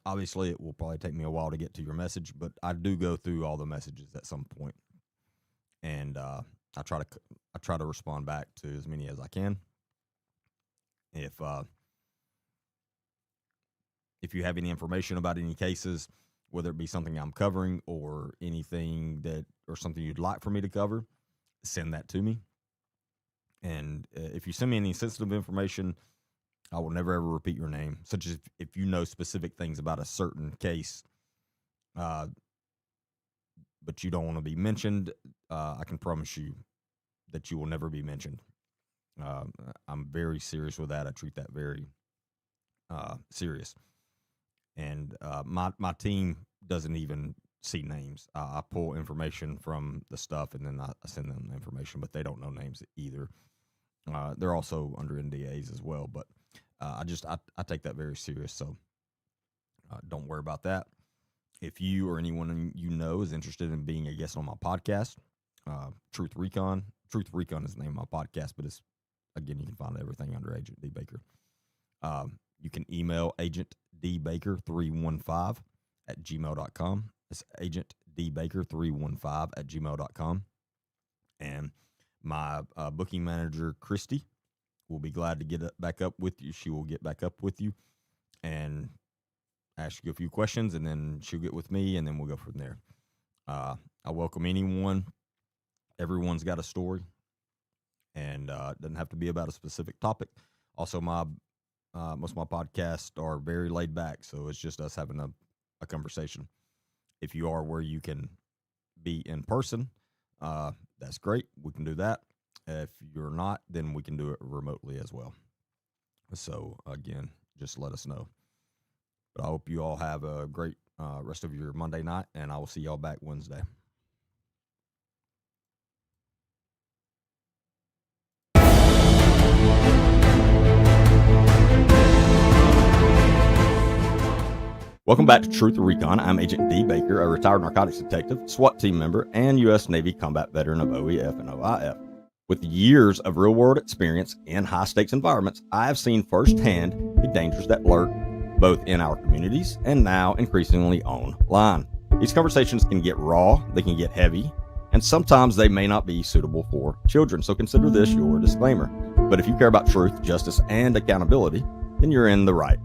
Speaker 1: Obviously, it will probably take me a while to get to your message, but I do go through all the messages at some point, and I try to respond back to as many as I can. If you have any information about any cases, whether it be something I'm covering or anything or something you'd like for me to cover, send that to me. And if you send me any sensitive information, I will never ever repeat your name, such as if you know specific things about a certain case, but you don't want to be mentioned, I can promise you that you will never be mentioned. I'm very serious with that. I treat that very serious. And my team doesn't even see names. I pull information from the stuff, and then I send them the information, but they don't know names either. They're also under NDAs as well, but I take that very serious. So don't worry about that. If you or anyone you know is interested in being a guest on my podcast, Truth Recon is the name of my podcast, but again, you can find everything under Agent D Baker. You can email agentdbaker315 at gmail.com. It's agentdbaker315 at gmail.com. And my booking manager, Christy, will be glad to get back up with you. She will get back up with you and ask you a few questions, and then she'll get with me, and then we'll go from there. I welcome anyone. Everyone's got a story, and it doesn't have to be about a specific topic. Also, most of my podcasts are very laid back, so it's just us having a conversation. If you are where you can be in person, that's great. We can do that. If you're not, then we can do it remotely as well. So, again, just let us know. But I hope you all have a great rest of your Monday night, and I will see y'all back Wednesday. Welcome back to Truth or Recon. I'm Agent D. Baker, a retired narcotics detective, SWAT team member, and U.S. Navy combat veteran of OEF and OIF. With years of real-world experience in high-stakes environments, I have seen firsthand the dangers that lurk both in our communities and now increasingly online. These conversations can get raw, they can get heavy, and sometimes they may not be suitable for children, so consider this your disclaimer. But if you care about truth, justice, and accountability, then you're in the right